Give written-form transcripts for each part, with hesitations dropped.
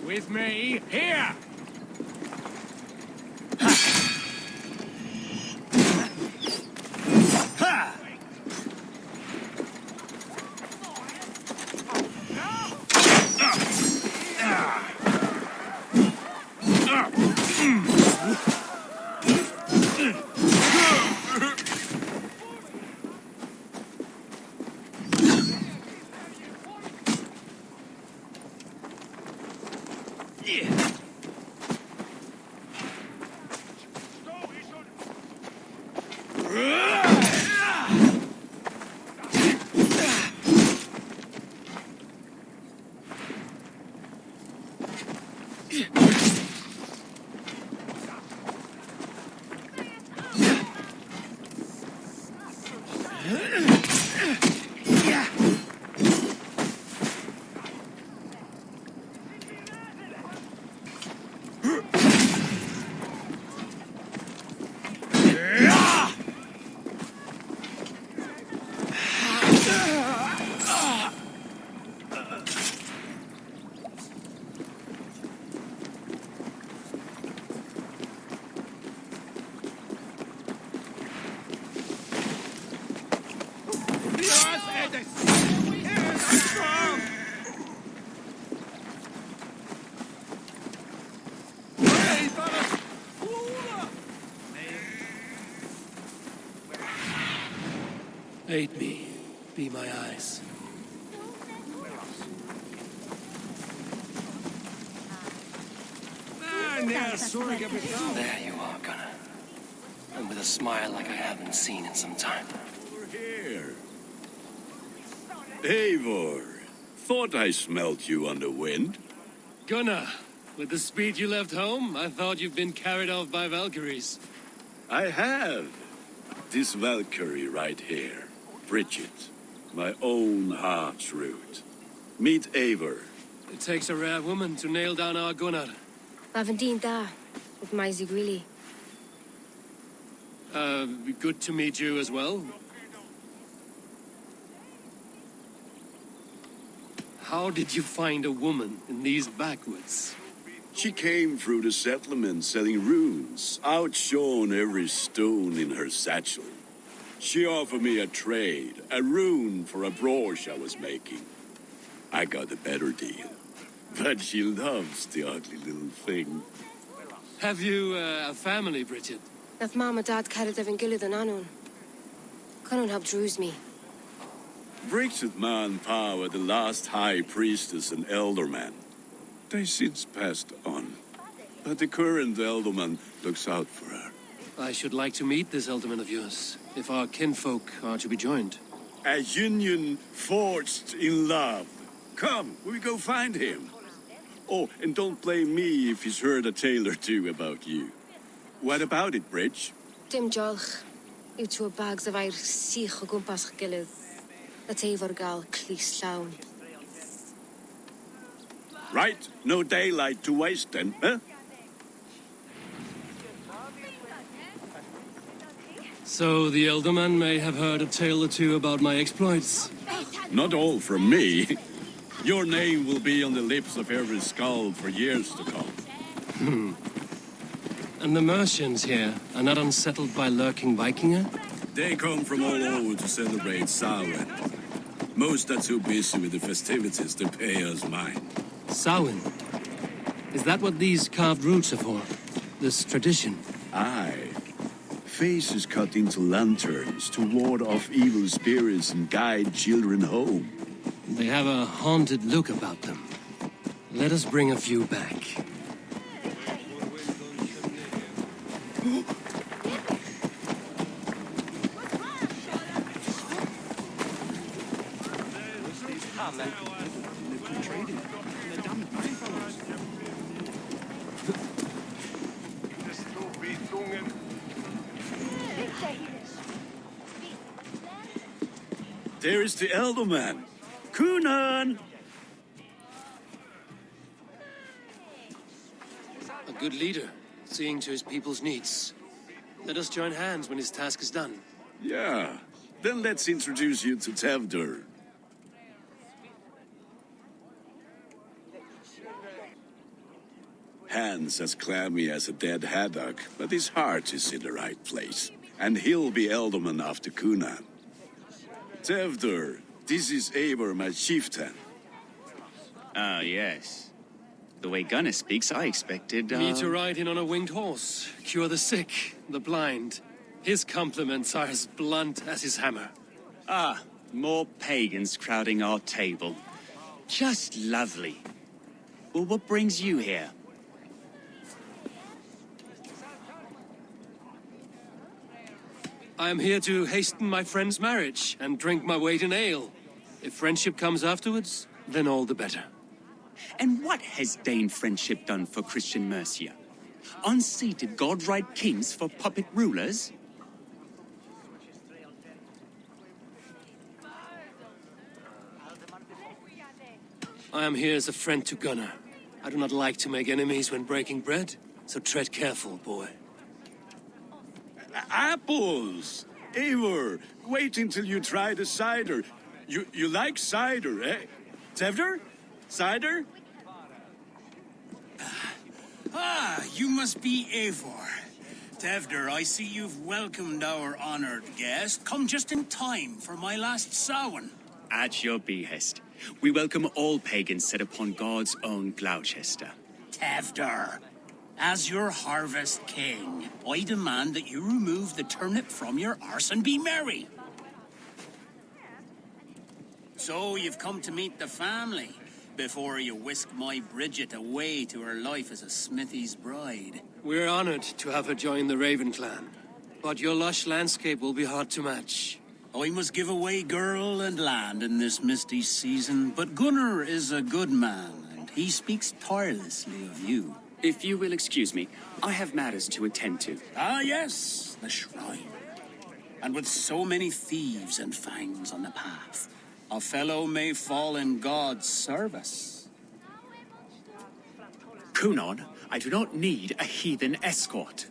With me, here! Aid me. Be my eyes. There you are, Gunnar. And with a smile like I haven't seen in some time. We're here. Eivor, thought I smelt you on the wind. Gunnar, with the speed you left home, I thought you'd been carried off by Valkyries. I have. This Valkyrie right here. Bridget, my own heart's root. Meet Eivor. It takes a rare woman to nail down our Gunnar. Lavendine da, with my Zigwili. Good to meet you as well. How did you find a woman in these backwoods? She came through the settlement selling runes, outshone every stone in her satchel. She offered me a trade, a rune for a brooch I was making. I got a better deal. But she loves the ugly little thing. Have you a family, Bridget? Nath mom and dad carried evan gilid an anun. Cannon helped druise me. Bridget man Pa were the last high priestess and elderman. They since passed on. But the current elderman looks out for her. I should like to meet this alderman of yours, if our kinfolk are to be joined. A union forged in love. Come, we go find him. Oh, and don't blame me if he's heard a tale or two about you. What about it, Bridge? Dim jolch. You two bags of air sich o gwmpas gilid. That Eivor gal clis llawn. Right, no daylight to waste then, huh? So the elderman may have heard a tale or two about my exploits. Not all from me. Your name will be on the lips of every skull for years to come. And the merchants here are not unsettled by lurking Vikinger? They come from all over to celebrate Samhain. Most are too busy with the festivities to pay us mind. Samhain? Is that what these carved roots are for? This tradition? Aye. Faces cut into lanterns to ward off evil spirits and guide children home. They have a haunted look about them. Let us bring a few back. There is the elderman. Gunnar! A good leader, seeing to his people's needs. Let us join hands when his task is done. Yeah, Then let's introduce you to Tevder. Hands as clammy as a dead haddock, but his heart is in the right place. And he'll be ealdorman after Gunnar. Tevder, this is Eivor, my chieftain. Ah, yes. The way Gunnar speaks, I expected, Me to ride in on a winged horse, cure the sick, the blind. His compliments are as blunt as his hammer. Ah, more pagans crowding our table. Just lovely. Well, what brings you here? I am here to hasten my friend's marriage and drink my weight in ale. If friendship comes afterwards, then all the better. And what has Dane friendship done for Christian Mercia? Unseated godright kings for puppet rulers? I am here as a friend to Gunnar. I do not like to make enemies when breaking bread, so tread careful, boy. Apples! Eivor, wait until you try the cider. You like cider, eh? Tevder? Cider? Ah, you must be Eivor. Tevder, I see you've welcomed our honored guest. Come just in time for my last Samhain. At your behest. We welcome all pagans set upon God's own Gloucester. Tevder, as your harvest king, I demand that you remove the turnip from your arse and be merry. So you've come to meet the family before you whisk my Bridget away to her life as a smithy's bride. We're honored to have her join the Raven clan, but your lush landscape will be hard to match. I must give away girl and land in this misty season, but Gunnar is a good man, and he speaks tirelessly of you. If you will excuse me, I have matters to attend to. Ah, yes, the shrine. And with so many thieves and fangs on the path, a fellow may fall in God's service. Kunon, I do not need a heathen escort.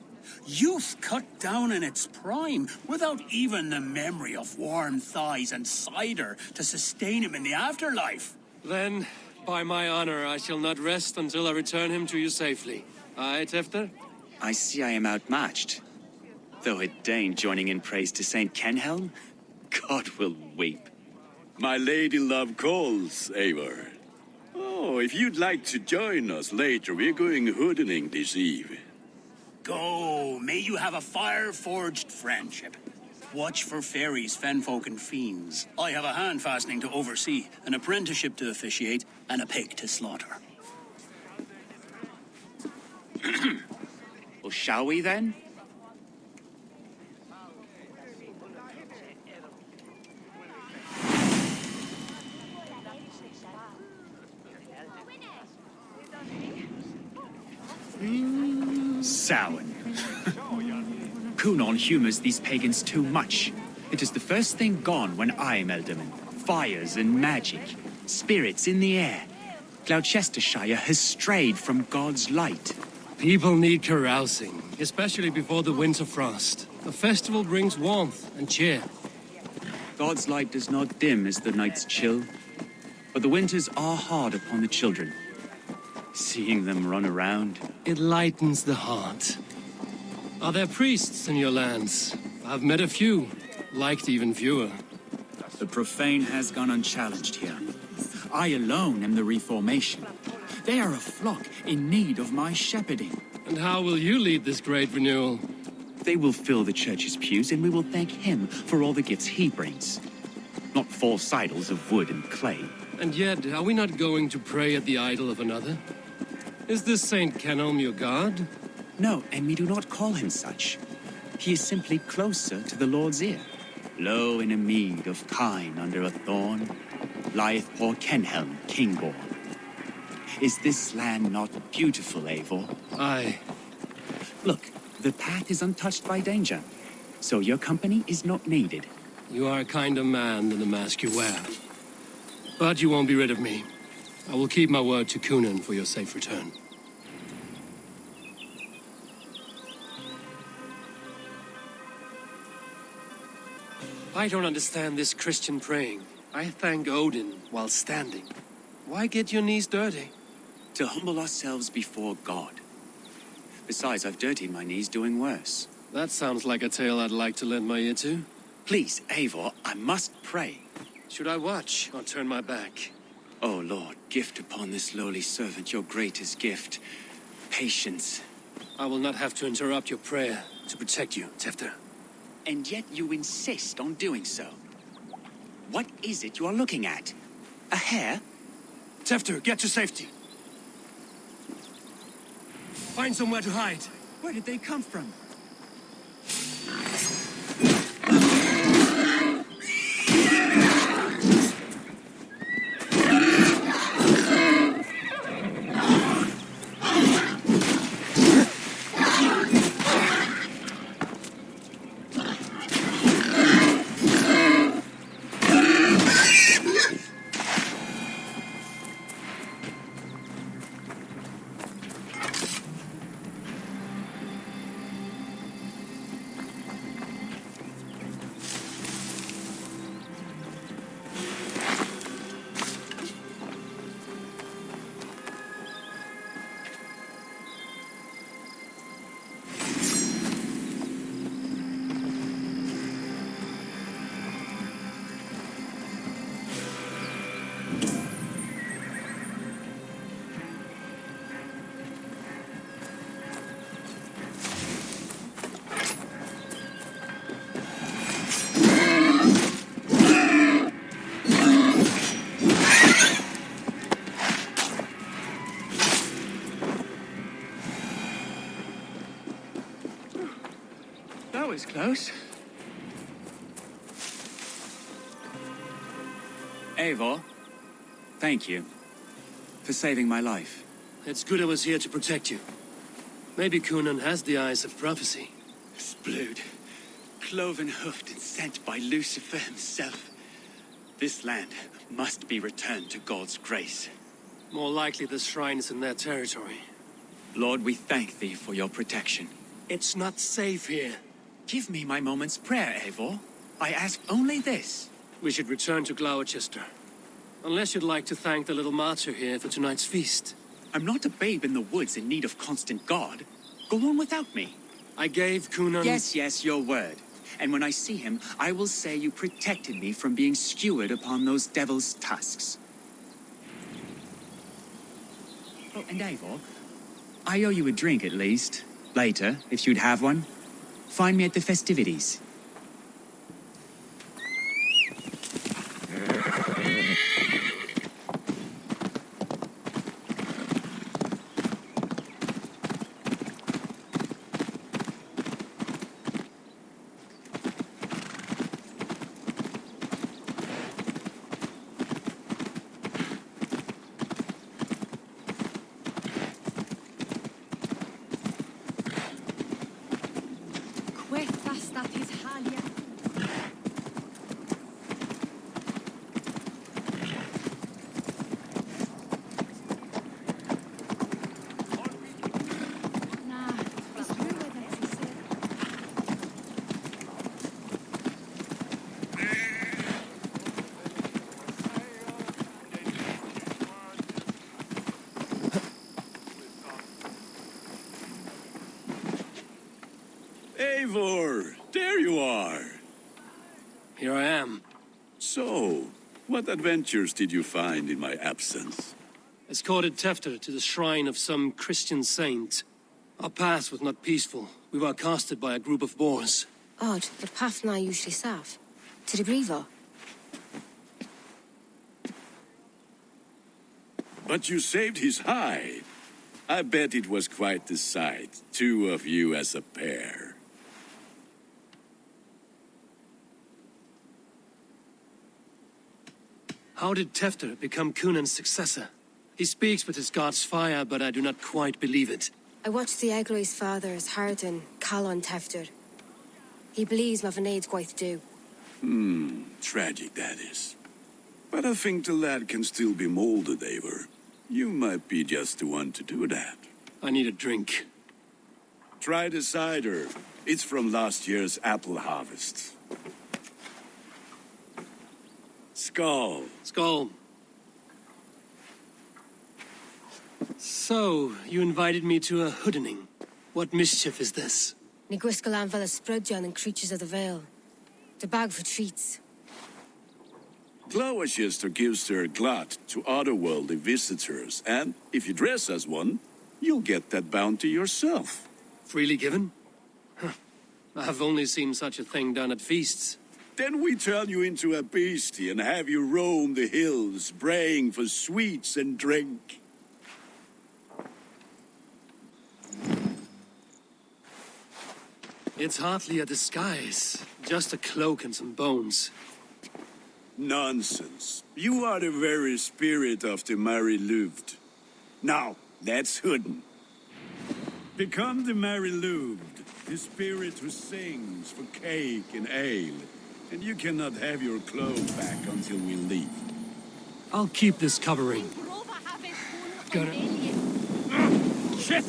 Youth cut down in its prime, without even the memory of warm thighs and cider to sustain him in the afterlife. Then, by my honor, I shall not rest until I return him to you safely. Aye, Tefter? I see I am outmatched. Though a Dane joining in praise to Saint Kenhelm, God will weep. My lady love calls, Eivor. Oh, if you'd like to join us later, we're going hoodening this eve. Go, may you have a fire-forged friendship. Watch for fairies, fenfolk, and fiends. I have a hand fastening to oversee, an apprenticeship to officiate, and a pig to slaughter. Well, shall we then? Samhain. Kunon humors these pagans too much. It is the first thing gone when I am Ealdorman. Fires and magic, spirits in the air. Gloucestershire has strayed from God's light. People need carousing, especially before the winter frost. A festival brings warmth and cheer. God's light does not dim as the nights chill, but the winters are hard upon the children. Seeing them run around. It lightens the heart. Are there priests in your lands? I've met a few, liked even fewer. The profane has gone unchallenged here. I alone am the reformation. They are a flock in need of my shepherding. And how will you lead this great renewal? They will fill the church's pews, and we will thank him for all the gifts he brings. Not false idols of wood and clay. And yet, are we not going to pray at the idol of another? Is this Saint Kenelm your god? No, and we do not call him such. He is simply closer to the Lord's ear. Low in a mead of kine under a thorn, lieth poor Kenhelm, king-born. Is this land not beautiful, Eivor? Aye. Look, the path is untouched by danger, so your company is not needed. You are a kinder man than the mask you wear. But you won't be rid of me. I will keep my word to Kunan for your safe return. I don't understand this Christian praying. I thank Odin while standing. Why get your knees dirty? To humble ourselves before God. Besides, I've dirtied my knees doing worse. That sounds like a tale I'd like to lend my ear to. Please, Eivor, I must pray. Should I watch or turn my back? Oh, Lord, gift upon this lowly servant your greatest gift. Patience. I will not have to interrupt your prayer to protect you, Tefter. And yet you insist on doing so. What is it you are looking at? A hare? Tefter, get to safety. Find somewhere to hide. Where did they come from? That was close. Eivor, thank you for saving my life. It's good I was here to protect you. Maybe Gunnar has the eyes of prophecy. Splode, cloven-hoofed and sent by Lucifer himself. This land must be returned to God's grace. More likely the shrine is in their territory. Lord, we thank thee for your protection. It's not safe here. Give me my moment's prayer, Eivor. I ask only this. We should return to Gloucester. Unless you'd like to thank the little martyr here for tonight's feast. I'm not a babe in the woods in need of constant guard. Go on without me. I gave Gunnar... Yes, your word. And when I see him, I will say you protected me from being skewered upon those devil's tusks. Oh, and Eivor, I owe you a drink at least. Later, if you'd have one. Find me at the festivities. Eivor, there you are. Here I am. So, what adventures did you find in my absence? Escorted Tefter to the shrine of some Christian saint. Our path was not peaceful. We were accosted by a group of boars. Odd, but path na usually safe. To the Grievo. But you saved his hide. I bet it was quite the sight, two of you as a pair. How did Tefter become Cunan's successor? He speaks with his god's fire, but I do not quite believe it. I watched the Egroi's father's Harden call on Tefter. He believes Mavanade quite do. Tragic that is. But I think the lad can still be molded, Eivor. You might be just the one to do that. I need a drink. Try the cider. It's from last year's apple harvest. Skull. Skull. So, you invited me to a hoodening. What mischief is this? Ní gwisgal an fel a sprudjan and creatures of the Vale. The bag for treats. Gloucester gives their glut to otherworldly visitors, and if you dress as one, you'll get that bounty yourself. Freely given? Huh. I've only seen such a thing done at feasts. Then we turn you into a beastie and have you roam the hills, braying for sweets and drink. It's hardly a disguise. Just a cloak and some bones. Nonsense. You are the very spirit of the Mary Louved. Now, that's Hooden. Become the Mary Louved, the spirit who sings for cake and ale. And you cannot have your clothes back until we leave. I'll keep this covering. Gunnar. Shit!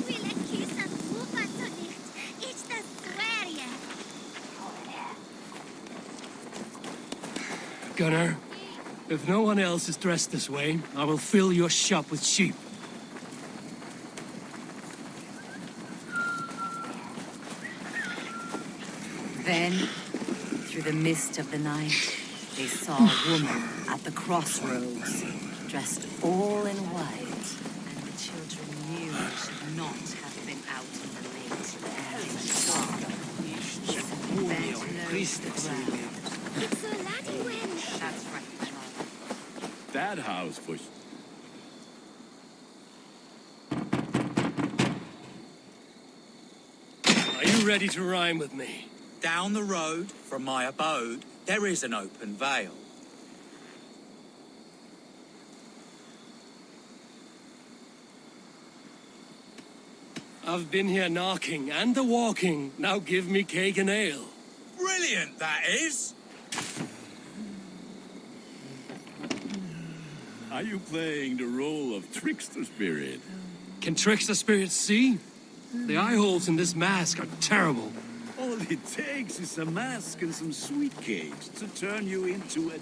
Gunnar, if no one else is dressed this way, I will fill your shop with sheep. Then, through the mist of the night, they saw a woman at the crossroads, dressed all in white, and the children knew they should not have been out in the late evening dark. She bent low to the ground. It's a laddie wench. That's right, child. That house was... Are you ready to rhyme with me? Down the road from my abode, there is an open vale. I've been here knocking and a-walking. Now give me cake and ale. Brilliant, that is! Are you playing the role of trickster spirit? Can trickster spirits see? The eye holes in this mask are terrible. All it takes is a mask and some sweet cakes to turn you into a...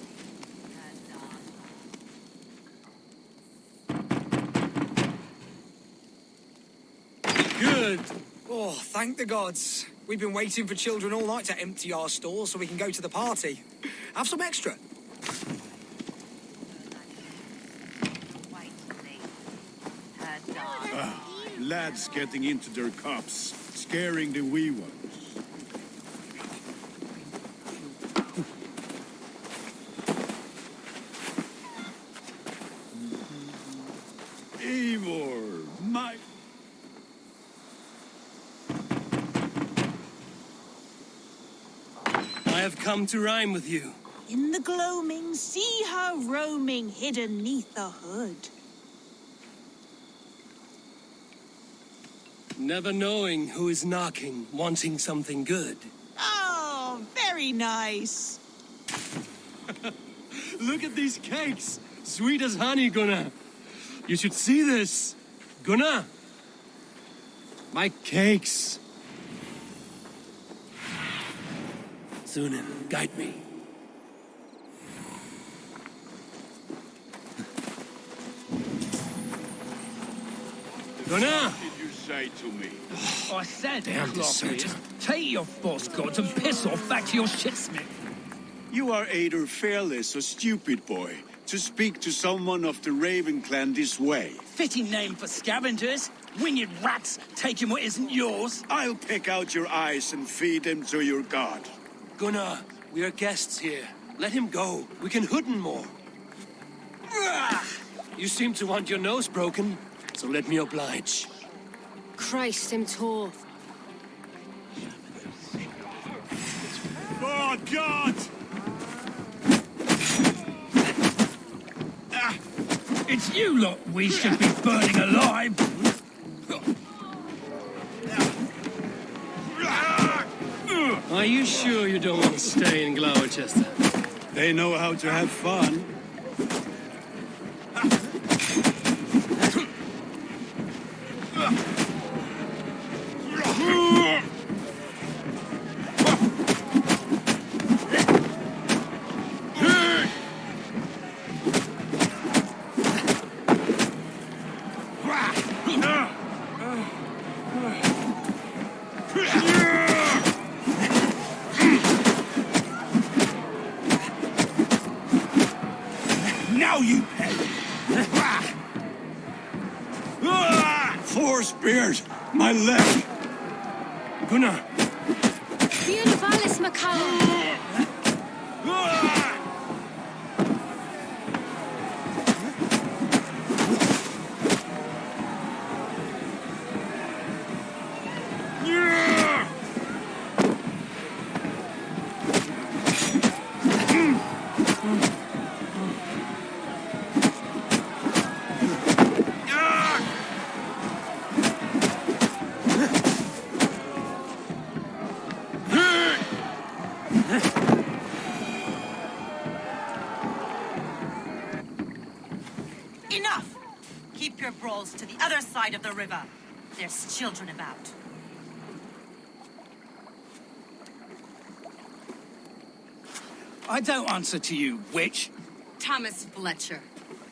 Good. Oh, thank the gods. We've been waiting for children all night to empty our stores so we can go to the party. Have some extra. Lads getting into their cups, scaring the wee ones. Eivor, my... I have come to rhyme with you. In the gloaming, see her roaming hidden neath the hood. Never knowing who is knocking, wanting something good. Oh, very nice. Look at these cakes! Sweet as honey, Gunnar. You should see this. Gunnar! My cakes. Sunan, guide me. Gunnar! Say to me. I said, Damn deserter. take your false gods and piss off back to your shitsmith. You are either fearless or stupid, boy, to speak to someone of the Raven clan this way. Fitting name for scavengers. Winged rats taking what isn't yours. I'll pick out your eyes and feed them to your god. Gunnar, we are guests here. Let him go. We can hooden more. You seem to want your nose broken, so let me oblige. Christ, him tall. Oh, God! It's you lot we should be burning alive. Are you sure you don't want to stay in Gloucester? They know how to have fun. Now you pay! Four spears! My leg! Gunnar! Bíon y Valis Macallum. Enough! Keep your brawls to the other side of the river. There's children about. I don't answer to you, witch. Thomas Fletcher,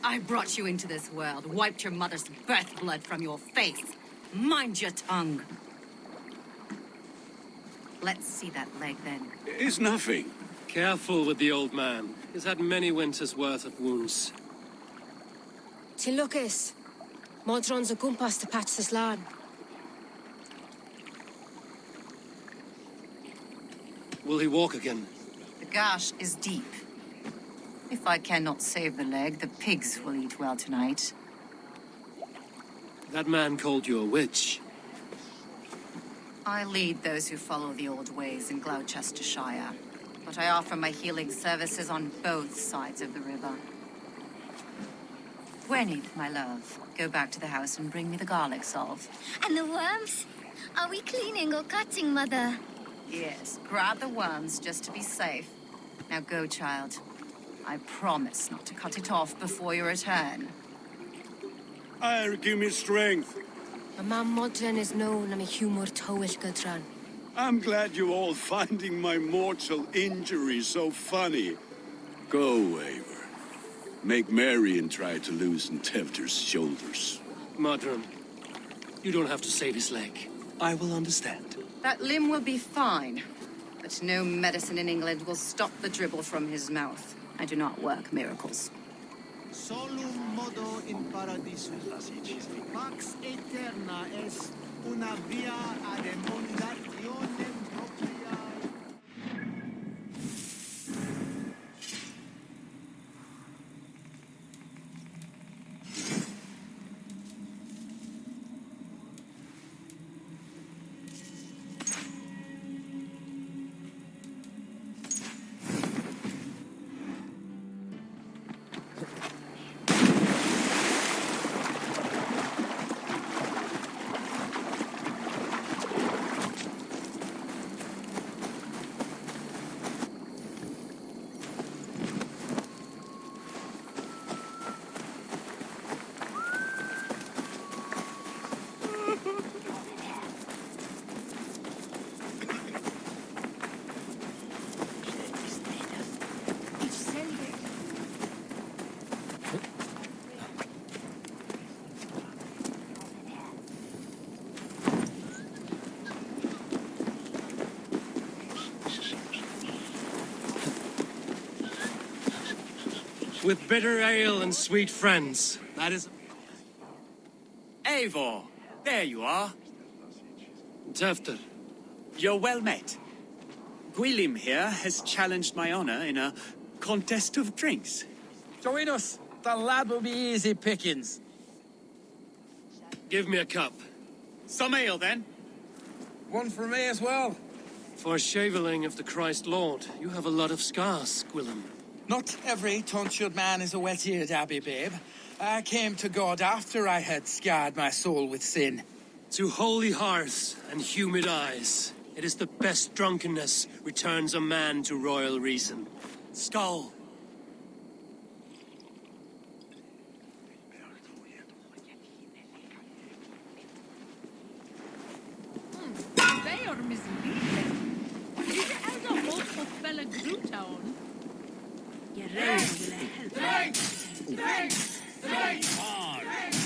I brought you into this world, wiped your mother's birth blood from your face. Mind your tongue. Let's see that leg then. It's nothing. Careful with the old man. He's had many winters' worth of wounds. Til Lucas. Modron's o gwmpas to patch this lan. Will he walk again? The gash is deep. If I cannot save the leg, the pigs will eat well tonight. That man called you a witch. I lead those who follow the old ways in Gloucestershire, but I offer my healing services on both sides of the river. Gwenny, my love, go back to the house and bring me the garlic salve. And the worms? Are we cleaning or cutting, Mother? Yes, grab the worms just to be safe. Now go, child. I promise not to cut it off before you return. Give me strength. My mam Modron is known am a humor tywyll gydran. I'm glad you're all finding my mortal injury so funny. Go, Eivor. Make merry and try to loosen Tevter's shoulders. Modron, you don't have to save his leg. I will understand. That limb will be fine, but no medicine in England will stop the dribble from his mouth. I do not work miracles. Solum modo in paradiso. Pax eterna est una via ad emulationem propria. With bitter ale and sweet friends. That is... Eivor, there you are. Tefter. You're well met. Gwilym here has challenged my honor in a contest of drinks. Join us. The lad will be easy pickings. Give me a cup. Some ale, then. One for me as well. For shaveling of the Christ Lord, you have a lot of scars, Gwilym. Not every tonsured man is a wet-eared abbey, babe. I came to God after I had scarred my soul with sin. To holy hearths and humid eyes, it is the best drunkenness returns a man to royal reason. Skull. They are misleading. Diese elder hof of felle Grutown.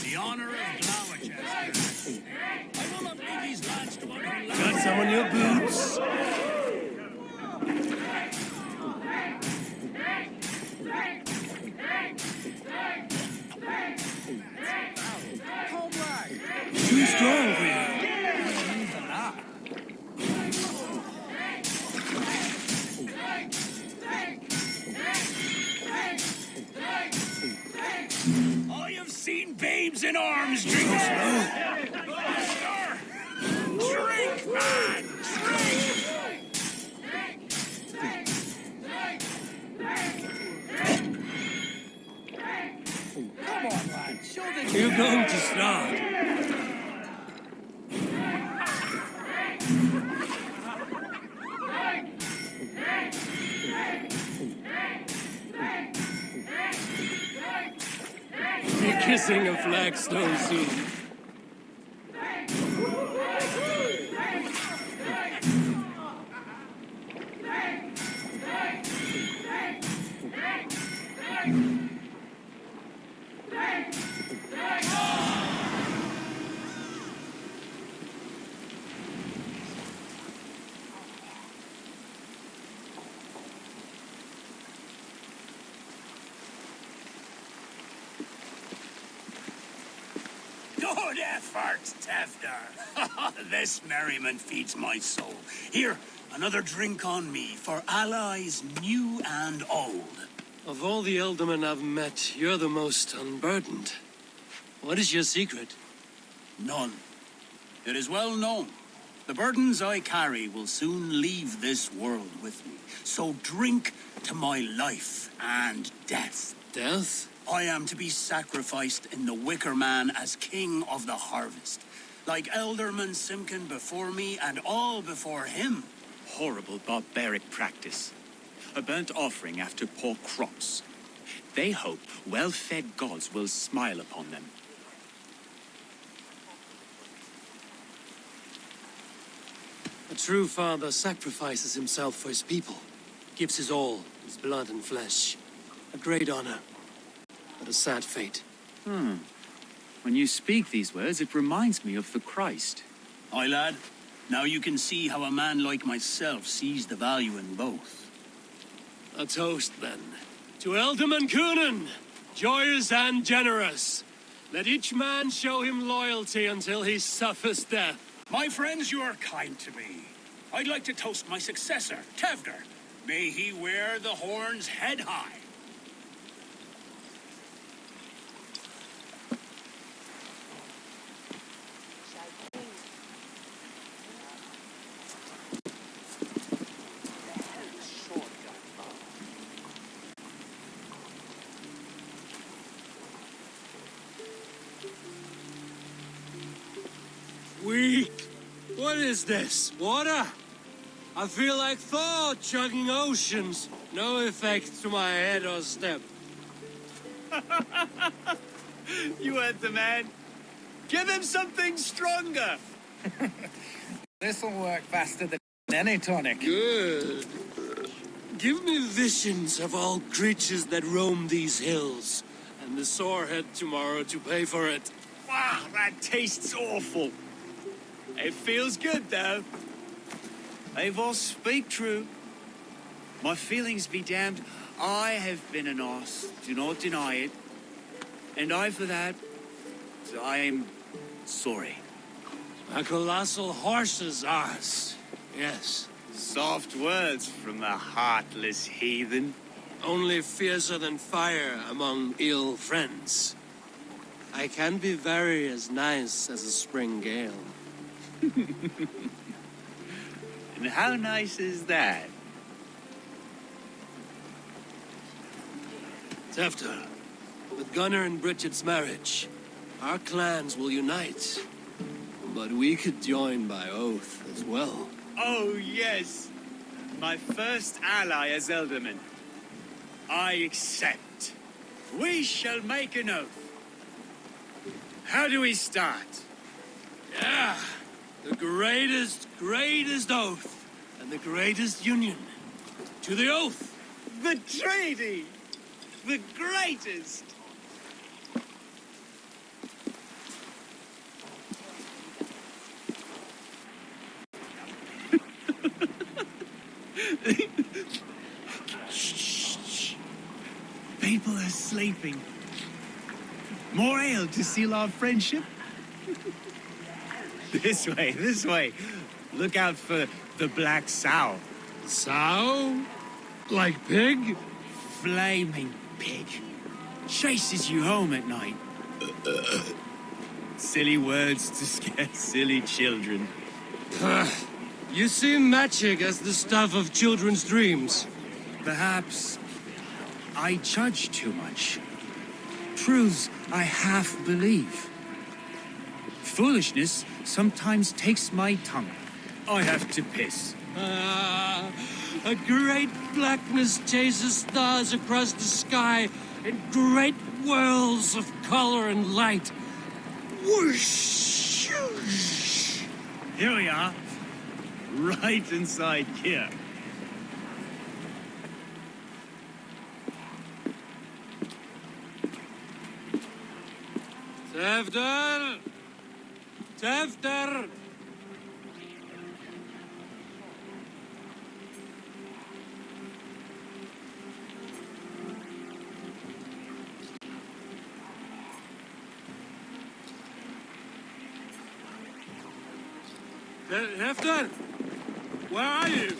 The honor of Gloucester. I will not leave these lands to one who Got some on your boots? too strong for you. Even that. I have seen babes in arms drink. Master! Drink, man! Drink! Come on, lad. Show the You're going to start. Be kissing a flagstone soon. Good effort, Tefter. This merriment feeds my soul. Here, another drink on me for allies new and old. Of all the Eldermen I've met, you're the most unburdened. What is your secret? None. It is well known. The burdens I carry will soon leave this world with me. So drink to my life and death. Death? I am to be sacrificed in the Wicker Man as king of the harvest. Like Elderman Simkin before me and all before him. Horrible barbaric practice. A burnt offering after poor crops. They hope well-fed gods will smile upon them. A true father sacrifices himself for his people. Gives his all, his blood and flesh. A great honor. But a sad fate. When you speak these words, it reminds me of the Christ. Aye, lad. Now you can see how a man like myself sees the value in both. A toast, then. To Elderman Coonan, joyous and generous. Let each man show him loyalty until he suffers death. My friends, you are kind to me. I'd like to toast my successor, Tevder. May he wear the horns head high. Weak. What is this? Water? I feel like Thor chugging oceans. No effect to my head or step. You heard the man. Give him something stronger. This'll work faster than any tonic. Good. Give me visions of all creatures that roam these hills, and the sorehead tomorrow to pay for it. Wow, that tastes awful. It feels good, though. Eivor, speak true. My feelings be damned. I have been an ass. Do not deny it. And I, for that, I am sorry. A colossal horse's ass. Yes. Soft words from the heartless heathen. Only fiercer than fire among ill friends. I can be very as nice as a spring gale. And how nice is that? Tefter, with Gunnar and Bridget's marriage, our clans will unite. But we could join by oath as well. Oh, yes. My first ally as Elderman. I accept. We shall make an oath. How do we start? Yeah, the greatest oath, and the greatest union. To the oath! The treaty! The greatest! Shh. People are sleeping. More ale to seal our friendship? This way, this way. Look out for the black sow. Sow? Like pig? Flaming pig. Chases you home at night. Silly words to scare silly children. You see magic as the stuff of children's dreams. Perhaps I judge too much. Truths I half believe. Foolishness sometimes takes my tongue. I have to piss. A great blackness chases stars across the sky in great whirls of color and light. Whoosh! Here we are. Right inside here. Tevder! Tevder! Hefter! Where are you?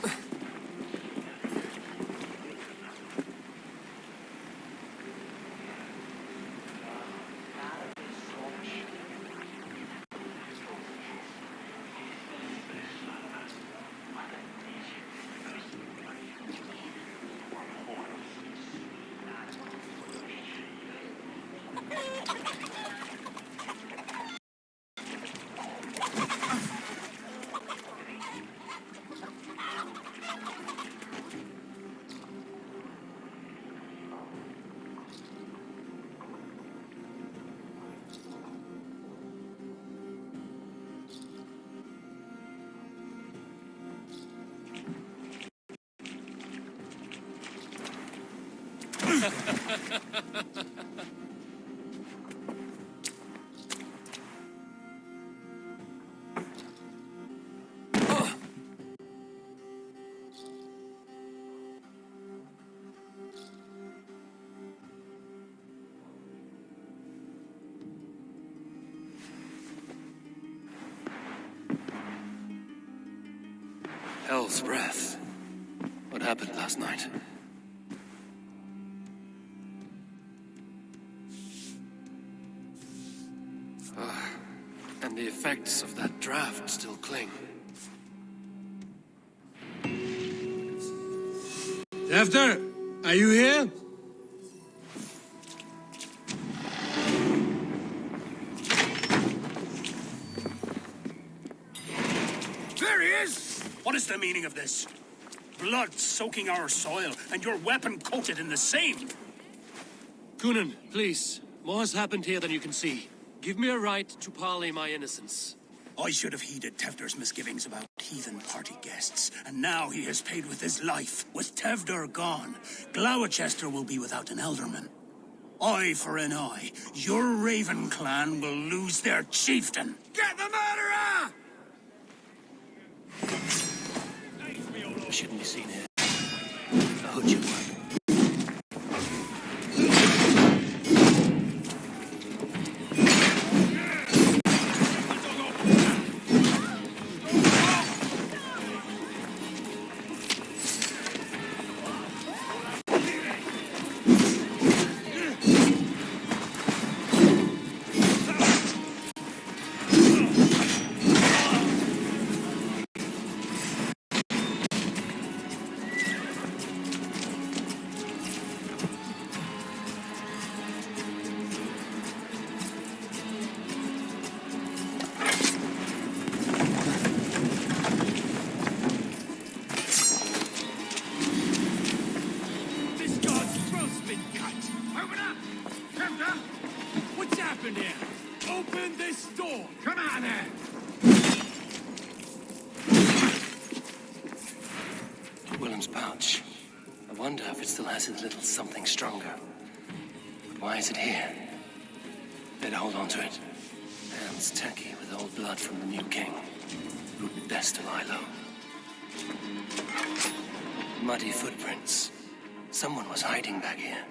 Hell's breath. What happened last night? And the effects of that draft still cling. After, are you here? There he is! What is the meaning of this? Blood soaking our soil, and your weapon coated in the same! Gunnar, please. More has happened here than you can see. Give me a right to parley my innocence. I should have heeded Tevder's misgivings about heathen party guests, and now he has paid with his life. With Tevder gone, Gloucester will be without an elderman. Eye for an eye, your Raven clan will lose their chieftain. Get the murderer! Shouldn't be seen here. A hood you work. Pouch. I wonder if it still has a little something stronger. But why is it here? Better hold on to it. Hands tacky with old blood from the new king. Would be best to lie low. Muddy footprints. Someone was hiding back here.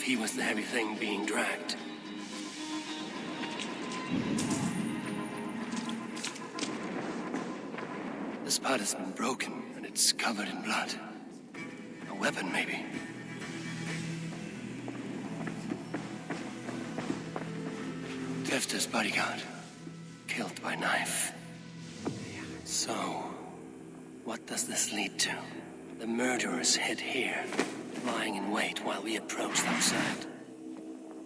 he was the heavy thing being dragged. The spot has been broken, and it's covered in blood. A weapon, maybe. Tefta's bodyguard, killed by knife. So, what does this lead to? The murderers hid here, lying in wait while we approached outside.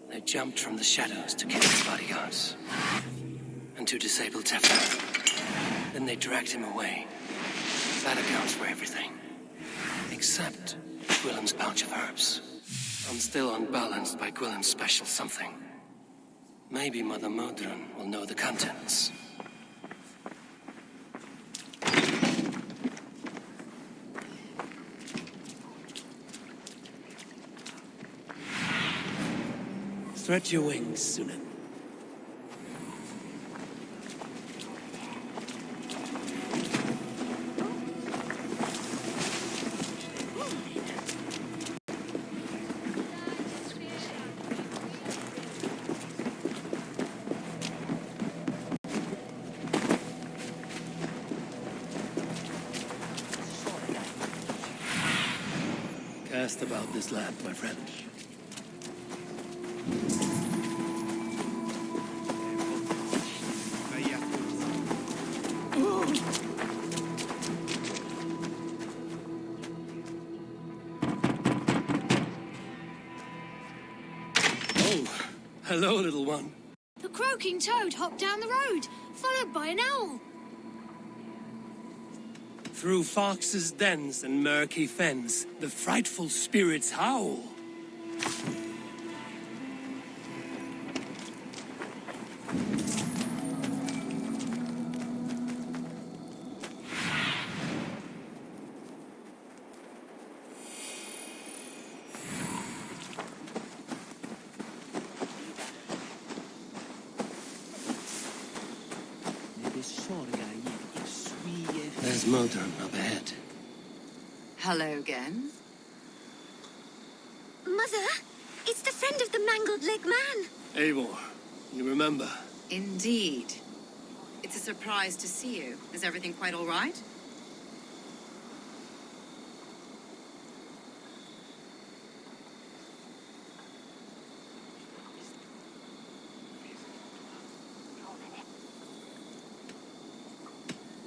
They jumped from the shadows to kill his bodyguards, and to disable Tefta. Then they dragged him away. That accounts for everything. Except Gwillem's pouch of herbs. I'm still unbalanced by Gwillem's special something. Maybe Mother Modron will know the contents. Stretch your wings, Sunan. Cast about this land, my friend. Hello, little one. The croaking toad hopped down the road, followed by an owl. Through foxes' dens and murky fens, the frightful spirits howl. There's Modron up ahead. Hello again. Mother, it's the friend of the mangled leg man. Eivor, you remember? Indeed. It's a surprise to see you. Is everything quite all right?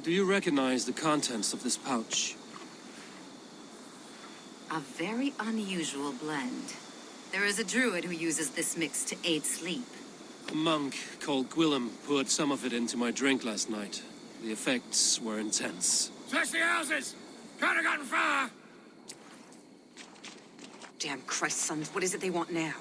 Do you recognize the contents of this pouch? A very unusual blend. There is a druid who uses this mix to aid sleep. A monk called Gwillem poured some of it into my drink last night. The effects were intense. Search the houses! Can't have gotten far! Damn Christ, sons, what is it they want now?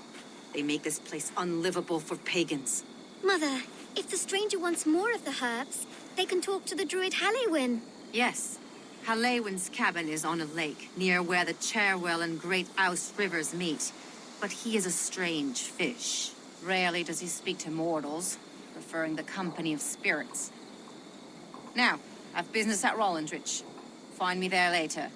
They make this place unlivable for pagans. Mother, if the stranger wants more of the herbs, they can talk to the druid Halewyn. Yes. Halewyn's cabin is on a lake, near where the Cherwell and Great Ouse rivers meet. But he is a strange fish. Rarely does he speak to mortals, preferring the company of spirits. Now, I've business at Rollindrich. Find me there later.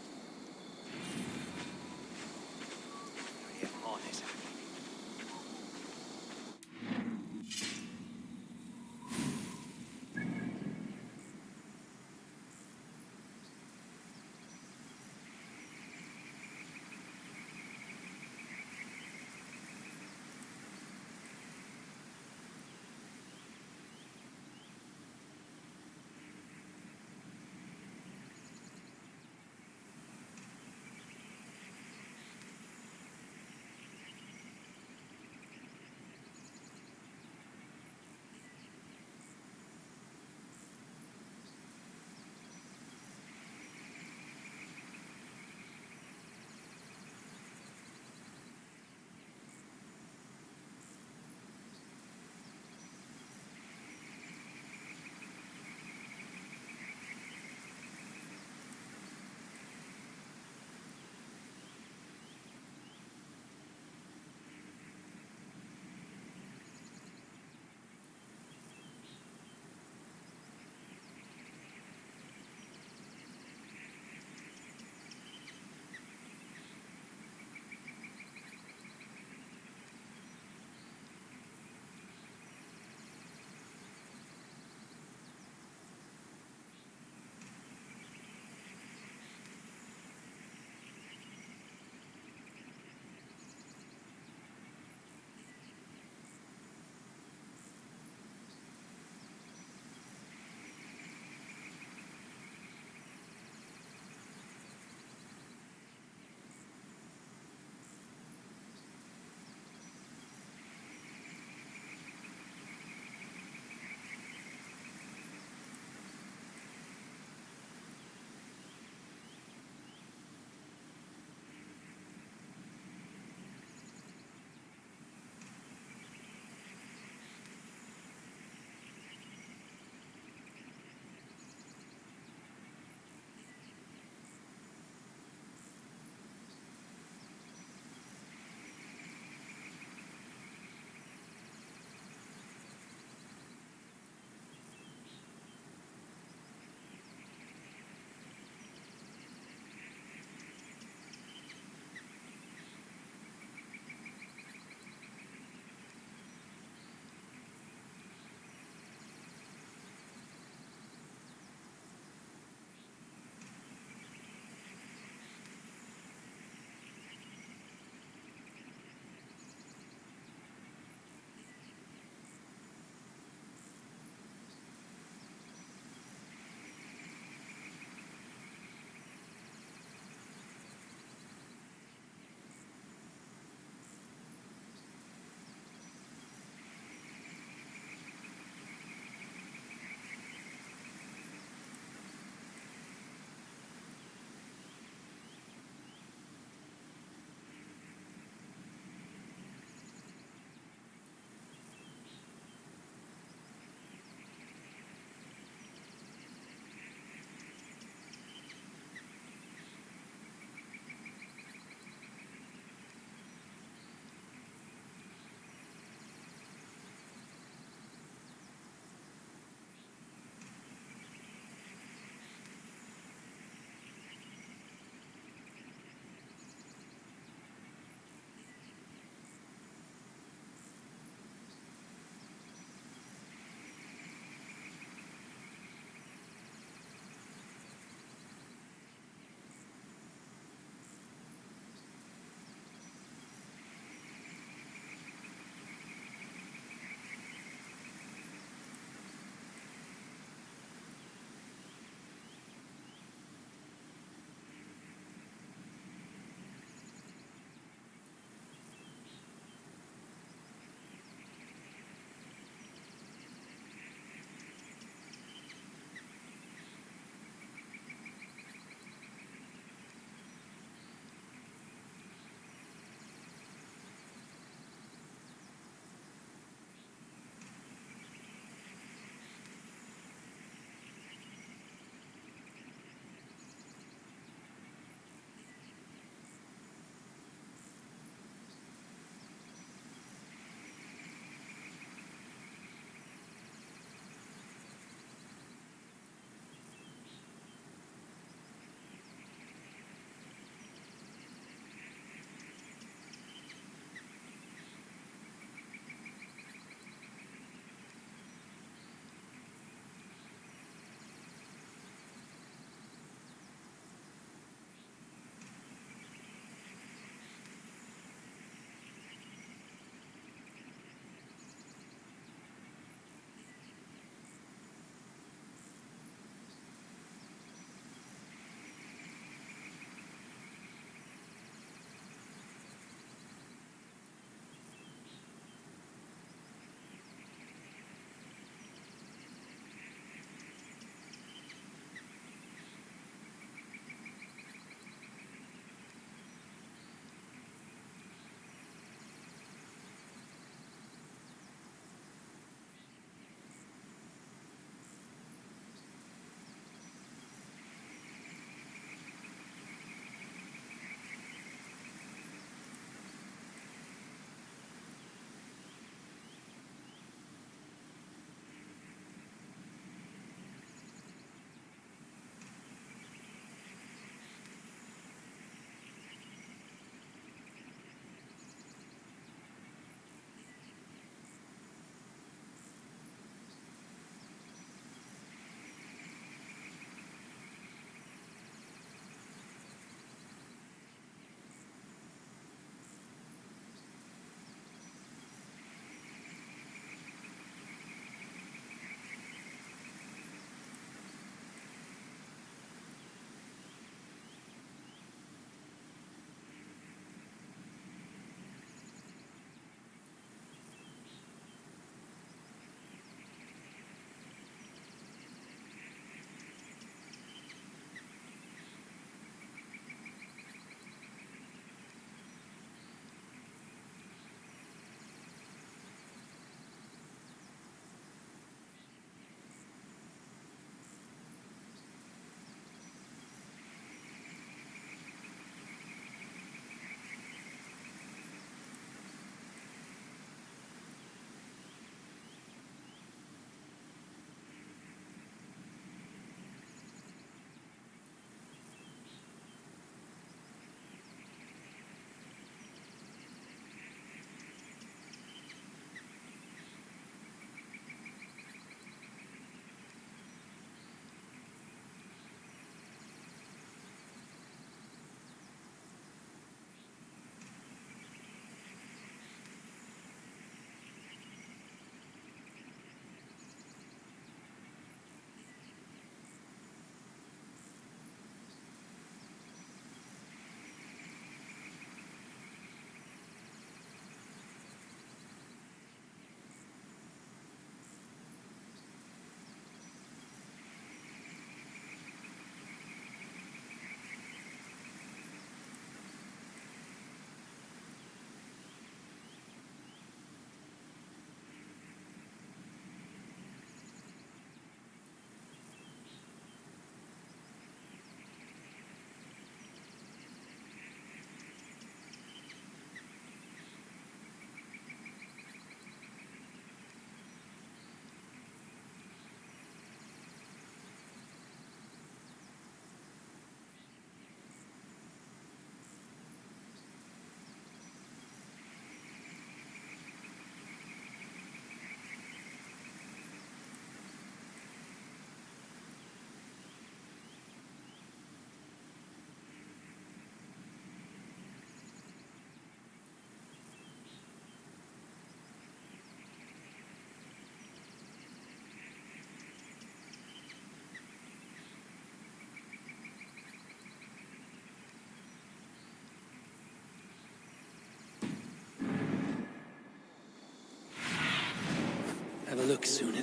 a look soon.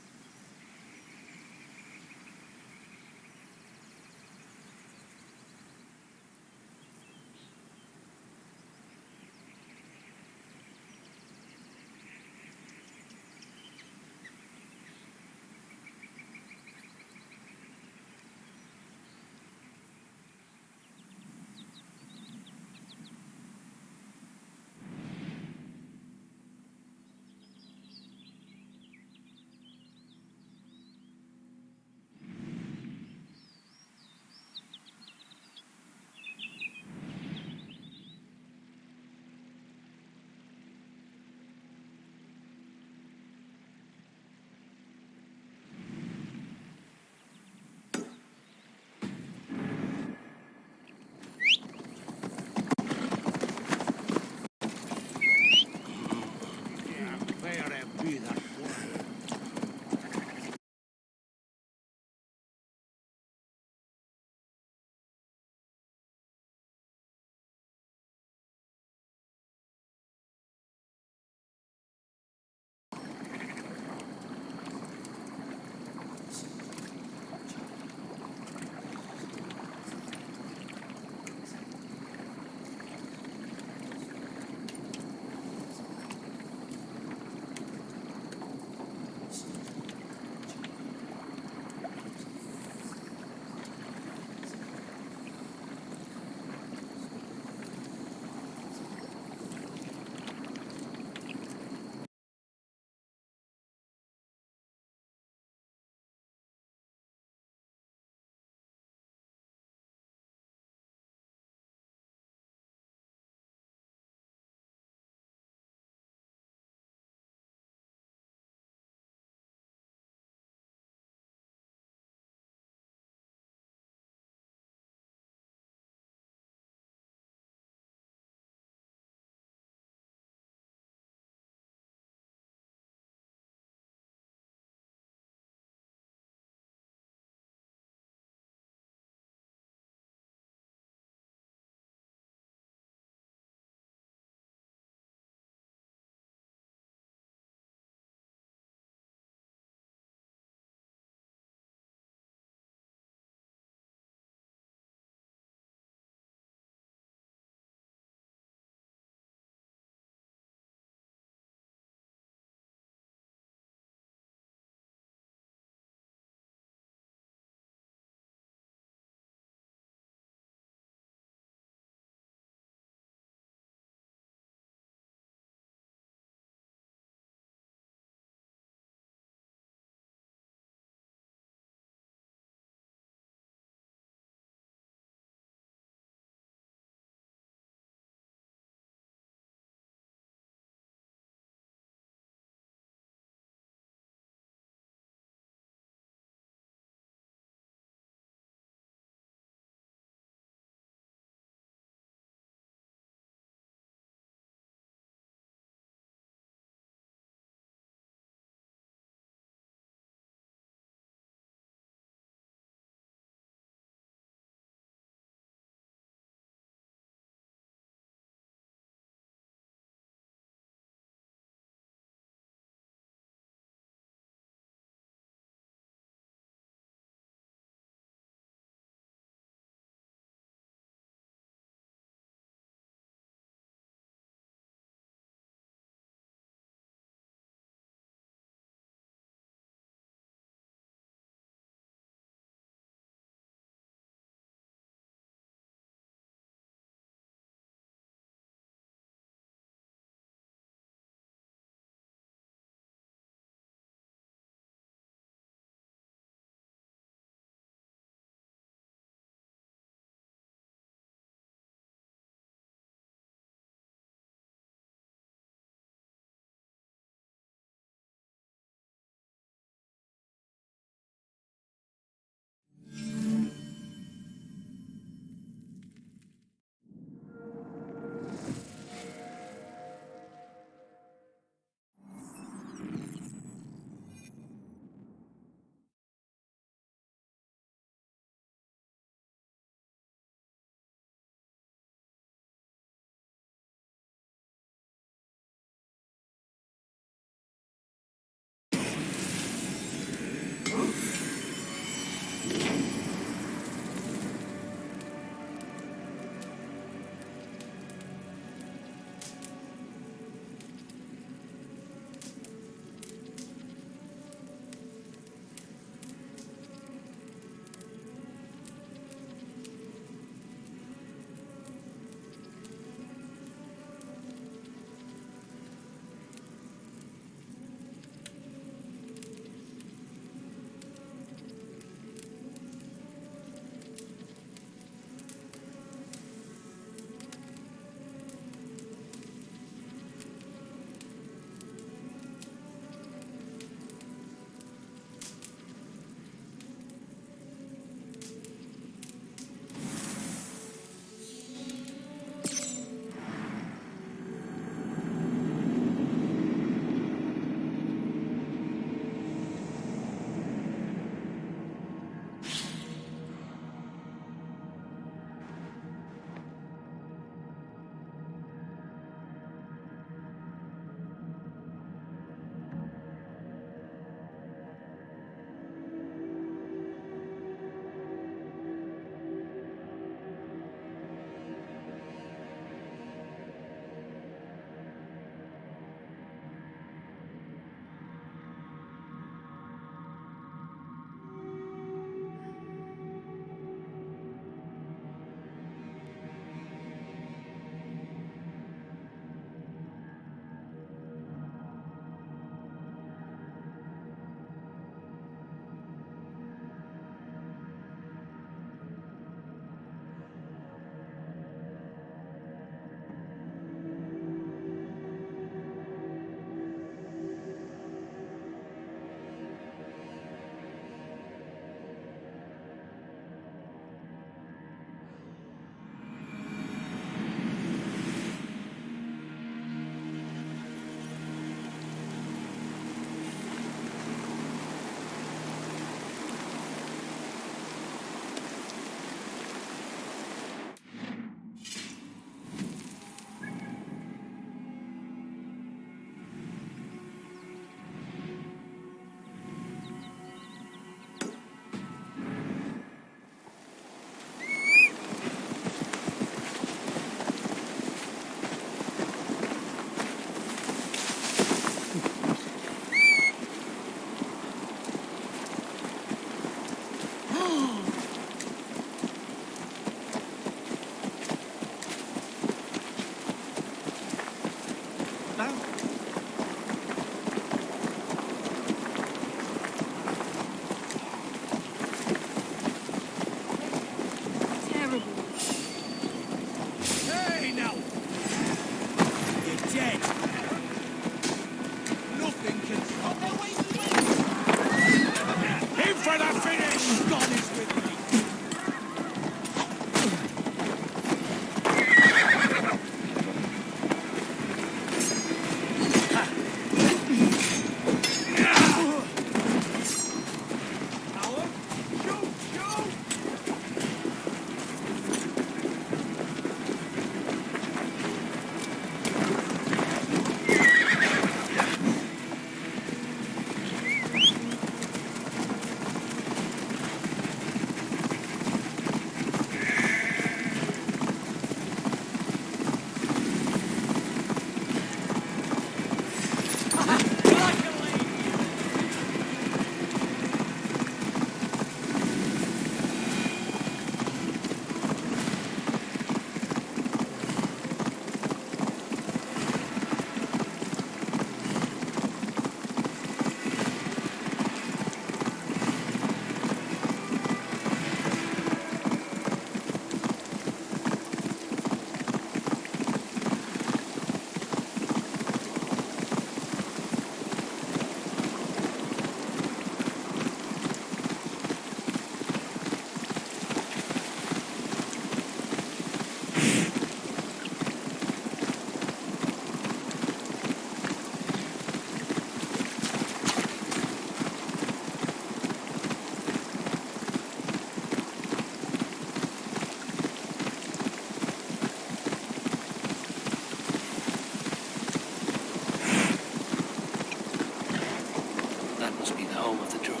home of the druid.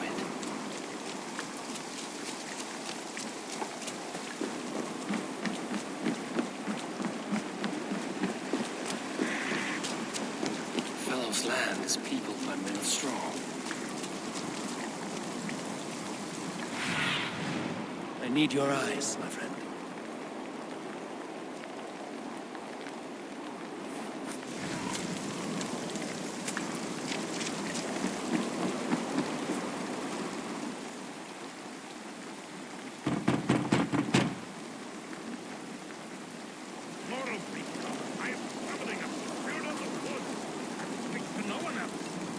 Fellow's land is peopled by men of straw. I need your eyes, my friend.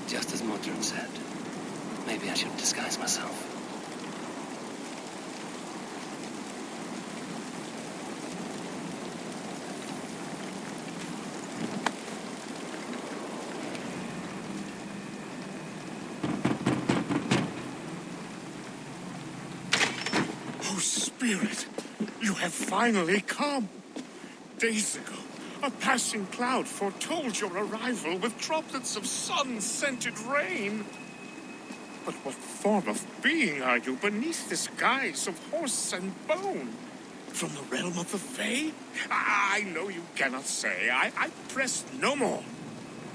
Just as Modron said. Maybe I should disguise myself. Oh, Spirit, you have finally come. Days ago, a passing cloud foretold your arrival with droplets of sun-scented rain. But what form of being are you beneath this guise of horse and bone? From the realm of the Fae? I know you cannot say. I press no more.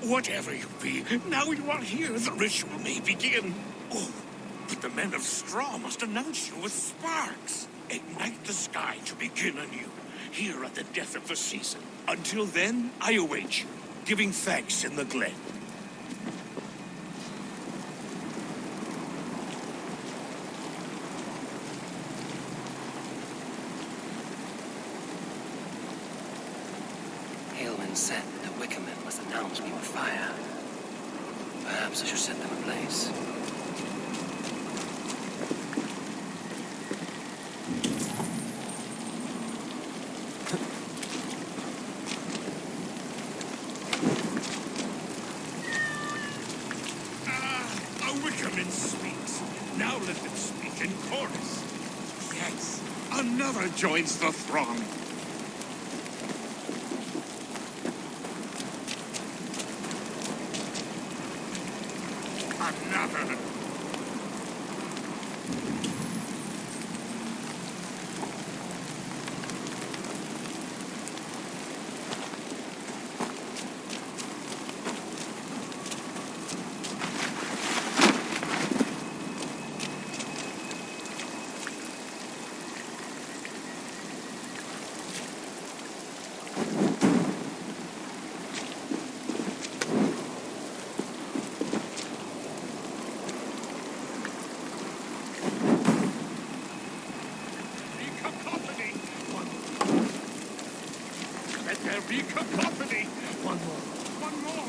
Whatever you be, now you are here, the ritual may begin. Oh, but the men of straw must announce you with sparks. Ignite the sky to begin anew, here at the death of the season. Until then, I await you, giving thanks in the glen. Hailwind said that Wickerman must announce me with fire. Perhaps I should set them ablaze. A Wickerman speaks. Now let them speak in chorus. Yes, another joins the throng. Another. Be cacophony. One more. One more.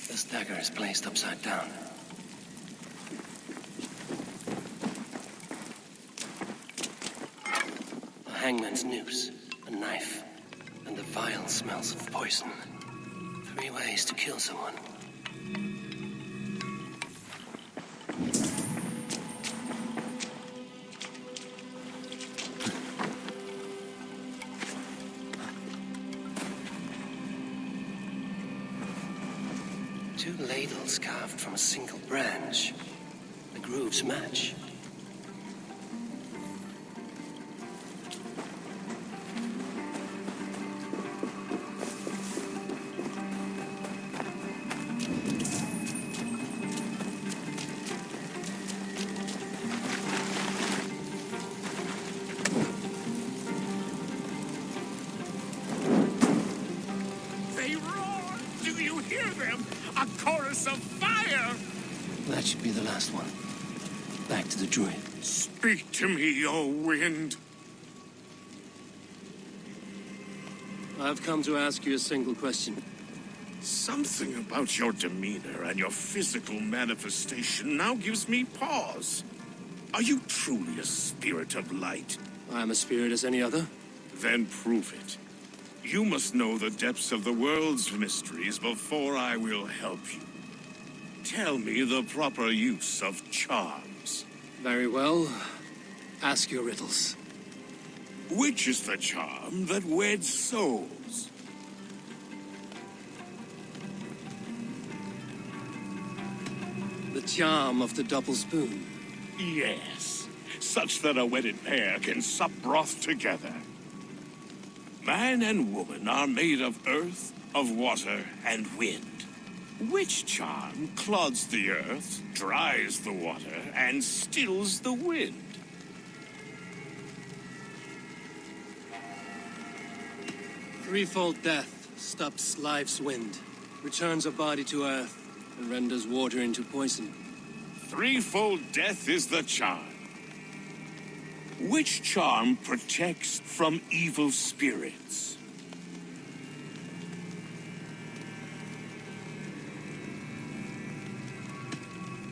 This dagger is placed upside down. A hangman's noose, a knife, and the vile smells of poison. 3 ways to kill someone. Two ladles carved from a single branch. The grooves match. They roar! Do you hear them? A chorus of fire! That should be the last one. Back to the druid. Speak to me, O wind. I've come to ask you a single question. Something about your demeanor and your physical manifestation now gives me pause. Are you truly a spirit of light? I am a spirit as any other. Then prove it. You must know the depths of the world's mysteries before I will help you. Tell me the proper use of charms. Very well. Ask your riddles. Which is the charm that weds souls? The charm of the double spoon. Yes, such that a wedded pair can sup broth together. Man and woman are made of earth, of water, and wind. Which charm clods the earth, dries the water, and stills the wind? Threefold death stops life's wind, returns a body to earth, and renders water into poison. Threefold death is the charm. Which charm protects from evil spirits?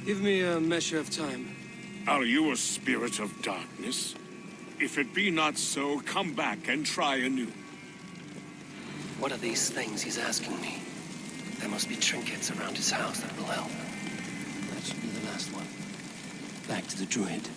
Give me a measure of time. Are you a spirit of darkness? If it be not so, come back and try anew. What are these things he's asking me? There must be trinkets around his house that will help. That should be the last one. Back to the druid.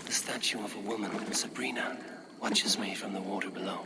The statue of a woman, Sabrina, watches me from the water below.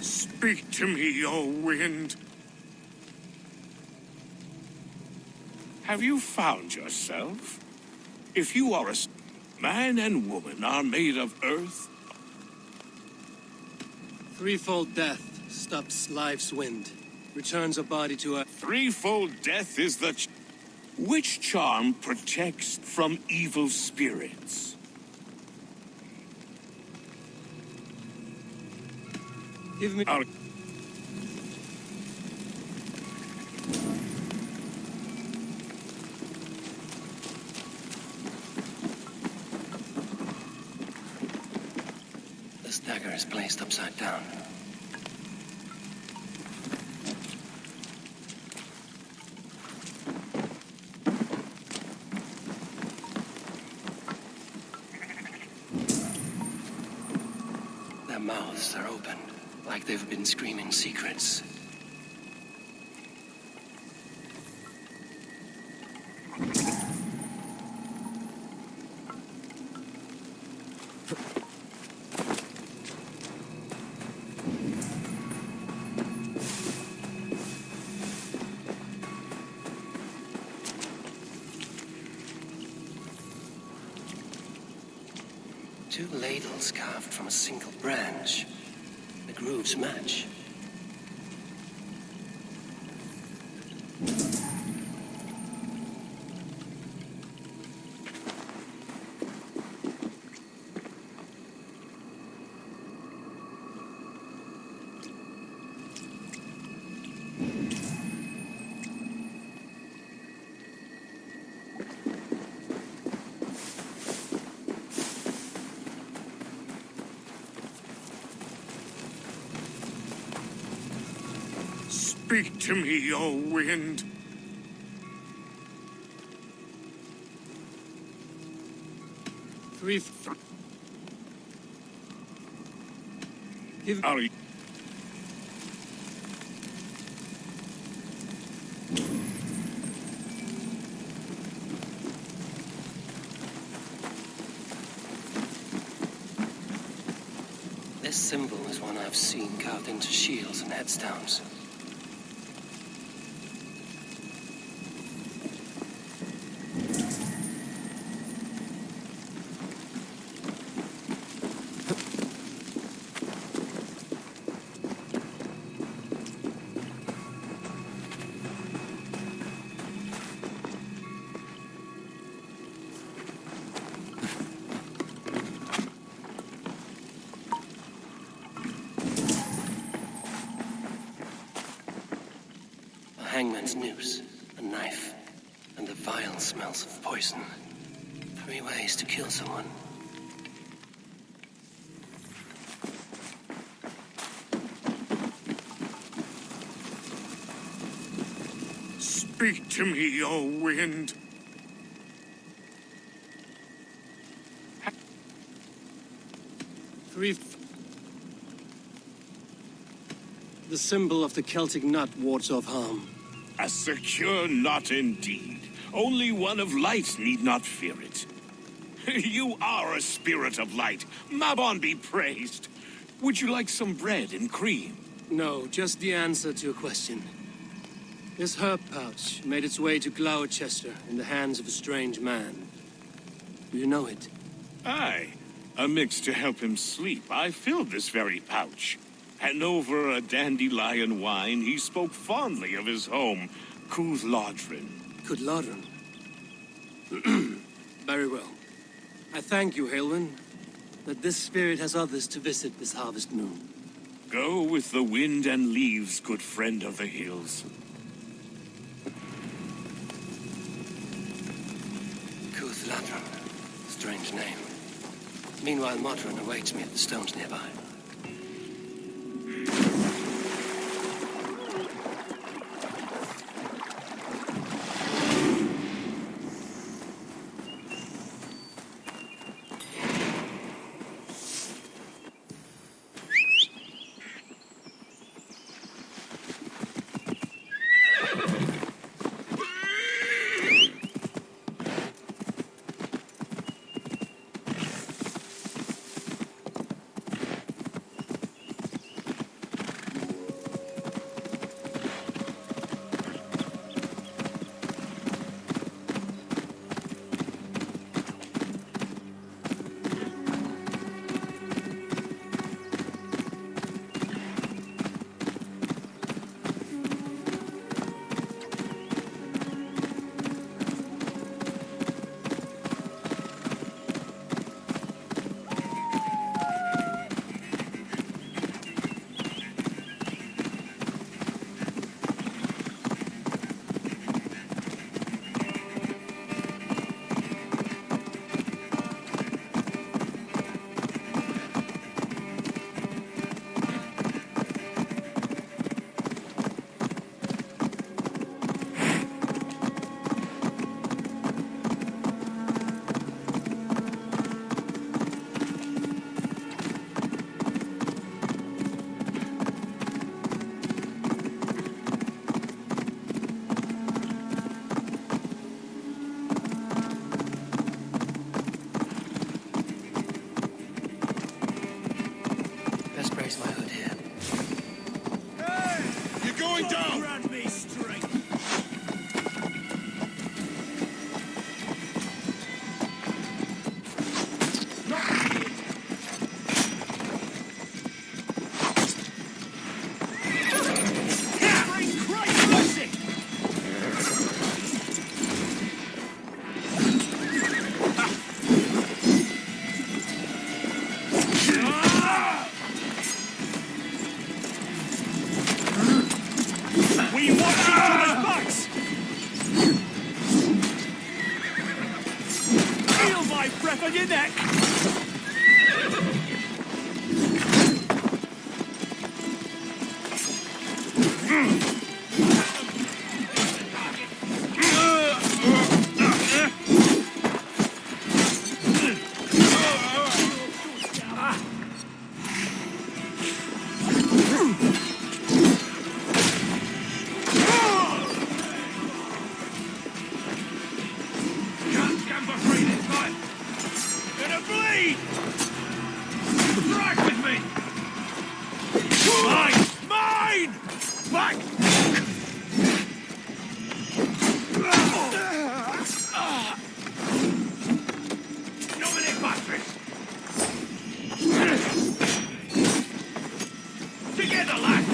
Speak to me, O wind. Have you found yourself? If you are a man and woman are made of earth. Threefold death stops life's wind, returns a body to earth. Threefold death is the which charm protects from evil spirits? Give me... This dagger is placed upside down. Their mouths are open, like they've been screaming secrets. Two ladles carved from a single branch. The grooves match. Speak to me, O wind. Are you... This symbol is one I've seen carved into shields and headstones. Hangman's noose, a knife, and the vile smells of poison. 3 ways to kill someone. Speak to me, O wind. The symbol of the Celtic nut wards off harm. A secure knot indeed. Only one of light need not fear it. You are a spirit of light. Mabon be praised. Would you like some bread and cream? No, just the answer to a question. This herb pouch made its way to Gloucester in the hands of a strange man. Do you know it? Aye. A mix to help him sleep. I filled this very pouch. And over a dandelion wine, he spoke fondly of his home, Cúthládrin. Cúthládrin? Very well. I thank you, Halwyn, that this spirit has others to visit this harvest moon. Go with the wind and leaves, good friend of the hills. Cúthládrin. Strange name. Meanwhile, Modron awaits me at the stones nearby. On your neck! speed! Strike with me! Mine! Mine! Back! Nobody bastards! Together, lad!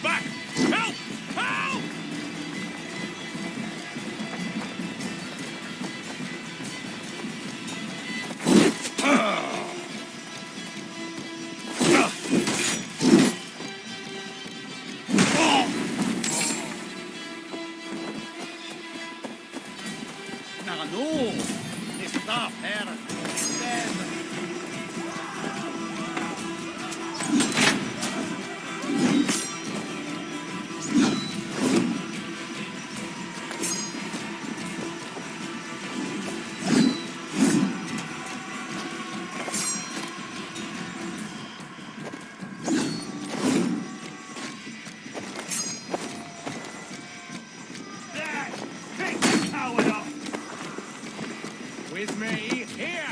Back! Help! Help! No, está per Pick the coward up! with me here.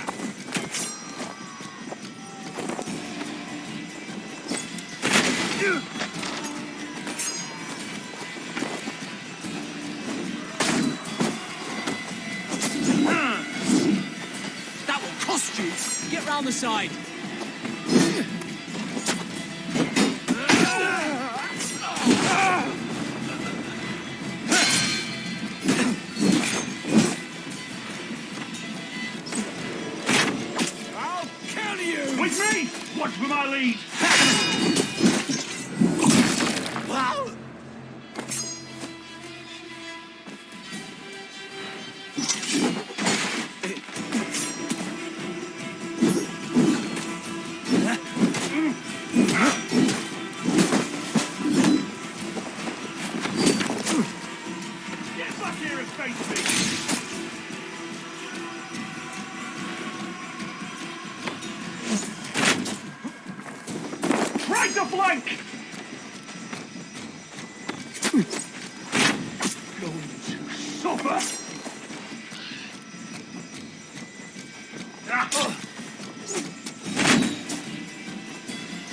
That will cost you. Get round the side. I'll kill you. With me! Watch for my lead! Wow. Get back here and face me! Right the flank! Going to suffer!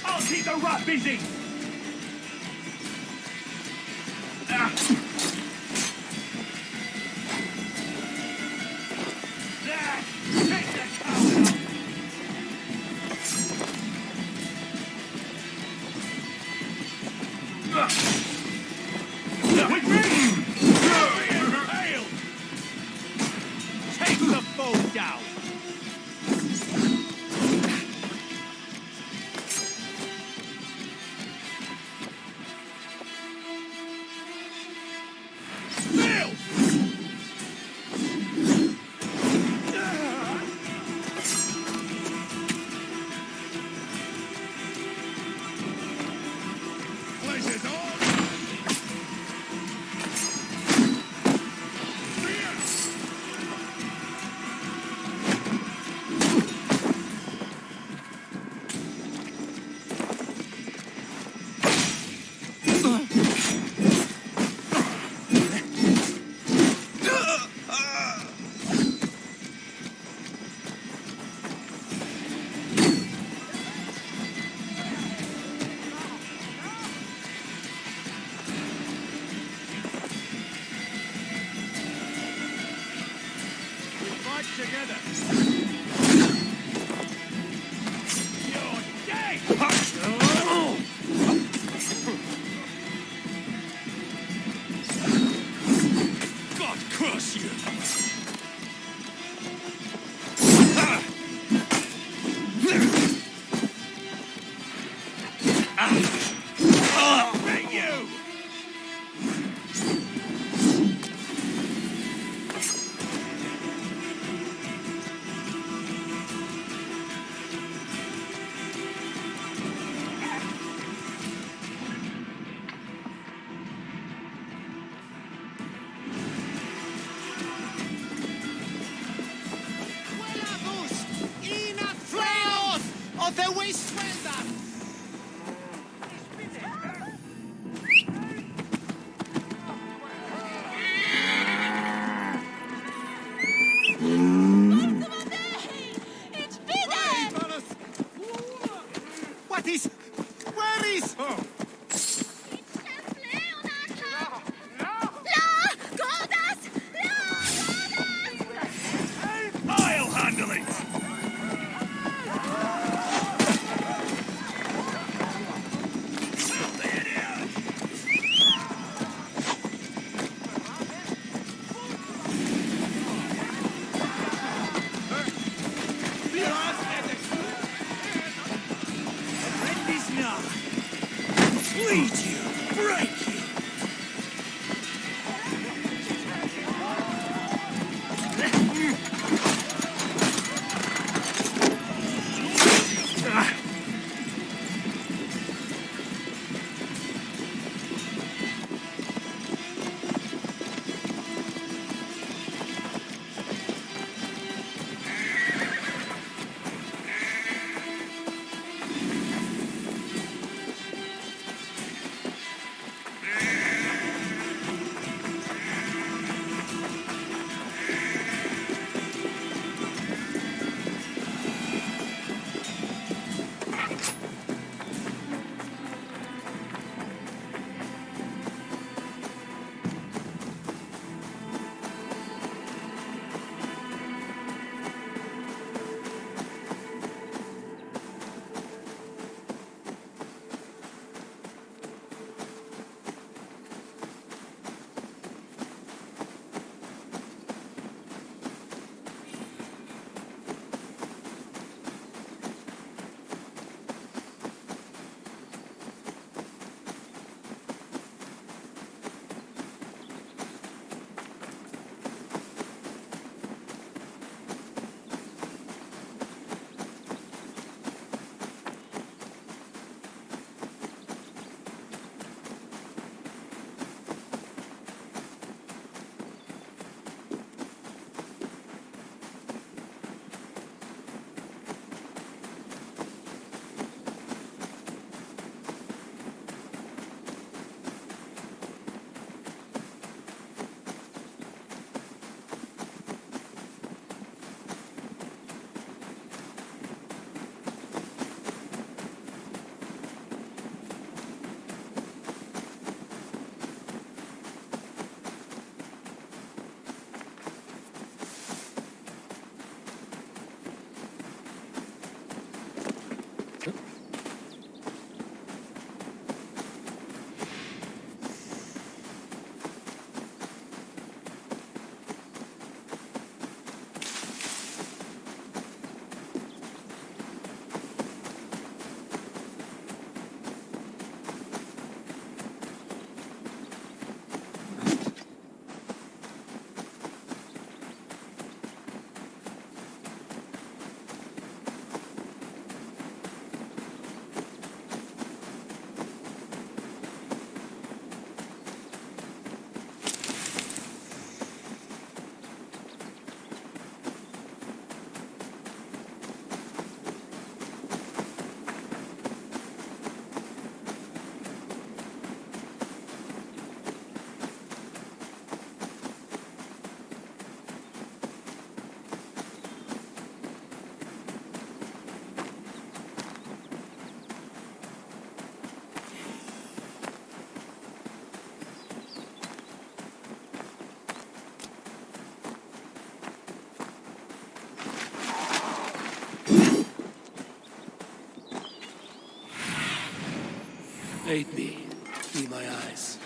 I'll keep the rat busy! There! Take the coward up! With me! Hail! Take the foe down. Bill! Pleasure's all! Fight together. You're dead! God curse you. Hit you! The waste well What is? Where is? I'll handle it! Bleed you! Break you! Aid me. Be my eyes.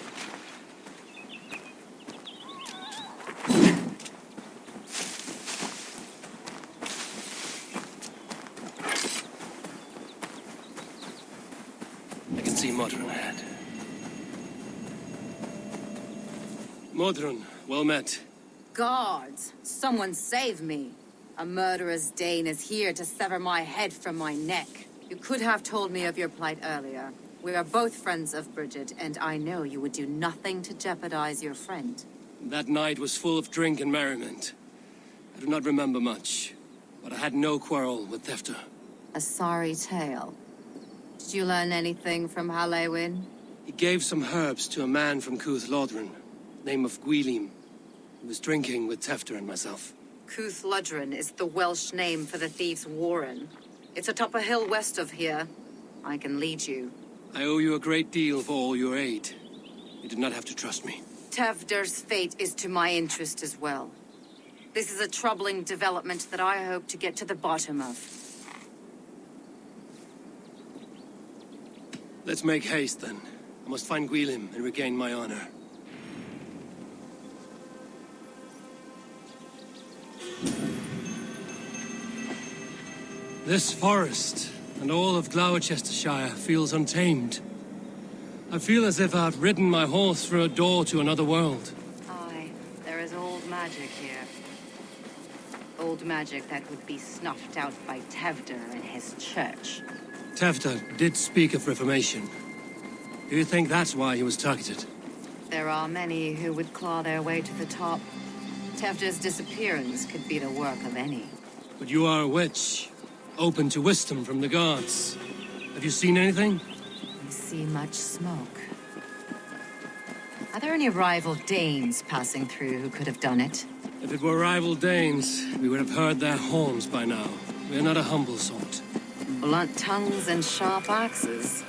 I can see Modron ahead. Modron, well met. Guards, someone save me. A murderous Dane is here to sever my head from my neck. You could have told me of your plight earlier. We are both friends of Bridget, and I know you would do nothing to jeopardize your friend. That night was full of drink and merriment. I do not remember much, but I had no quarrel with Thefter. A sorry tale. Did you learn anything from Halewin? He gave some herbs to a man from Cuth Lodren, name of Gwylim. He was drinking with Tefter and myself. Cuth Lodren is the Welsh name for the thieves' warren. It's atop a hill west of here. I can lead you. I owe you a great deal for all your aid. You did not have to trust me. Tefder's fate is to my interest as well. This is a troubling development that I hope to get to the bottom of. Let's make haste, then. I must find Gwylim and regain my honor. This forest and all of Gloucestershire feels untamed. I feel as if I've ridden my horse through a door to another world. Aye, there is old magic here. Old magic that would be snuffed out by Tevder and his church. Tefter did speak of reformation. Do you think that's why he was targeted? There are many who would claw their way to the top. Tevder's disappearance could be the work of any. But you are a witch, open to wisdom from the gods. Have you seen anything? I see much smoke. Are there any rival Danes passing through who could have done it? If it were rival Danes, we would have heard their horns by now. We are not a humble sort. Blunt tongues and sharp axes.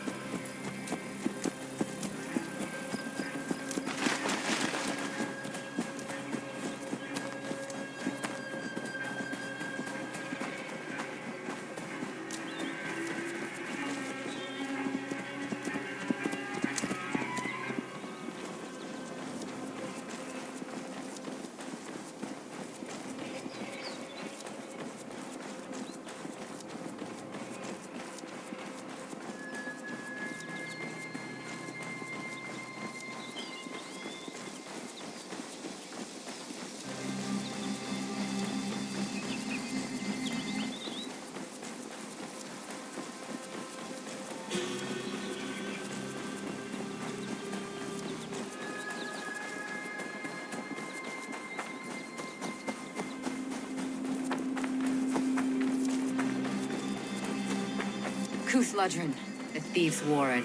Cuth Lodren, the thieves' warren.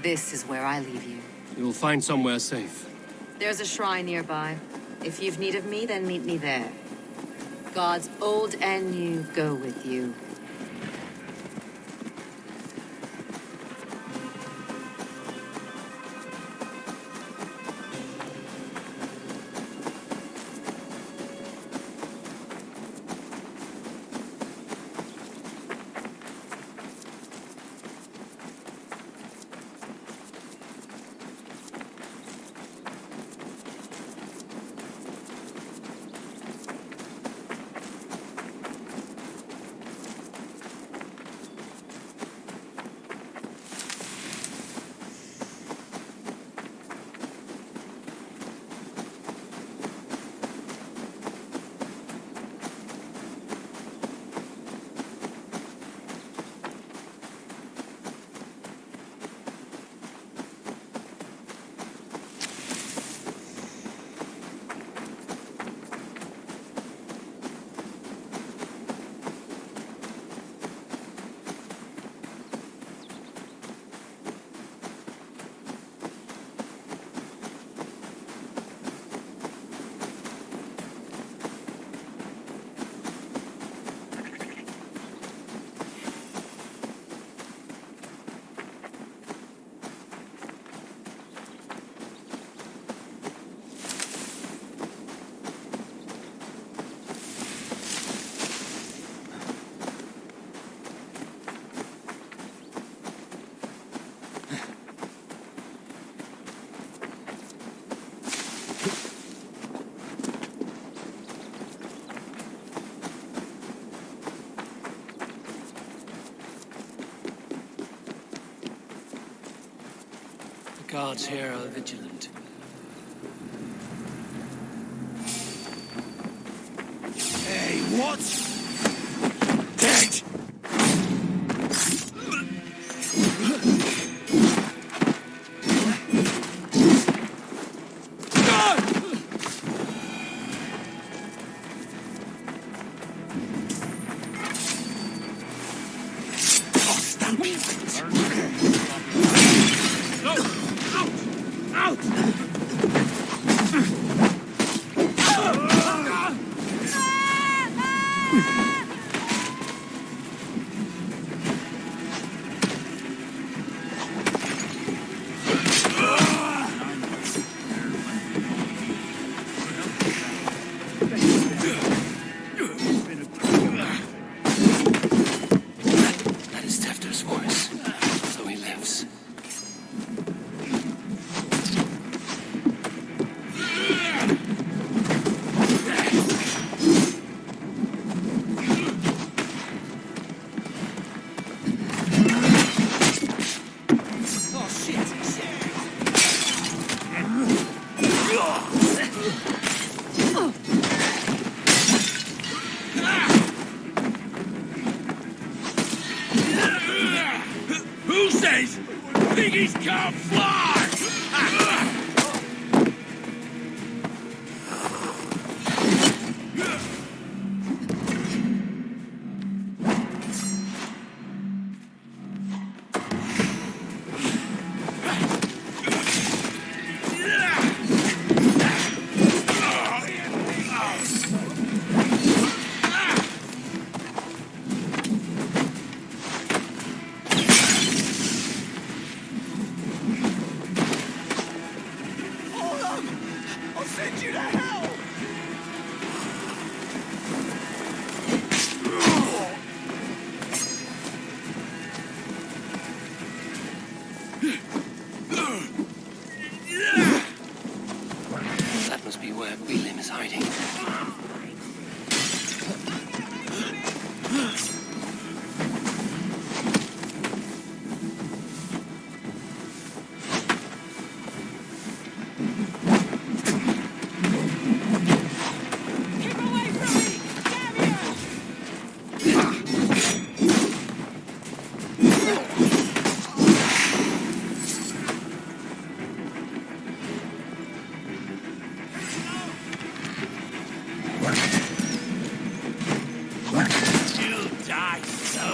This is where I leave you. You will find somewhere safe. There's a shrine nearby. If you've need of me, then meet me there. Gods old and new go with you. Guards here are vigilant. Hey, what? Dead! That is Tefter's voice. So he lives. Oh, shit! Who says piggies can't fly? Hold on! I'll send you to hell! That must be where William is hiding. Keep away from me! Damn you! You'll die, so.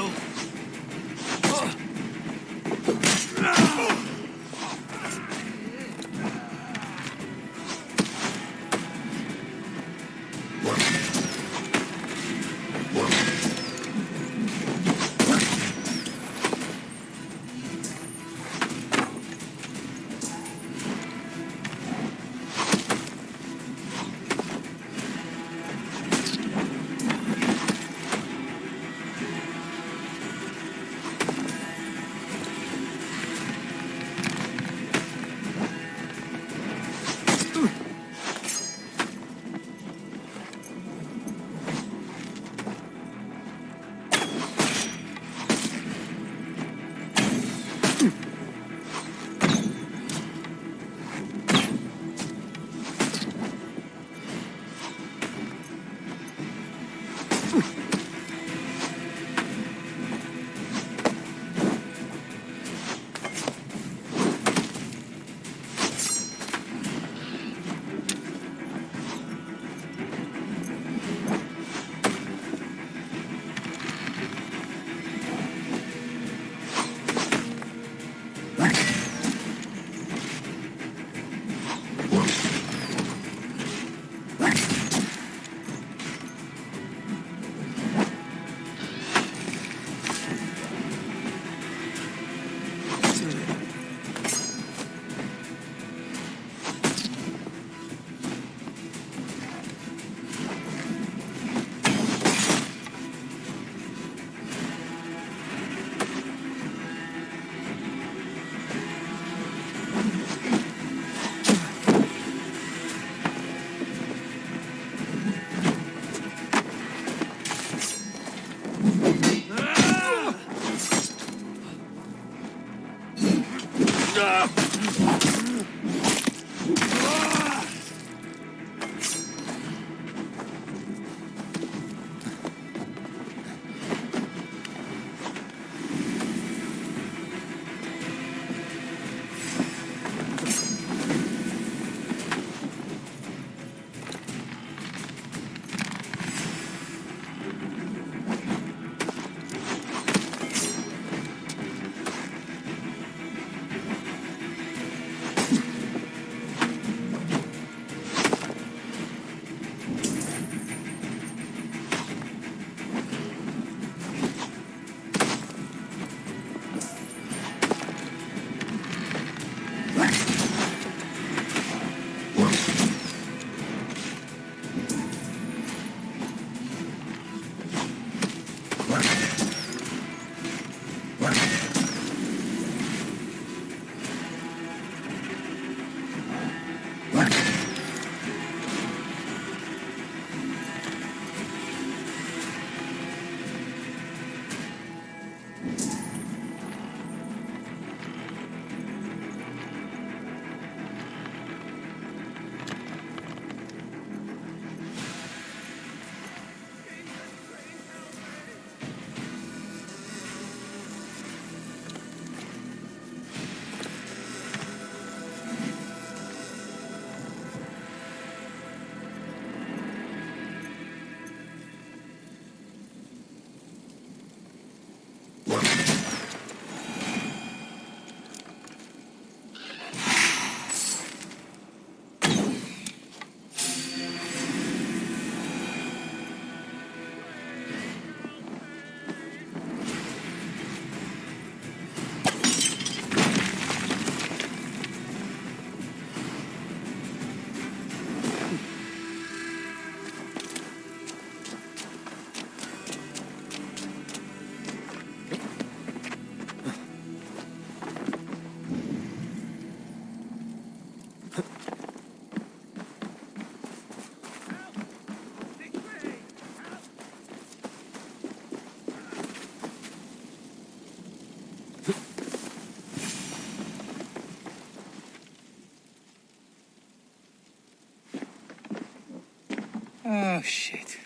Oh, shit.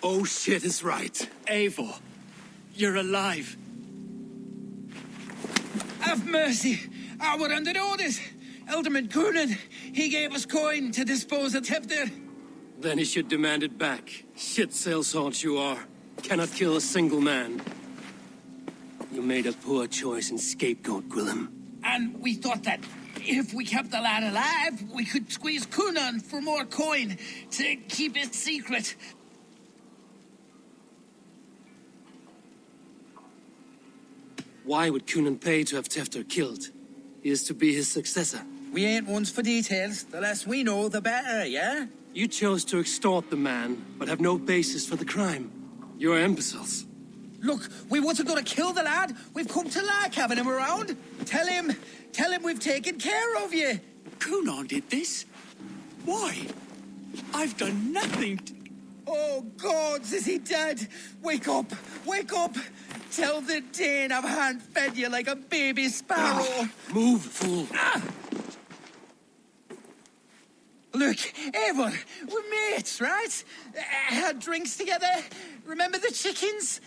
Oh shit is right. Eivor, you're alive. Have mercy. We're under orders. Alderman Coonan, he gave us coin to dispose of Tefter. Then he should demand it back. Shit sellsword you are. Cannot kill a single man. You made a poor choice in scapegoat, Gwillem. And we thought that if we kept the lad alive, we could squeeze Coonan for more coin to keep it secret. Why would Coonan pay to have Tefter killed? He is to be his successor. We ain't ones for details. The less we know, the better, yeah? You chose to extort the man, but have no basis for the crime. You are imbeciles. Look, we wasn't gonna kill the lad. We've come to like having him around. Tell him we've taken care of you. Coonan did this? Why? I've done nothing to... Oh, gods, is he dead? Wake up! Wake up! Tell the Dane I've hand-fed you like a baby sparrow. Move, fool. Look, Eivor, we're mates, right? Had drinks together. Remember the chickens?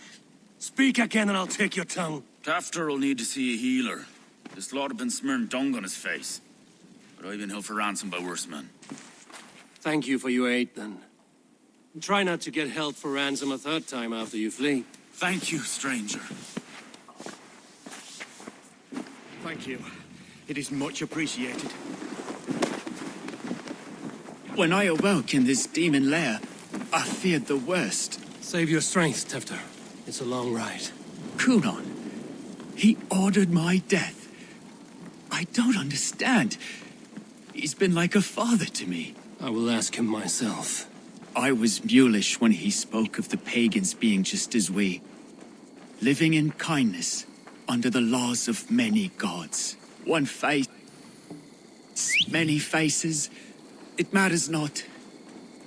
Speak again and I'll take your tongue. Tafter will need to see a healer. This lord have been smearing dung on his face. But I've been held for ransom by worse men. Thank you for your aid, then. And try not to get held for ransom a third time after you flee. Thank you, stranger. Thank you. It is much appreciated. When I awoke in this demon lair, I feared the worst. Save your strength, Tefter. It's a long ride. Coonan, he ordered my death. I don't understand. He's been like a father to me. I will ask him myself. I was mulish when he spoke of the pagans being just as we, living in kindness under the laws of many gods. One face, many faces, it matters not.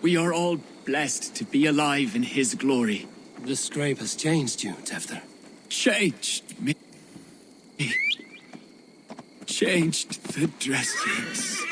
We are all blessed to be alive in his glory. The scrape has changed you, Tefter. Changed me. Changed the dressings.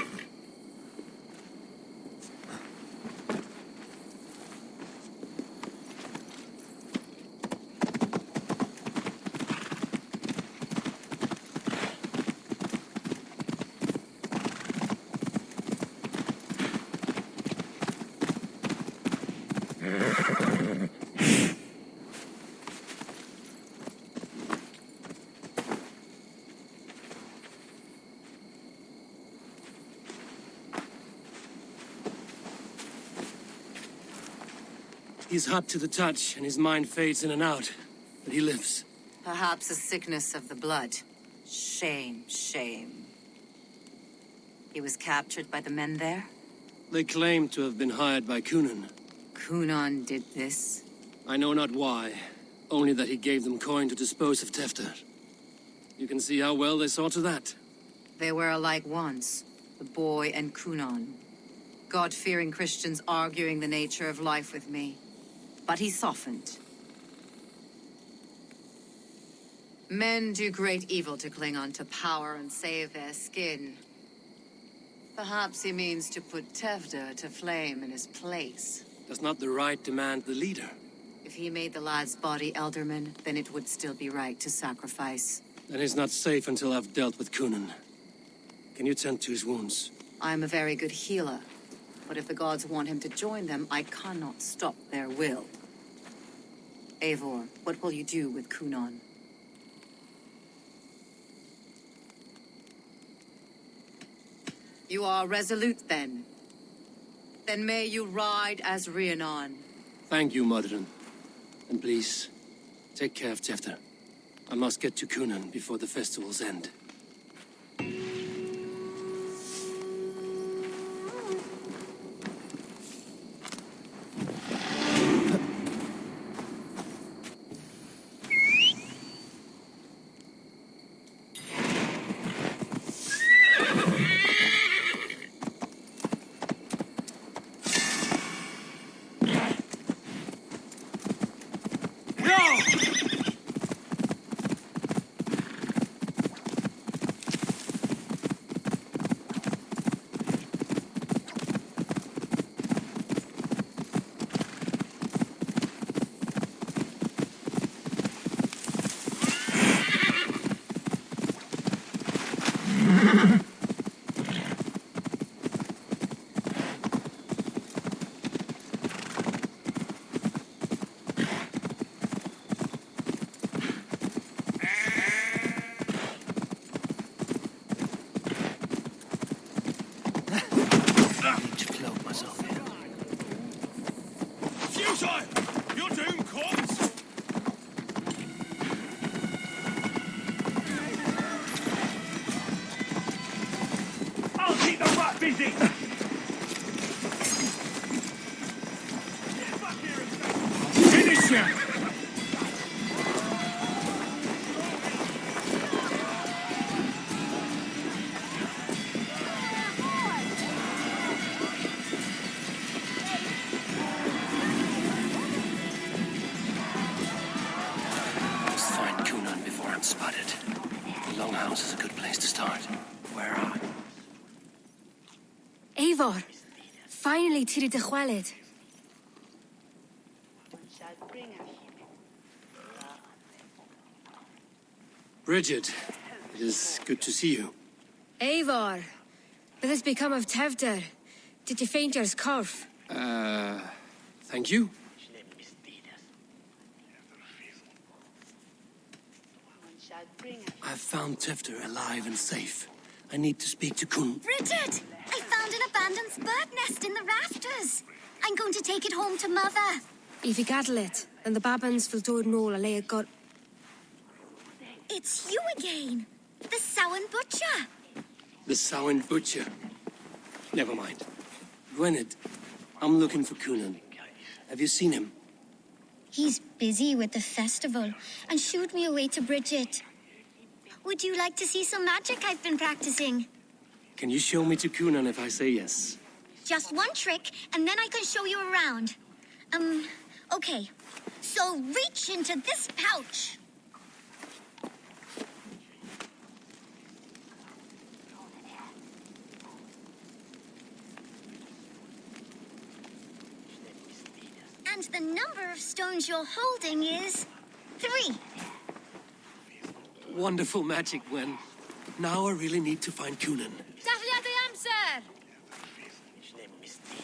He's hot to the touch, and his mind fades in and out. But he lives. Perhaps a sickness of the blood. Shame, shame. He was captured by the men there? They claim to have been hired by Coonan. Coonan did this? I know not why. Only that he gave them coin to dispose of Tefter. You can see how well they saw to that. They were alike once, the boy and Coonan. God-fearing Christians arguing the nature of life with me. But he softened. Men do great evil to cling on to power and save their skin. Perhaps he means to put Tefter to flame in his place. Does not the right demand the leader? If he made the lad's body Elderman, then it would still be right to sacrifice. Then he's not safe until I've dealt with Coonan. Can you tend to his wounds? I am a very good healer. But if the gods want him to join them, I cannot stop their will. Eivor, what will you do with Coonan? You are resolute, then. Then may you ride as Rhiannon. Thank you, Modern. And please, take care of Tefter. I must get to Coonan before the festival's end. ya! Must find Gunnar before I'm spotted. The Longhouse is a good place to start. Where are I? Eivor, finally tiri de chwaled. Bridget, it is good to see you. Eivor, what has become of Tevder? Did you faint your scarf? Thank you. I've found Tefter alive and safe. I need to speak to Kun. Bridget! I found an abandoned bird nest in the rafters. I'm going to take it home to Mother. If you gaddle it, and the babans will do no a lay got. It's you again. The Samhain Butcher. The Samhain Butcher. Never mind. Gwynedd, I'm looking for Cunan. Have you seen him? He's busy with the festival and shooed me away to Bridget. Would you like to see some magic I've been practicing? Can you show me to Cunan if I say yes? Just one trick, and then I can show you around. Okay. So reach into this pouch. And the number of stones you're holding is 3. Wonderful magic, Gwen. Now I really need to find Cunan. Dahlia the answer!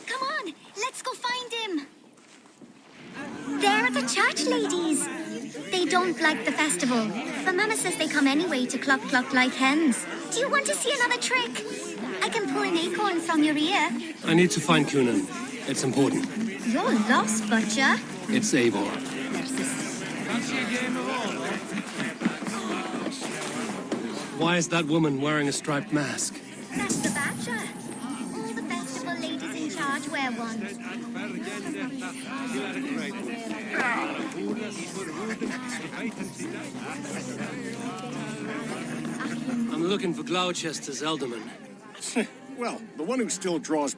Come on, let's go find him. There are the church ladies. They don't like the festival, but Mama says they come anyway to cluck cluck like hens. Do you want to see another trick? I can pull an acorn from your ear. I need to find Cunan. It's important. You're lost, Butcher. It's Eivor. Why is that woman wearing a striped mask? That's the Badger. All the festival ladies in charge wear one. I'm looking for Gloucester's Elderman. Well, the one who still draws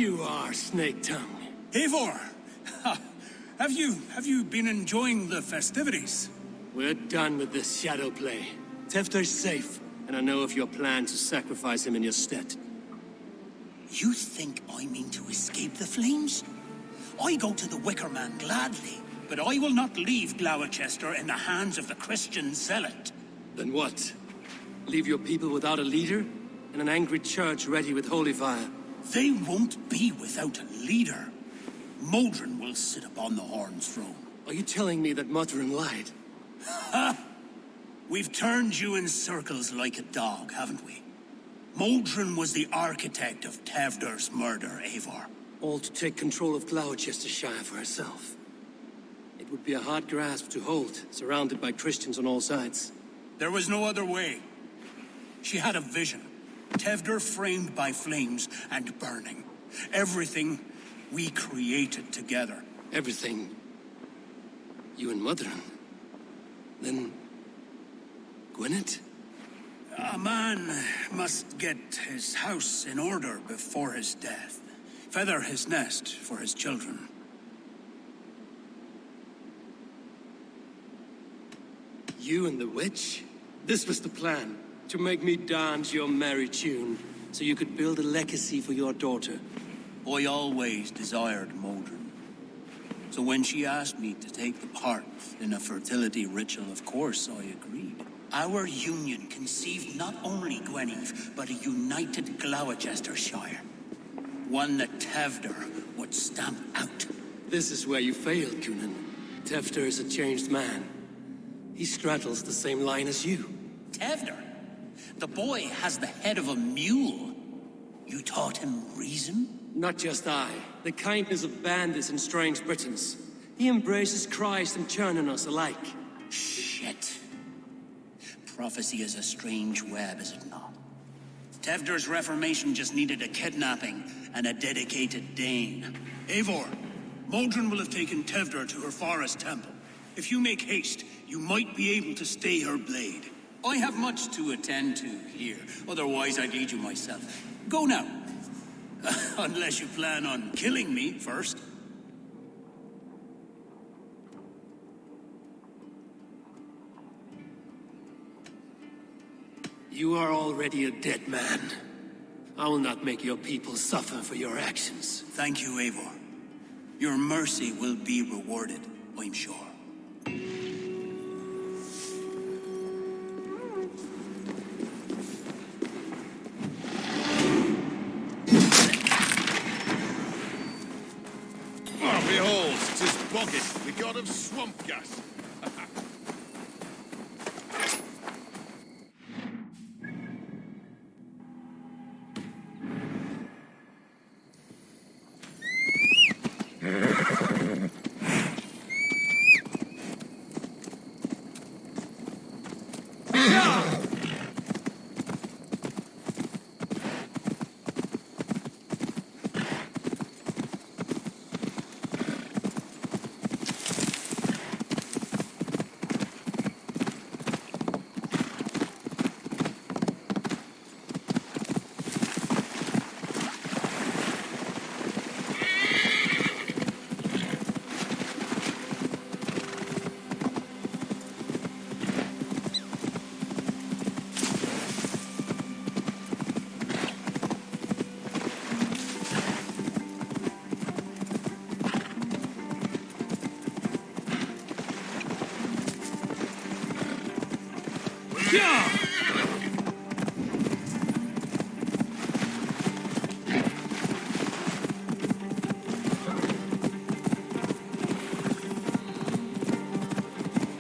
you are, Snake Tongue. Eivor! Have you been enjoying the festivities? We're done with this shadow play. Tefter's safe, and I know of your plan to sacrifice him in your stead. You think I mean to escape the flames? I go to the Wicker Man gladly, but I will not leave Gloucester in the hands of the Christian zealot. Then what? Leave your people without a leader? And an angry church ready with holy fire? They won't be without a leader. Modron will sit upon the Horn's throne. Are you telling me that Modron lied? Ha! We've turned you in circles like a dog, haven't we? Modron was the architect of Tevder's murder, Eivor. All to take control of Gloucestershire for herself. It would be a hard grasp to hold, surrounded by Christians on all sides. There was no other way. She had a vision. Tevder framed by flames and burning. Everything we created together. Everything? You and Modron? Then... Gwyneth? A man must get his house in order before his death. Feather his nest for his children. You and the witch? This was the plan. To make me dance your merry tune, so you could build a legacy for your daughter. I always desired Modron. So when she asked me to take the part in a fertility ritual, of course I agreed. Our union conceived not only Gweneve, but a united Gloucestershire. One that Tevder would stamp out. This is where you failed, Gunnar. Tefter is a changed man. He straddles the same line as you. Tevder? The boy has the head of a mule. You taught him reason? Not just I. The kindness of bandits and strange Britons. He embraces Christ and churning us alike. Shit. Prophecy is a strange web, is it not? Tevder's reformation just needed a kidnapping and a dedicated Dane. Eivor, Modron will have taken Tevder to her forest temple. If you make haste, you might be able to stay her blade. I have much to attend to here, otherwise I'd lead you myself. Go now. Unless you plan on killing me first. You are already a dead man. I will not make your people suffer for your actions. Thank you, Eivor. Your mercy will be rewarded, I'm sure. Oh, behold, 'tis Boggett, the god of swamp gas.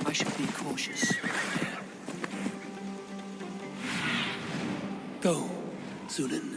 I should be cautious. Go, Zulin.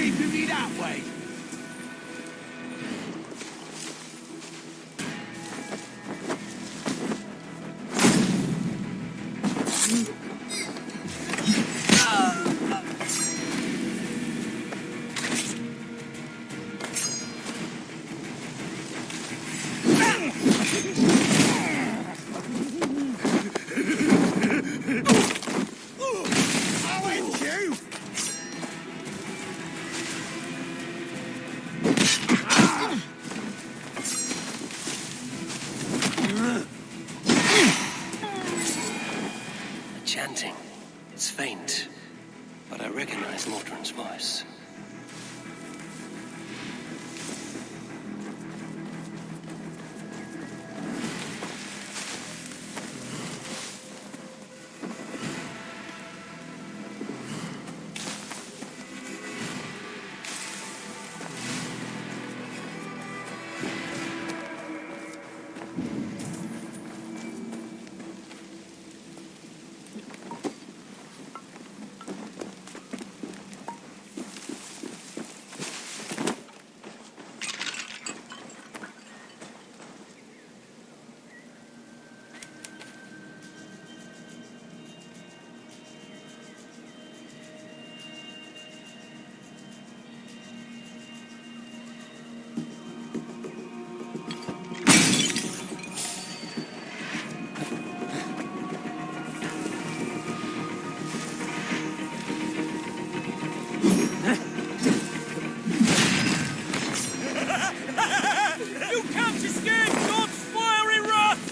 keeping me that way? Chanting. It's faint, but I recognize Mordrin's voice. You can't escape God's fiery wrath!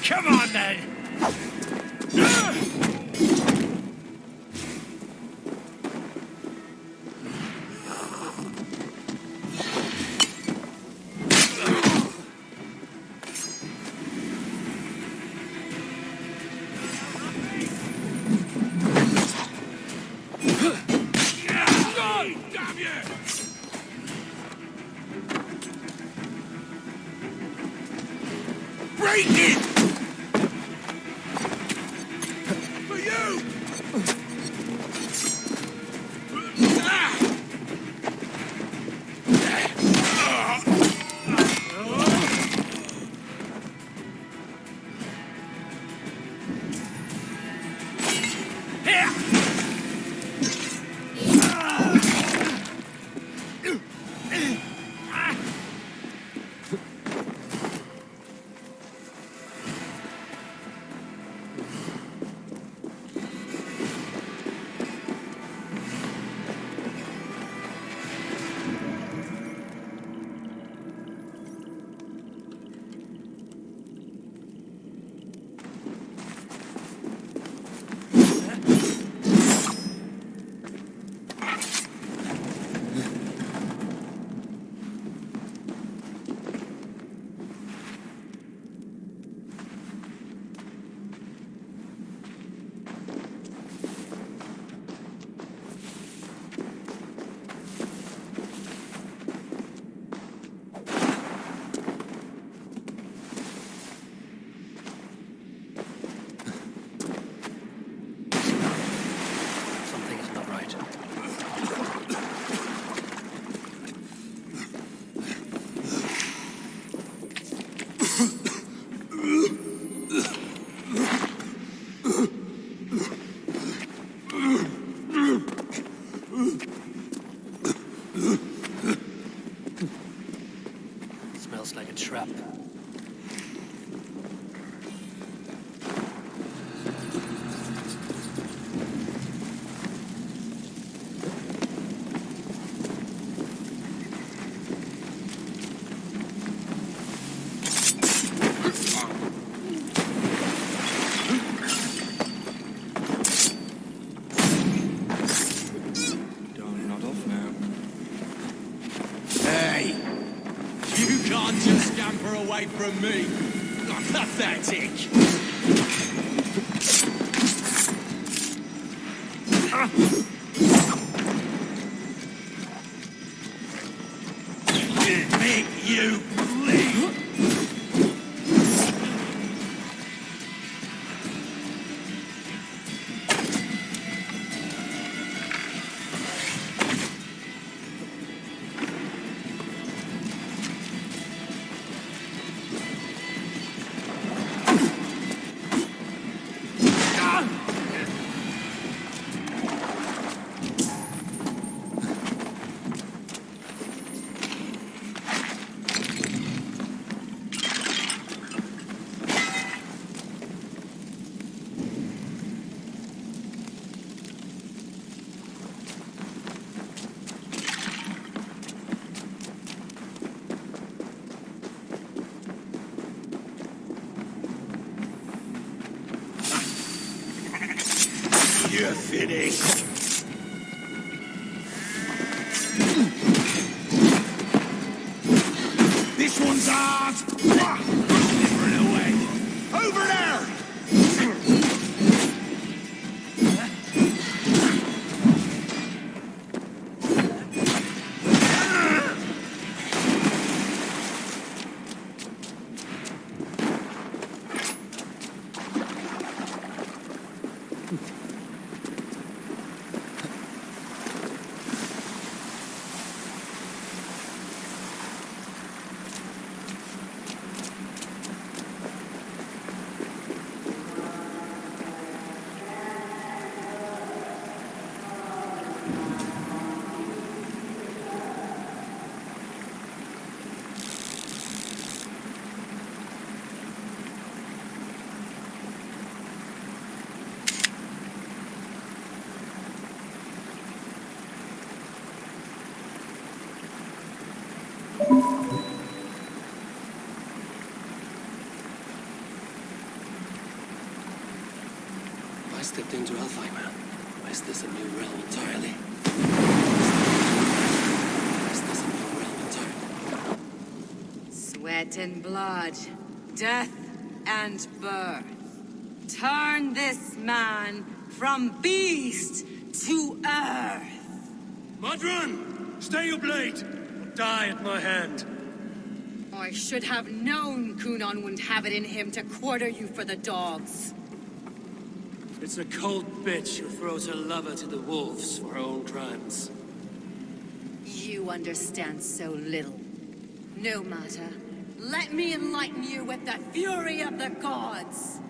Come on, then! Damn you! Break it! For you! Something is not right. Smells like a trap. away from me! Pathetic! Make you bleed! You're finished. This one's ours. Different away. Over there. I stepped into Alfheim. Is this a new realm entirely? Is this a new realm entirely? Sweat and blood, death and birth. Turn this man from beast to earth. Modron! Stay your blade! Or die at my hand. I should have known Gunnar wouldn't have it in him to quarter you for the dogs. It's a cold bitch who throws her lover to the wolves for her own crimes. You understand so little. No matter. Let me enlighten you with the fury of the gods.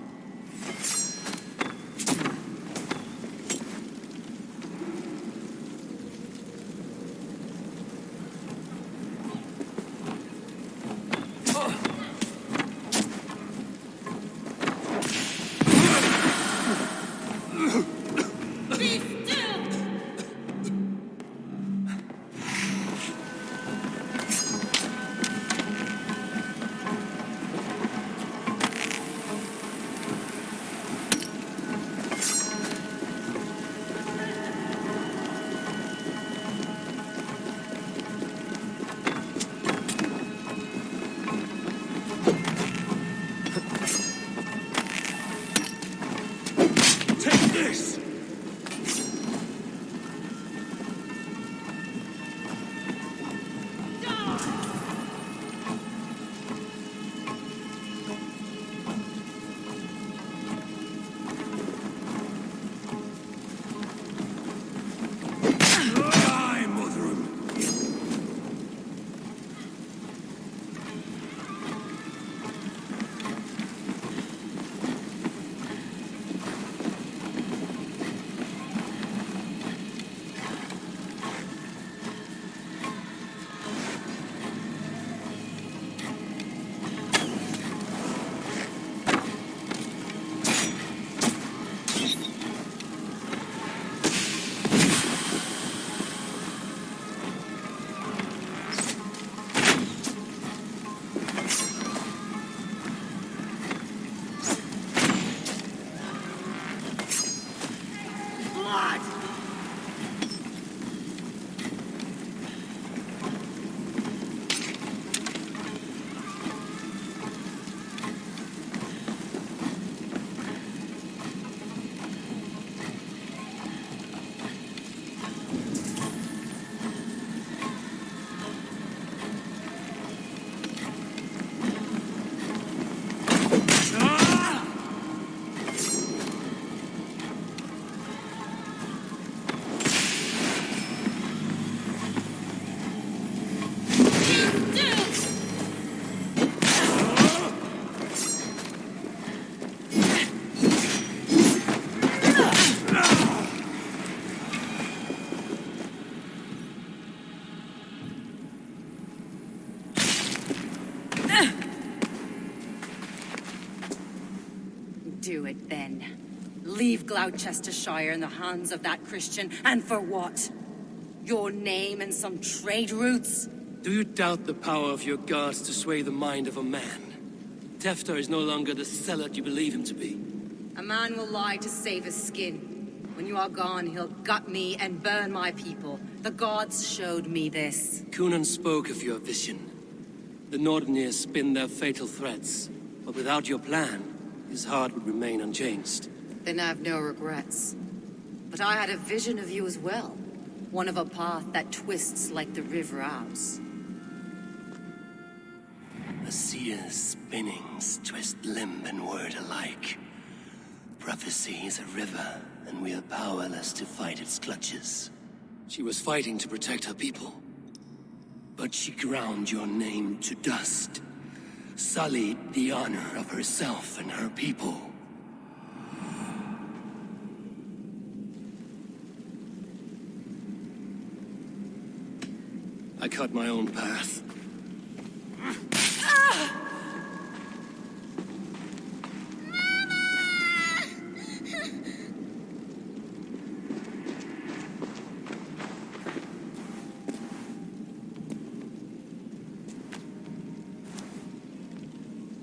Do it then. Leave Gloucestershire in the hands of that Christian, and for what? Your name and some trade routes? Do you doubt the power of your gods to sway the mind of a man? Tefter is no longer the zealot you believe him to be. A man will lie to save his skin. When you are gone, he'll gut me and burn my people. The gods showed me this. Gunnar spoke of your vision. The Nordenir spin their fatal threats, but without your plan, his heart would remain unchanged. Then I have no regrets. But I had a vision of you as well. One of a path that twists like the river Ouse. A seer's spinnings twist limb and word alike. Prophecy is a river, and we are powerless to fight its clutches. She was fighting to protect her people. But she ground your name to dust, sullied the honor of herself and her people. I cut my own path.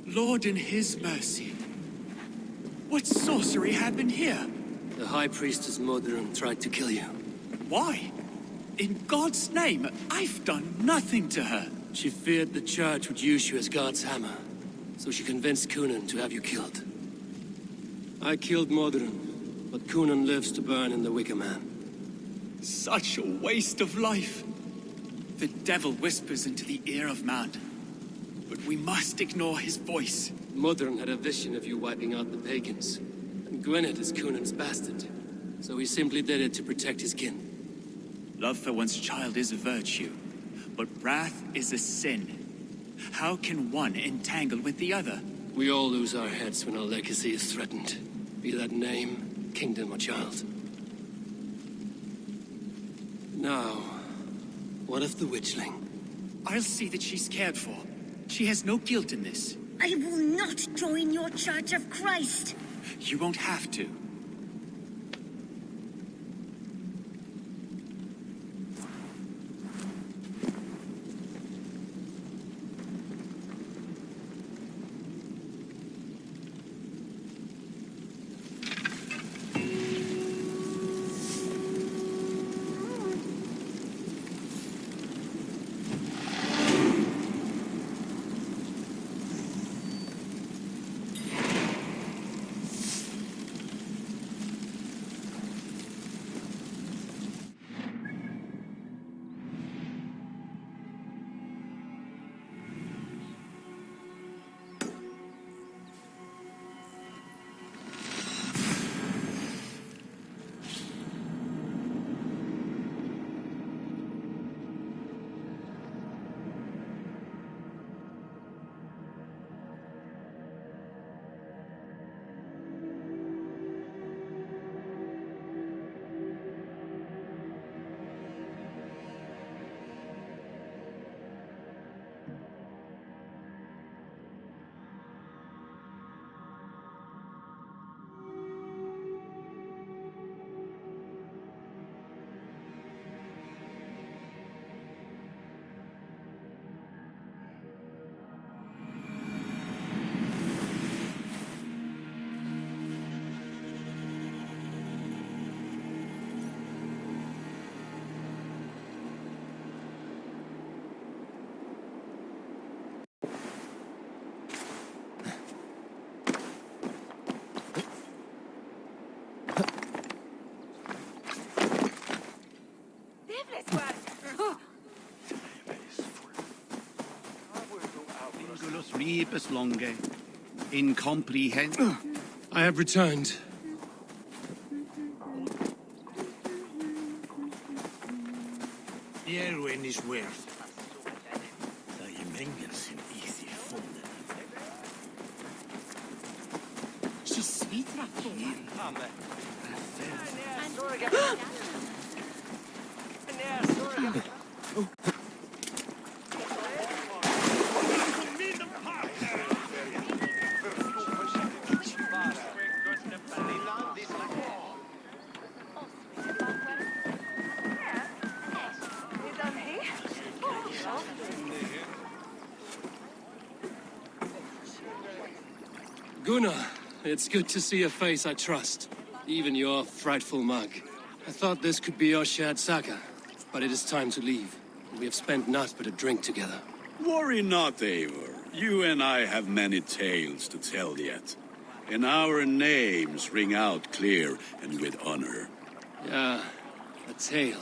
Lord in his mercy. What sorcery happened here? The High Priestess Modron tried to kill you. Why? In God's name, I've done nothing to her. She feared the Church would use you as God's hammer, so she convinced Gunnar to have you killed. I killed Modron, but Gunnar lives to burn in the Wicker Man. Such a waste of life. The devil whispers into the ear of man, but we must ignore his voice. Modron had a vision of you wiping out the pagans, and Gwynedd is Gunnar's bastard, so he simply did it to protect his kin. Love for one's child is a virtue, but wrath is a sin. How can one entangle with the other? We all lose our heads when our legacy is threatened, be that name, kingdom, or child. Now, what of the witchling? I'll see that she's cared for. She has no guilt in this. I will not join your Church of Christ. You won't have to. Rebus longe, incomprehend. I have returned. Erwin is worth. She's sweet, Gunnar, it's good to see a face I trust. Even your frightful mug. I thought this could be our shared saga, but it is time to leave. We have spent naught but a drink together. Worry not, Eivor. You and I have many tales to tell yet. And our names ring out clear and with honor. Yeah, a tale.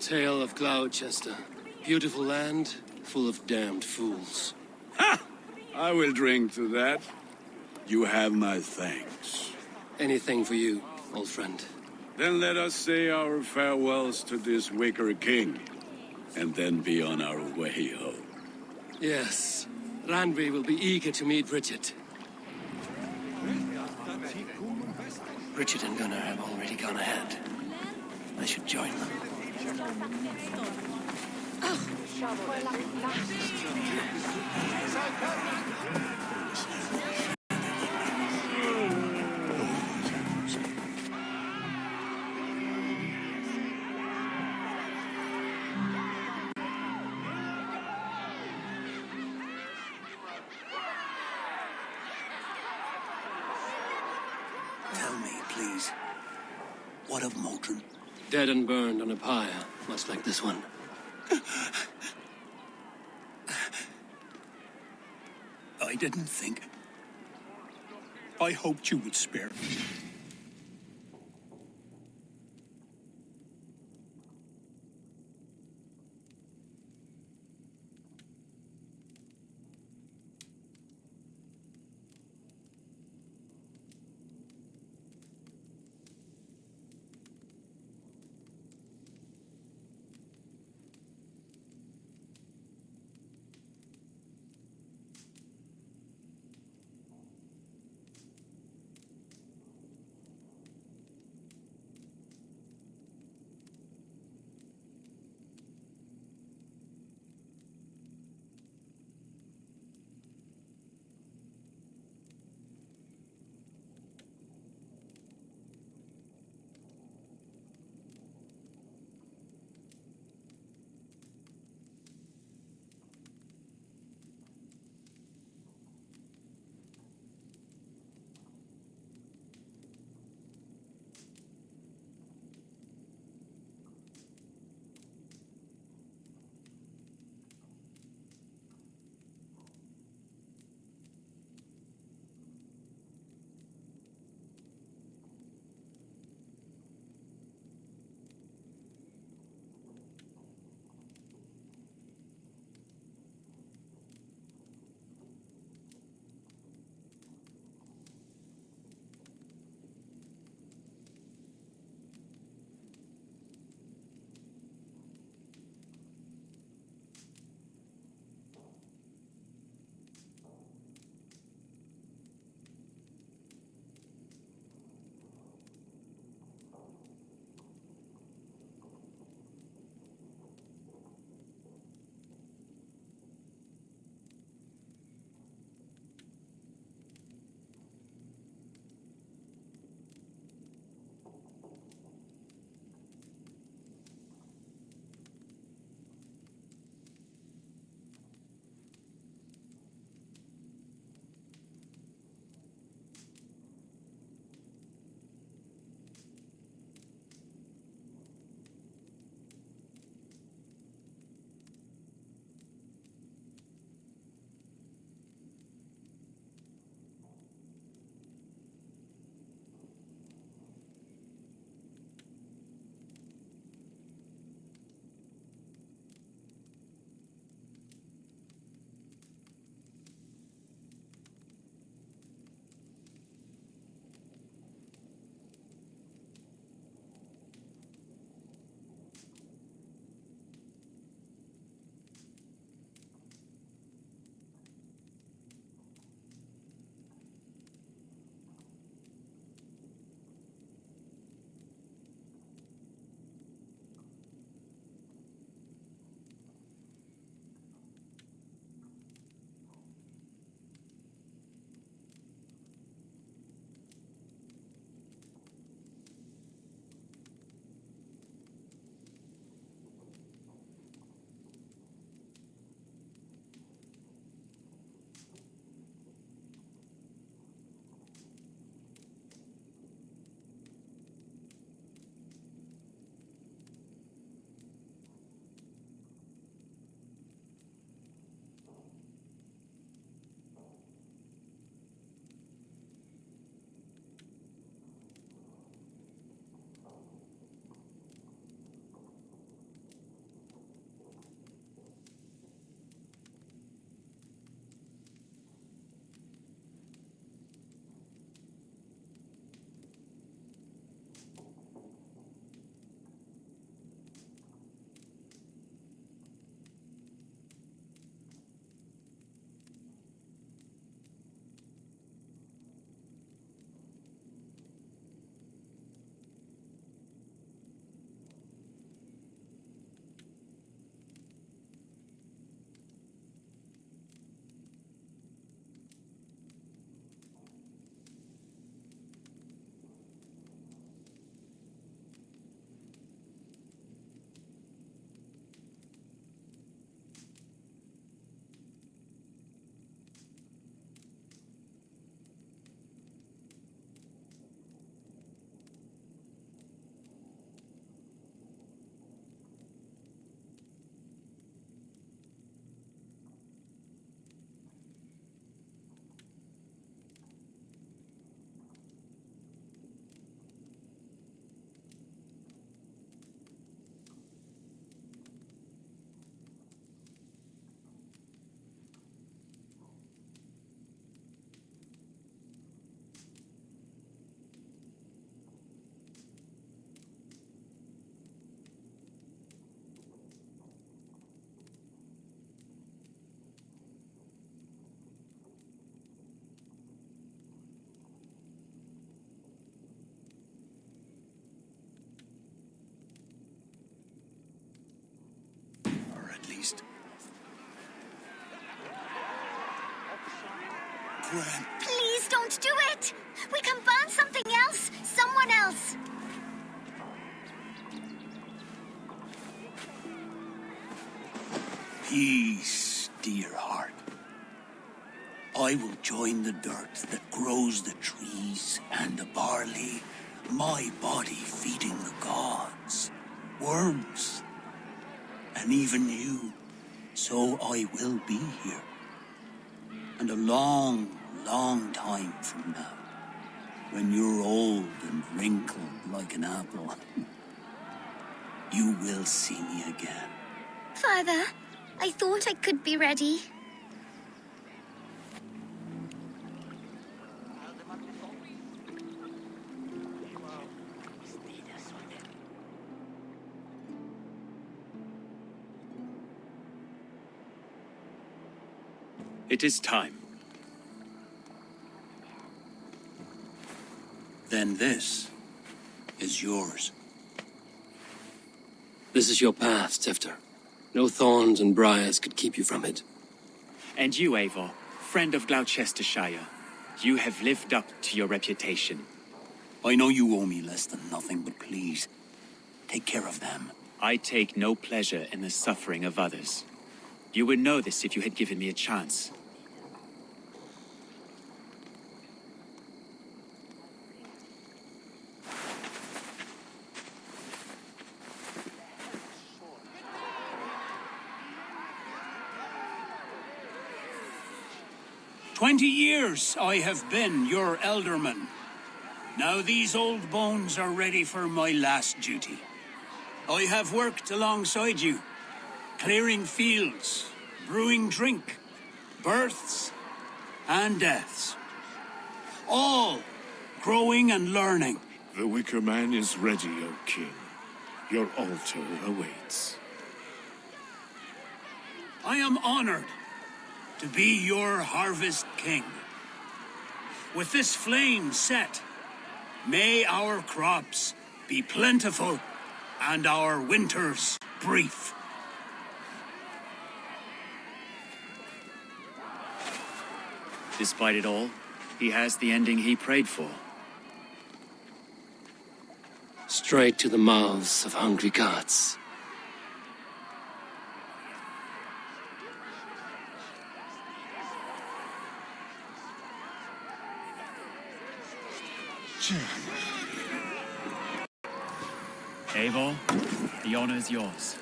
Tale of Gloucester. Beautiful land, full of damned fools. Ha! I will drink to that. You have my thanks. Anything for you, old friend. Then let us say our farewells to this wicker king, and then be on our way home. Yes, Randvi will be eager to meet Richard. Richard and Gunnar have already gone ahead. I should join them. Tell me, please. What of Modron? Dead and burned on a pyre, much like this one. I didn't think. I hoped you would spare me. Please don't do it! We can burn something else! Someone else! Peace, dear heart. I will join the dirt that grows the trees and the barley, my body feeding the gods, worms, and even you. So I will be here. And a long, long time from now, when you're old and wrinkled like an apple, you will see me again. Father, I thought I could be ready. It is time. Then this is yours. This is your path, Tifter. No thorns and briars could keep you from it. And you, Eivor, friend of Gloucestershire, you have lived up to your reputation. I know you owe me less than nothing, but please, take care of them. I take no pleasure in the suffering of others. You would know this if you had given me a chance. 20 years I have been your elderman. Now these old bones are ready for my last duty. I have worked alongside you, clearing fields, brewing drink, births and deaths. All growing and learning. The Wicker Man is ready, O King. Your altar awaits. I am honored to be your harvest king. With this flame set, may our crops be plentiful and our winters brief. Despite it all, he has the ending he prayed for. Straight to the mouths of hungry gods. Eivor, the honor is yours.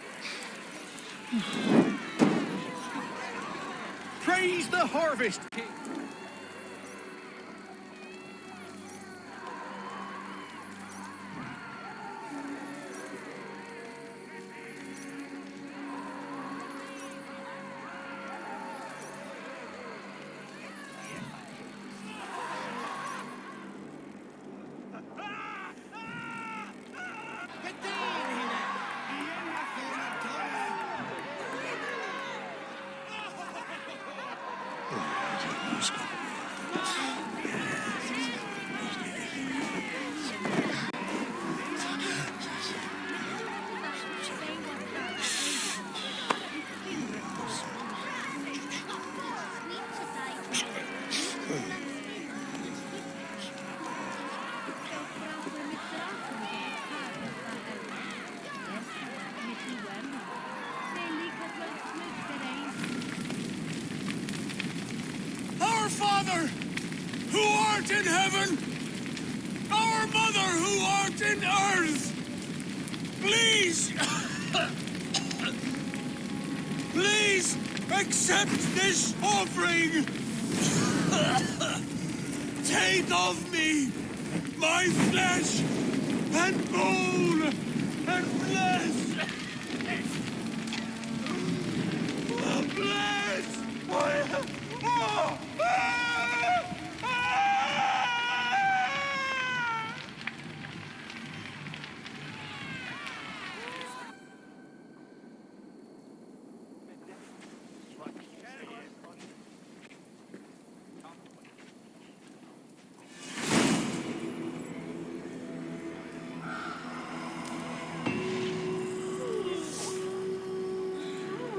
Praise the harvest king! Our Father, who art in heaven, our Mother, who art in earth, please, please accept this offering. Take of me my flesh and bone and flesh. Bless my...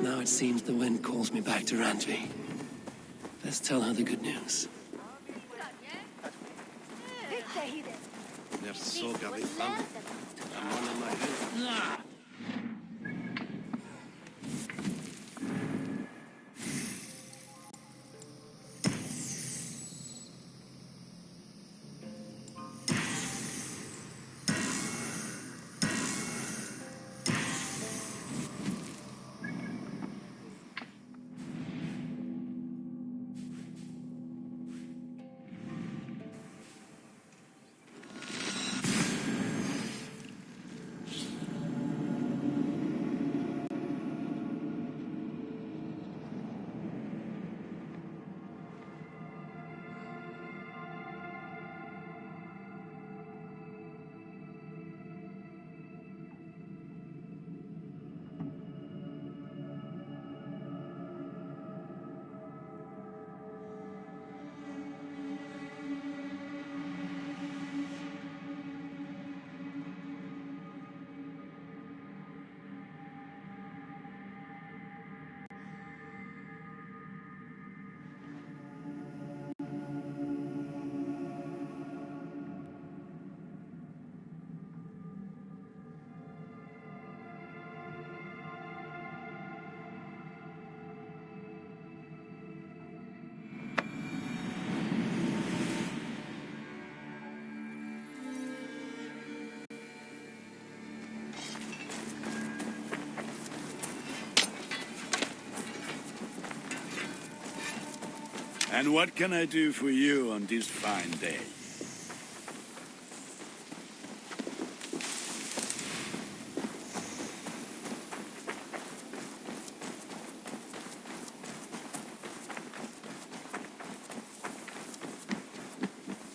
Now it seems the wind calls me back to Rantry. Let's tell her the good news. er så gavitan. Ramona Maria. And what can I do for you on this fine day?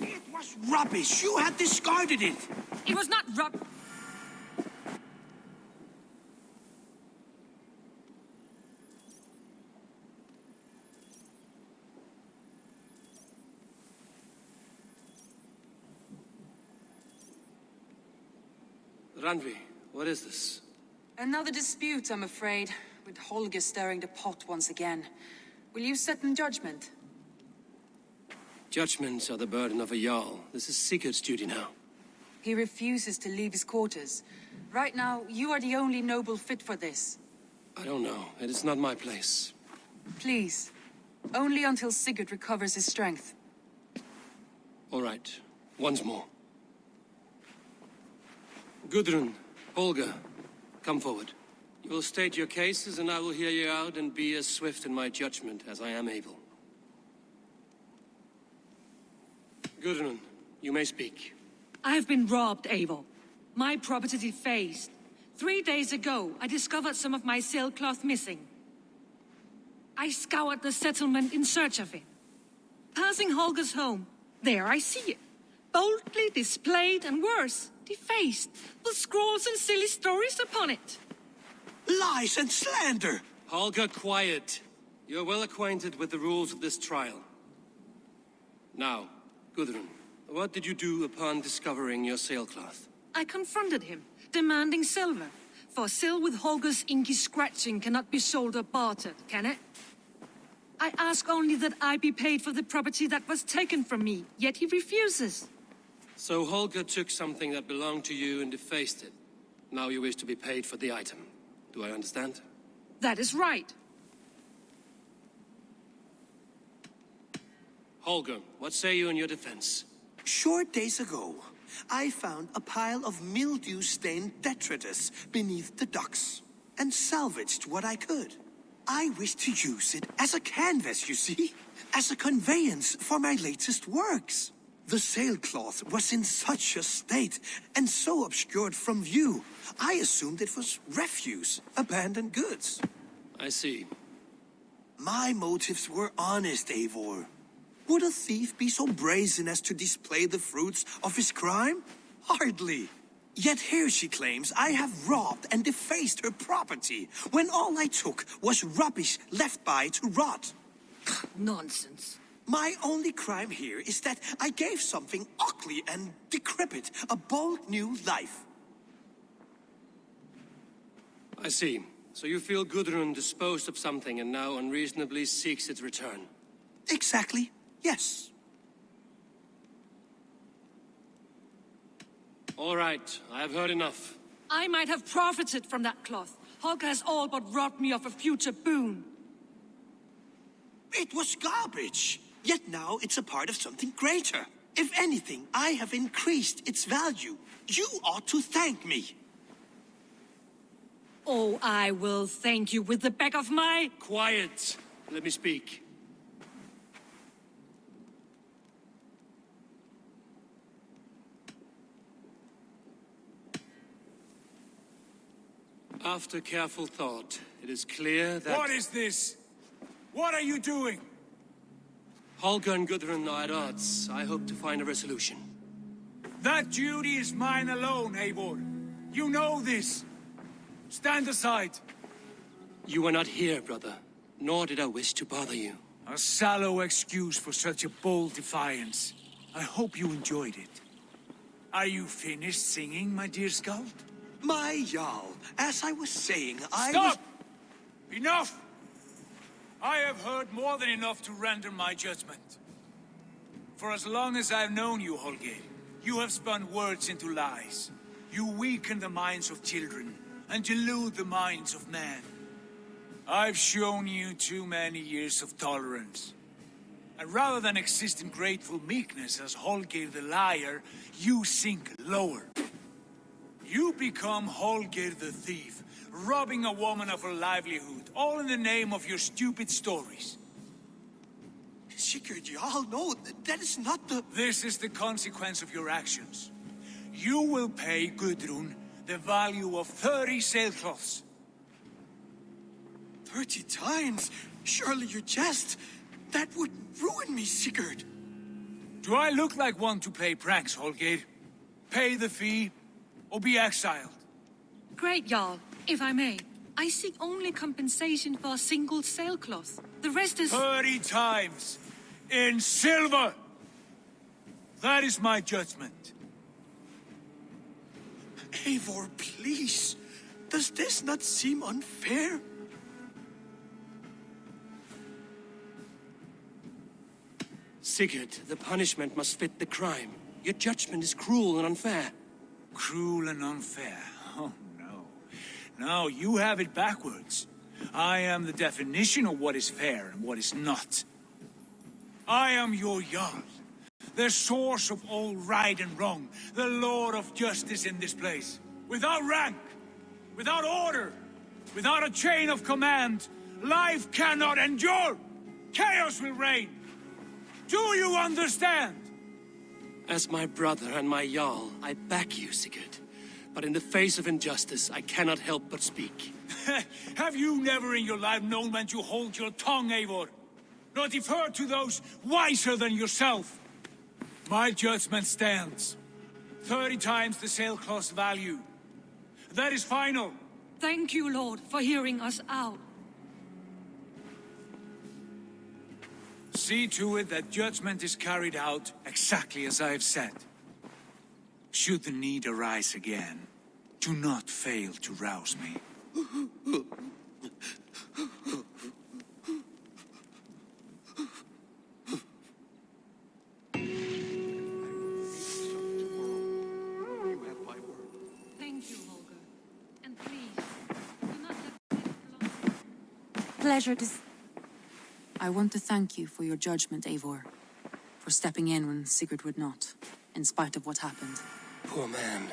It was rubbish. You had discarded it. It was not rub. Randvi, what is this? Another dispute, I'm afraid, with Holger stirring the pot once again. Will you set in judgment? Judgments are the burden of a Jarl. This is Sigurd's duty now. He refuses to leave his quarters. Right now, you are the only noble fit for this. I don't know. It is not my place. Please. Only until Sigurd recovers his strength. All right. Once more. Gudrun, Holger, come forward. You will state your cases, and I will hear you out and be as swift in my judgment as I am able. Gudrun, you may speak. I have been robbed, Eivor. My property defaced. 3 days ago, I discovered some of my sailcloth missing. I scoured the settlement in search of it. Passing Holger's home, there I see it. Boldly displayed and worse, defaced, with scrawls and silly stories upon it. Lies and slander! Holger, quiet. You're well acquainted with the rules of this trial. Now, Gudrun, what did you do upon discovering your sailcloth? I confronted him, demanding silver. For sil with Holger's inky scratching cannot be sold or bartered, can it? I ask only that I be paid for the property that was taken from me, yet he refuses. So Holger took something that belonged to you and defaced it. Now you wish to be paid for the item. Do I understand? That is right. Holger, what say you in your defense? Short days ago, I found a pile of mildew-stained detritus beneath the docks, and salvaged what I could. I wish to use it as a canvas, you see? As a conveyance for my latest works. The sailcloth was in such a state, and so obscured from view, I assumed it was refuse, abandoned goods. I see. My motives were honest, Eivor. Would a thief be so brazen as to display the fruits of his crime? Hardly. Yet here she claims I have robbed and defaced her property, when all I took was rubbish left by to rot. Nonsense. My only crime here is that I gave something ugly and decrepit a bold new life. I see. So you feel Gudrun disposed of something and now unreasonably seeks its return? Exactly, yes. All right, I have heard enough. I might have profited from that cloth. Holger has all but robbed me of a future boon. It was garbage. Yet now it's a part of something greater. If anything, I have increased its value. You ought to thank me. Oh, I will thank you with the back of my... Quiet! Let me speak. After careful thought, it is clear that... What is this? What are you doing? Holger and Gudrun are at odds. I hope to find a resolution. That duty is mine alone, Eivor. You know this. Stand aside. You were not here, brother. Nor did I wish to bother you. A sallow excuse for such a bold defiance. I hope you enjoyed it. Are you finished singing, my dear Skald? My Jarl, as I was saying, Stop! Enough! I have heard more than enough to render my judgment. For as long as I've known you, Holger, you have spun words into lies. You weaken the minds of children and delude the minds of men. I've shown you too many years of tolerance. And rather than exist in grateful meekness as Holger the liar, you sink lower. You become Holger the thief, robbing a woman of her livelihood, all in the name of your stupid stories. Sigurd, Jarl, no, that is not the... This is the consequence of your actions. You will pay Gudrun the value of 30 sailcloths. 30 times? Surely you jest. That would ruin me, Sigurd. Do I look like one to play pranks, Holger? Pay the fee, or be exiled. Great, Jarl. If I may, I seek only compensation for a single sailcloth. The rest is... 30 times! In silver! That is my judgment. Eivor, please. Does this not seem unfair? Sigurd, the punishment must fit the crime. Your judgment is cruel and unfair. Cruel and unfair? Oh, no. No, you have it backwards. I am the definition of what is fair and what is not. I am your Jarl, the source of all right and wrong, the Lord of justice in this place. Without rank, without order, without a chain of command, life cannot endure. Chaos will reign. Do you understand? As my brother and my Jarl, I back you, Sigurd. But in the face of injustice, I cannot help but speak. Have you never in your life known when to hold your tongue, Eivor? Nor defer to those wiser than yourself? My judgment stands. 30 times the sailcloth's value. That is final. Thank you, Lord, for hearing us out. See to it that judgment is carried out exactly as I have said. Should the need arise again, do not fail to rouse me. Thank you, Holger. And please, do not let me Pleasure to... I want to thank you for your judgment, Eivor. For stepping in when Sigurd would not, in spite of what happened. Poor man.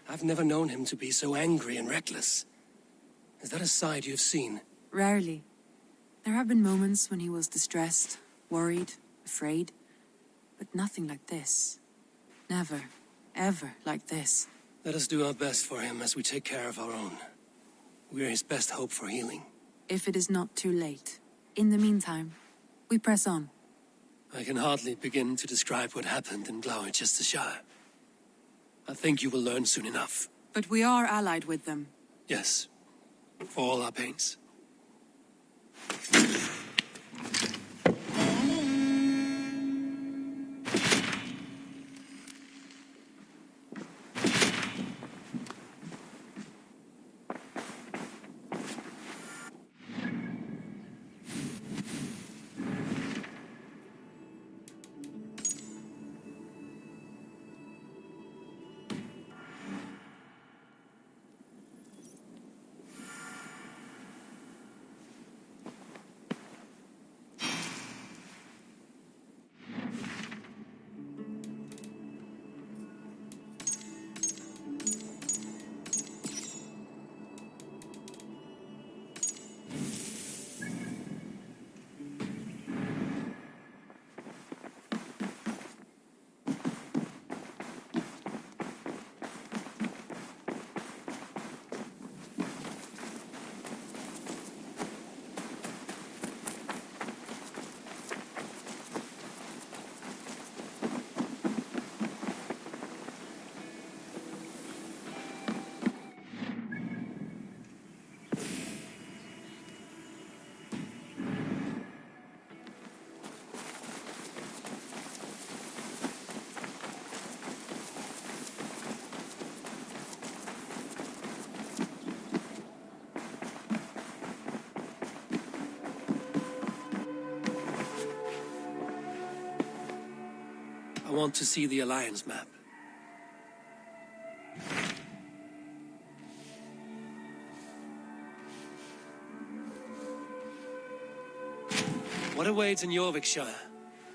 I've never known him to be so angry and reckless. Is that a side you've seen? Rarely. There have been moments when he was distressed, worried, afraid. But nothing like this. Never, ever like this. Let us do our best for him as we take care of our own. We're his best hope for healing. If it is not too late. In the meantime, we press on. I can hardly begin to describe what happened in Gloucestershire. I think you will learn soon enough. But we are allied with them. Yes, for all our pains. want to see the Alliance map. What awaits in Jorvikshire?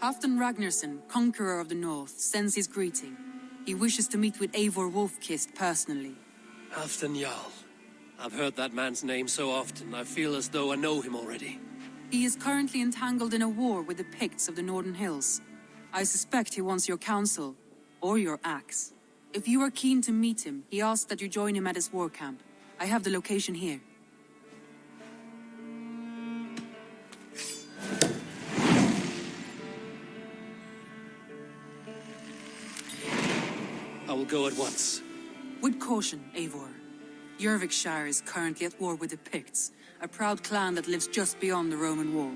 Halfdan Ragnarsson, conqueror of the north, sends his greeting. He wishes to meet with Eivor Wolfkist personally. Halfdan Jarl. I've heard that man's name so often, I feel as though I know him already. He is currently entangled in a war with the Picts of the Northern Hills. I suspect he wants your counsel, or your axe. If you are keen to meet him, he asks that you join him at his war camp. I have the location here. I will go at once. With caution, Eivor. Jorvikshire is currently at war with the Picts, a proud clan that lives just beyond the Roman wall.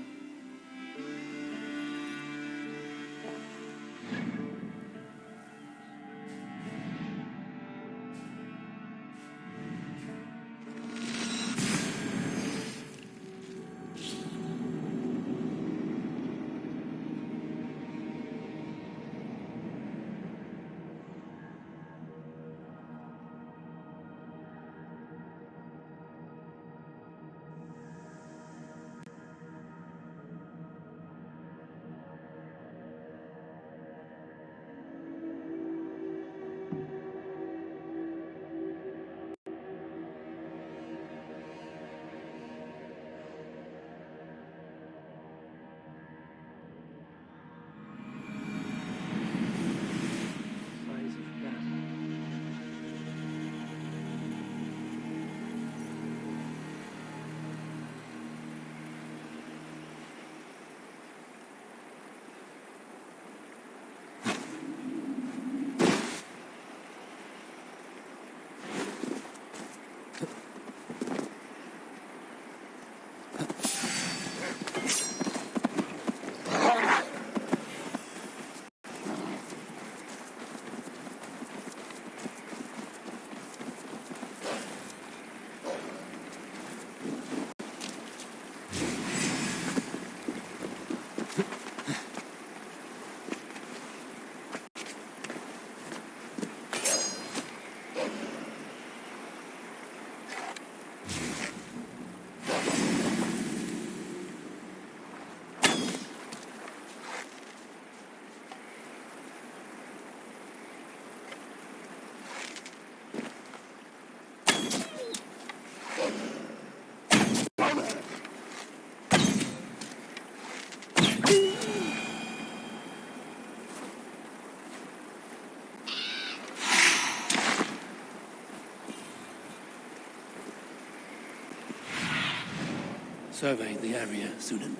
Survey the area, Sunan.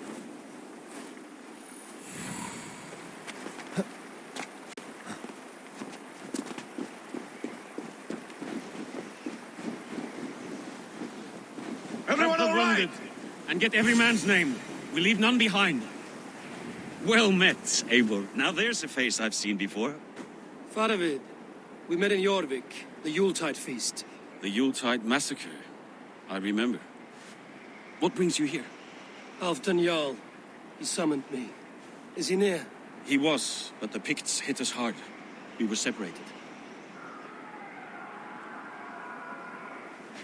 Everyone all right? And get every man's name. We leave none behind. Well met, Eivor. Now there's a face I've seen before. Faravid, we met in Jorvik, the Yuletide feast. The Yuletide massacre. I remember. What brings you here? Halfdan Jarl. He summoned me. Is he near? He was, but the Picts hit us hard. We were separated.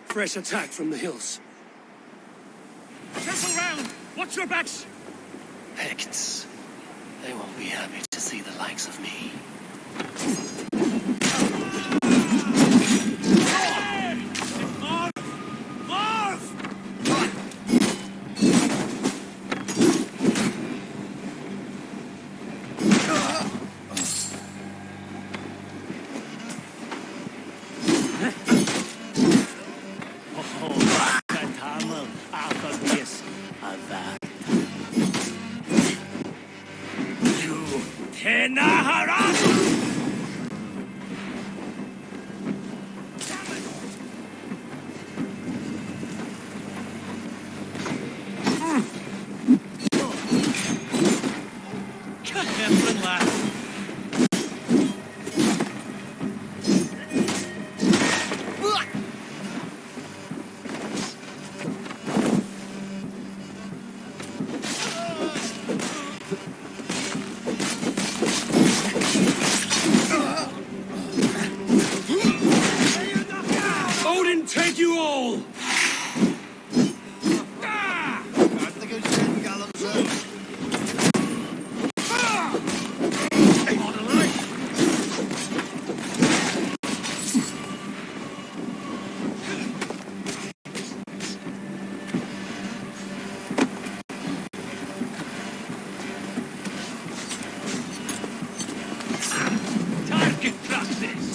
Fresh attack from the hills. Circle round! Watch your backs! Picts. They won't be happy to see the likes of me. Target practice!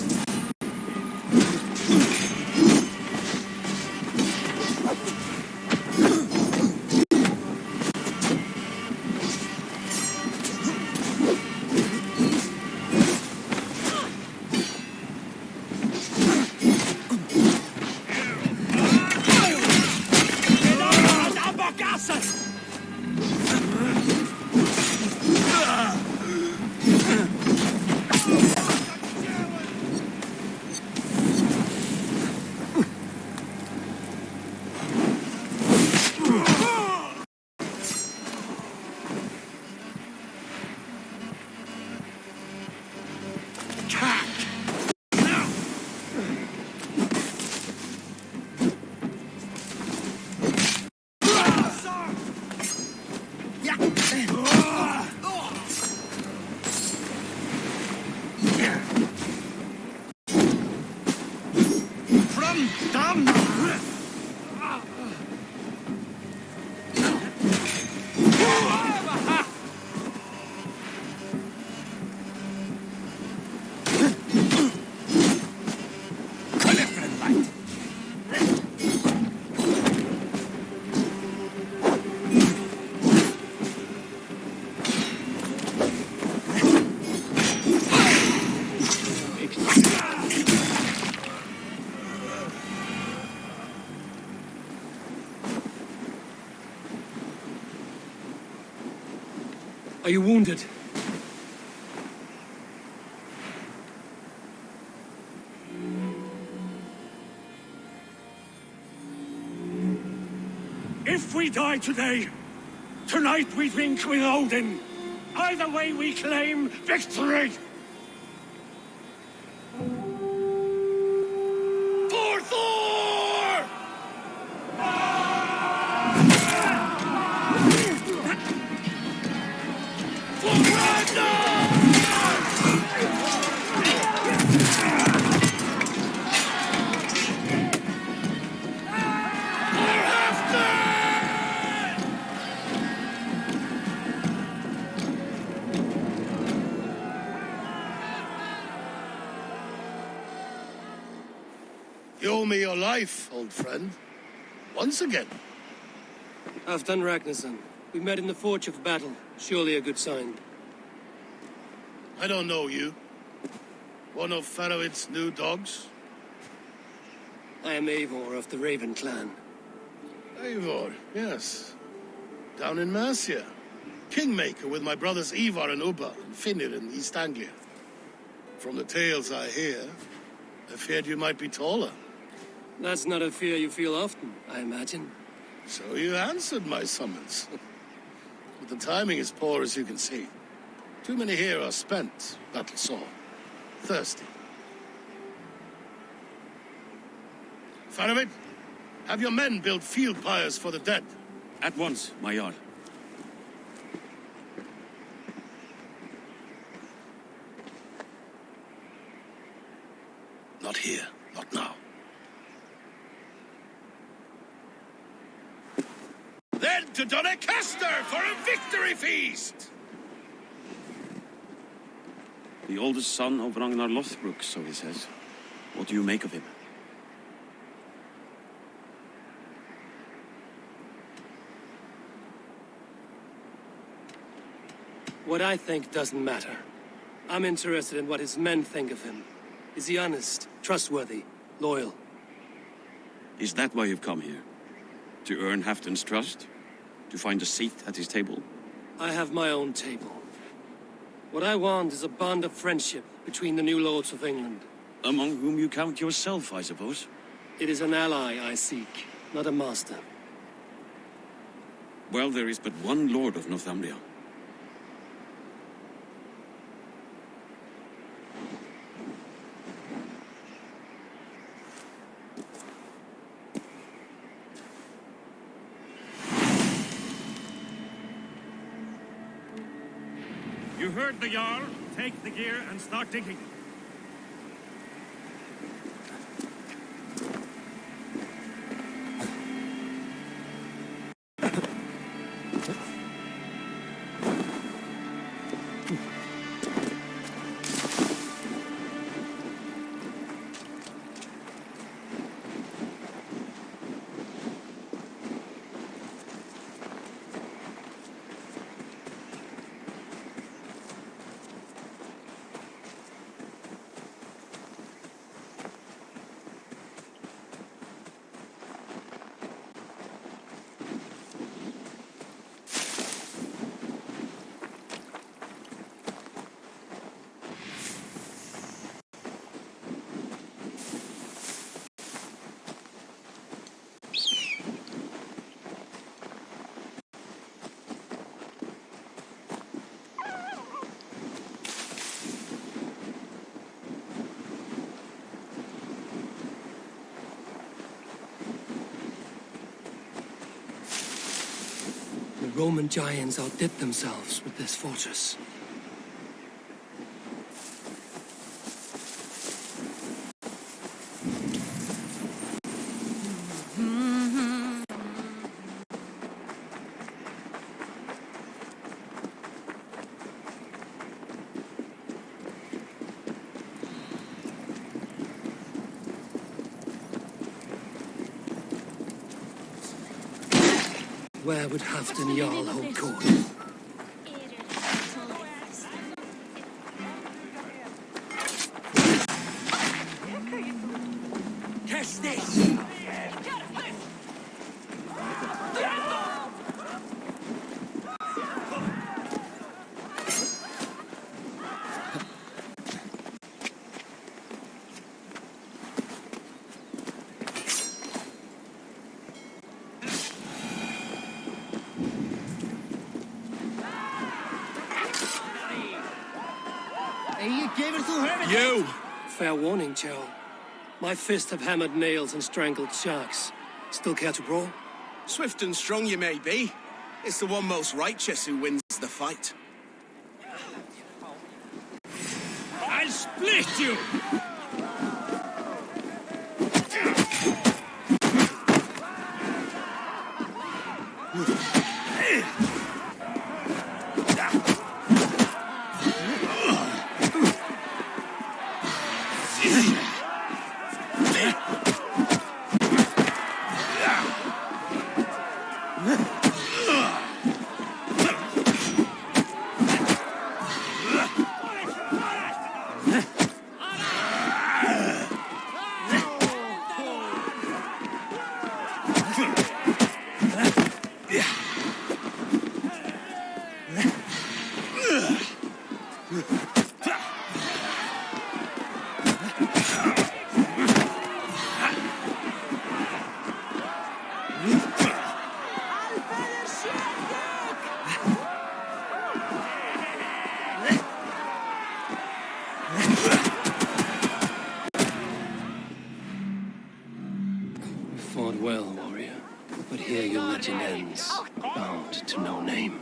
Are you wounded? If we die today, tonight we drink with Odin. Either way we claim victory! For Thor! For Ragnar! You owe me your life, old friend. Once again. Halfdan Ragnarsson. We met in the Forge of Battle. Surely a good sign. I don't know you. One of Faroid's new dogs? I am Eivor of the Raven clan. Eivor, yes. Down in Mercia. Kingmaker with my brothers Ivar and Ubba and Finnr in East Anglia. From the tales I hear, I feared you might be taller. That's not a fear you feel often, I imagine. So you answered my summons. But the timing is poor, as you can see. Too many here are spent, battle sore, thirsty. Faramir, have your men build field pyres for the dead. At once, my Jarl. Not here, not now. Then to Doncaster for a victory feast! The oldest son of Ragnar Lothbrok, so he says. What do you make of him? What I think doesn't matter. I'm interested in what his men think of him. Is he honest, trustworthy, loyal? Is that why you've come here? To earn Halfdan's trust? To find a seat at his table? I have my own table. What I want is a bond of friendship between the new lords of England. Among whom you count yourself, I suppose? It is an ally I seek, not a master. Well, there is but one lord of Northumbria. You heard the Jarl. Take the gear and start digging. Roman giants outdid themselves with this fortress. Where would Halfdan Jarl hold court? Catch this! You! Fair warning, Joe. My fists have hammered nails and strangled sharks. Still care to brawl? Swift and strong you may be. It's the one most righteous who wins the fight. I'll split you! Fought well, warrior. But here your legend ends, bound to no name.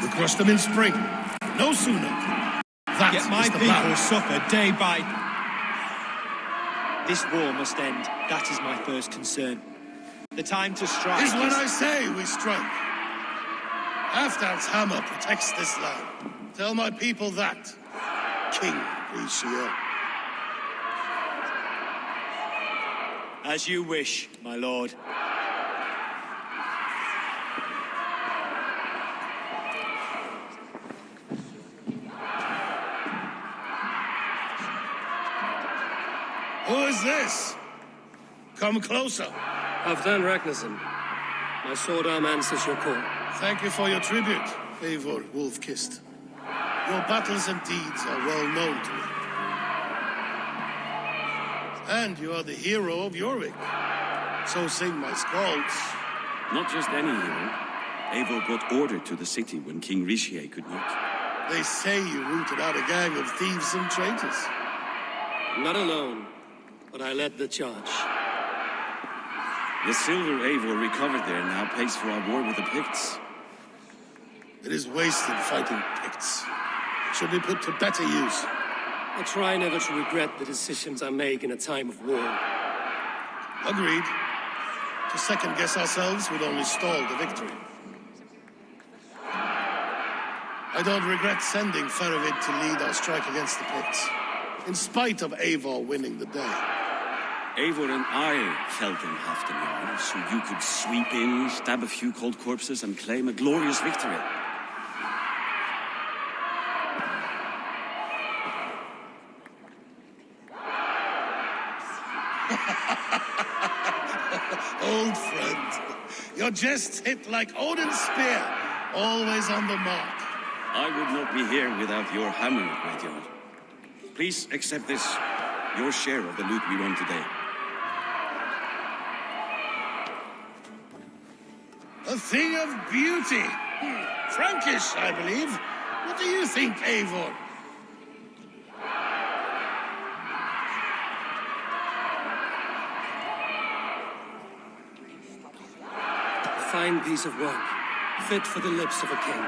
We crush them in spring. No sooner. That Yet my is the people plan. suffer day by... This war must end. That is my first concern. The time to strike Is when I say we strike. Halfdan's hammer protects this land. Tell my people that, King Rishia. As you wish, my lord. Who is this? Come closer. Halfdan Ragnarsson. My sword arm answers your call. Thank you for your tribute, Eivor Wolf-Kissed. Your battles and deeds are well known to me. And you are the hero of Jorvik. So sing my skalds. Not just any hero. Eivor brought order to the city when King Rishie could not. They say you rooted out a gang of thieves and traitors. Not alone, but I led the charge. The silver Eivor recovered there now pays for our war with the Picts. It is wasted fighting Picts. Should be put to better use. I try never to regret the decisions I make in a time of war. Agreed. To second-guess ourselves would only stall the victory. I don't regret sending Faravid to lead our strike against the Picts, in spite of Eivor winning the day. Eivor and I felled them Halfdan Jarl, so you could sweep in, stab a few cold corpses, and claim a glorious victory. Old friend, your jests hit like Odin's spear, always on the mark. I would not be here without your hammer, Great Jarl. Please accept this, your share of the loot we won today. A thing of beauty. Frankish, I believe. What do you think, Eivor? A fine piece of work, fit for the lips of a king.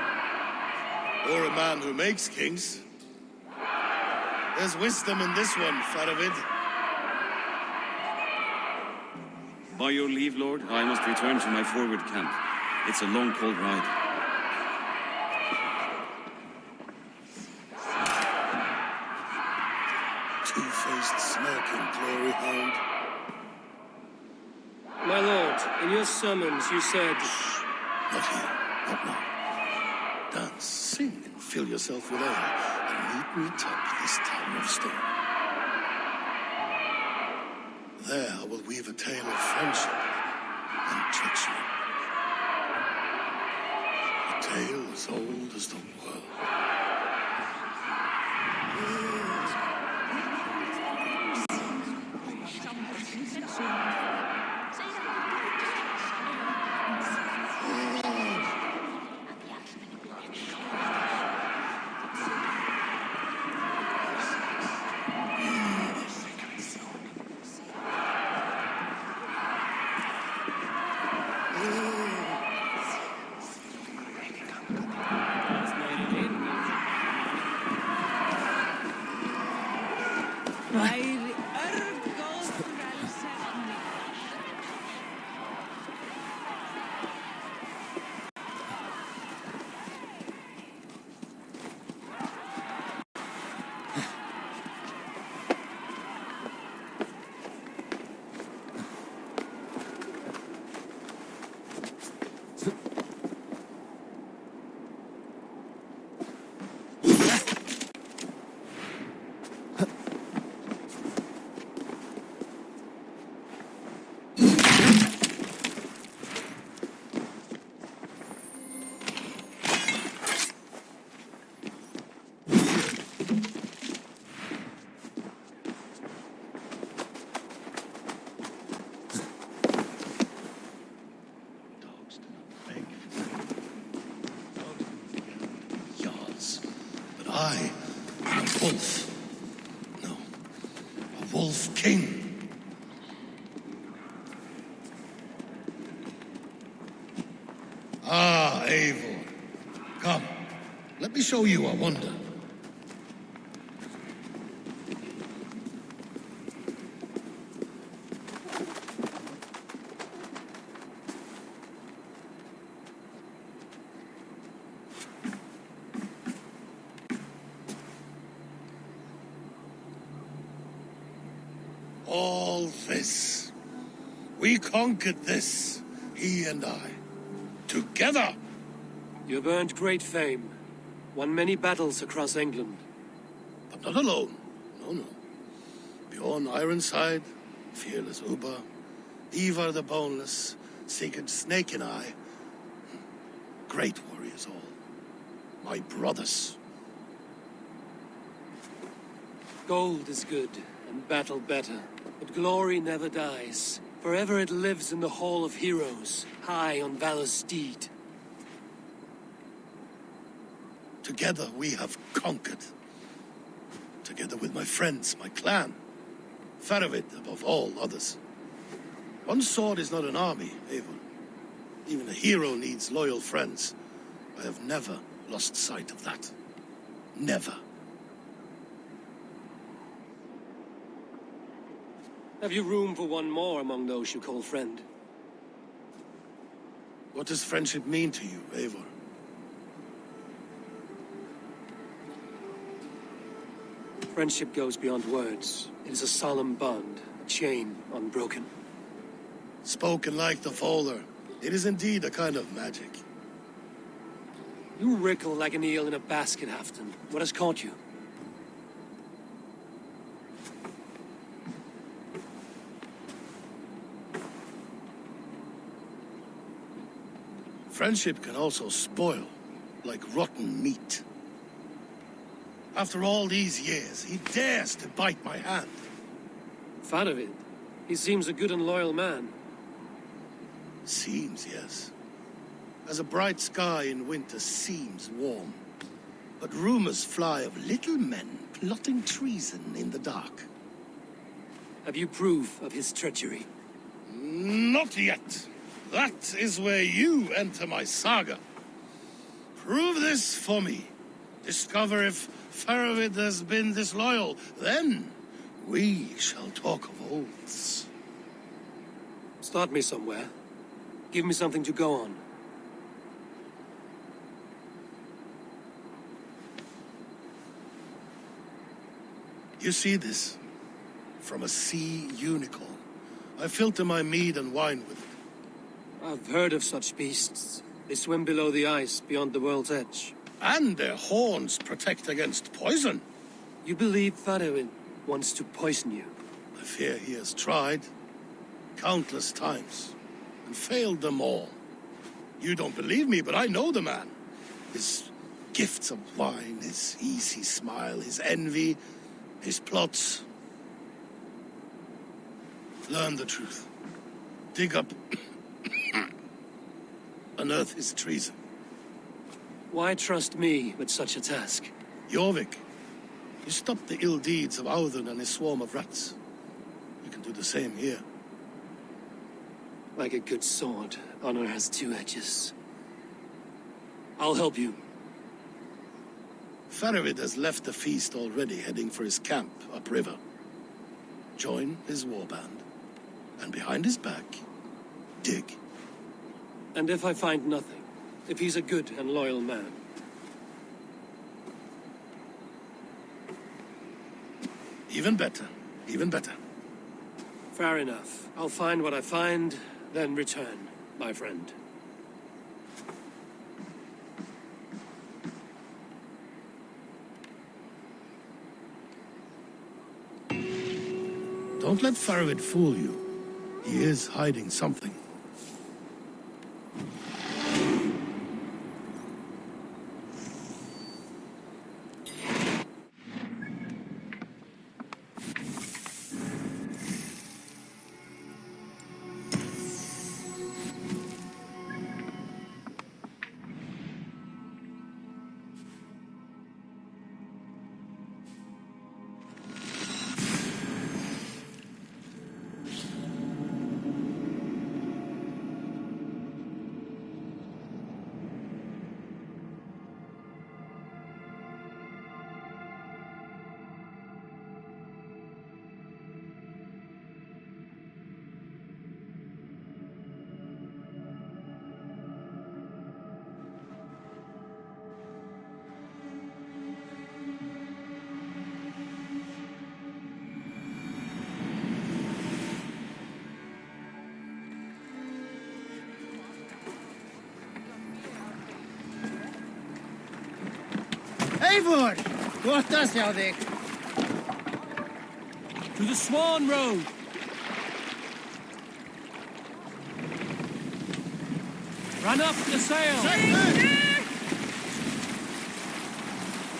Or a man who makes kings. There's wisdom in this one, Faravid. By your leave, Lord, I must return to my forward camp. It's a long, cold ride. Two-faced, smirking glory hound. My lord, in your sermons you said... Not here, not now. Dance, sing, and fill yourself with ale, and meet me atop this tower of stone. There I will weave a tale of friendship and treachery. A tale as old as the world. I am a wolf. No, a wolf king. Ah, Eivor. Come, let me show you a wonder. All this. We conquered this, he and I. Together! You have earned great fame. Won many battles across England. But not alone. No, no. Bjorn Ironside, fearless Uber, Ivar the Boneless, Sigurd Snake and I. Great warriors all. My brothers. Gold is good, and battle better. But glory never dies. Forever it lives in the Hall of Heroes, high on Valor's steed. Together we have conquered. Together with my friends, my clan. Faravid above all others. One sword is not an army, Eivor. Even a hero needs loyal friends. I have never lost sight of that. Never. Have you room for one more among those you call friend? What does friendship mean to you, Eivor? Friendship goes beyond words. It is a solemn bond, a chain unbroken. Spoken like the Fowler. It is indeed a kind of magic. You wrinkle like an eel in a basket, Halfton. What has caught you? Friendship can also spoil, like rotten meat. After all these years, he dares to bite my hand. Faravid. He seems a good and loyal man. Seems, yes. as a bright sky in winter seems warm. But rumors fly of little men plotting treason in the dark. Have you proof of his treachery? Not yet. That is where you enter my saga. Prove this for me. Discover if Faravid has been disloyal. Then we shall talk of oaths. Start me somewhere. Give me something to go on. You see this? From a sea unicorn. I filter my mead and wine with it. I've heard of such beasts. They swim below the ice, beyond the world's edge. And their horns protect against poison. You believe Faravid wants to poison you? I fear he has tried countless times and failed them all. You don't believe me, but I know the man. His gifts of wine, his easy smile, his envy, his plots. Learn the truth. Dig up, unearth his treason. Why trust me with such a task? Jorvik, you stopped the ill deeds of Audun and his swarm of rats. You can do the same here. Like a good sword, honor has two edges. I'll help you. Faravid has left the feast already, heading for his camp upriver. Join his warband, and behind his back, dig. And if I find nothing? If he's a good and loyal man? Even better. Even better. Fair enough. I'll find what I find, then return, my friend. Don't let Faravid fool you. He is hiding something. Eivor! Gåta, sjá þig. To the Swan Road! Run up the sail!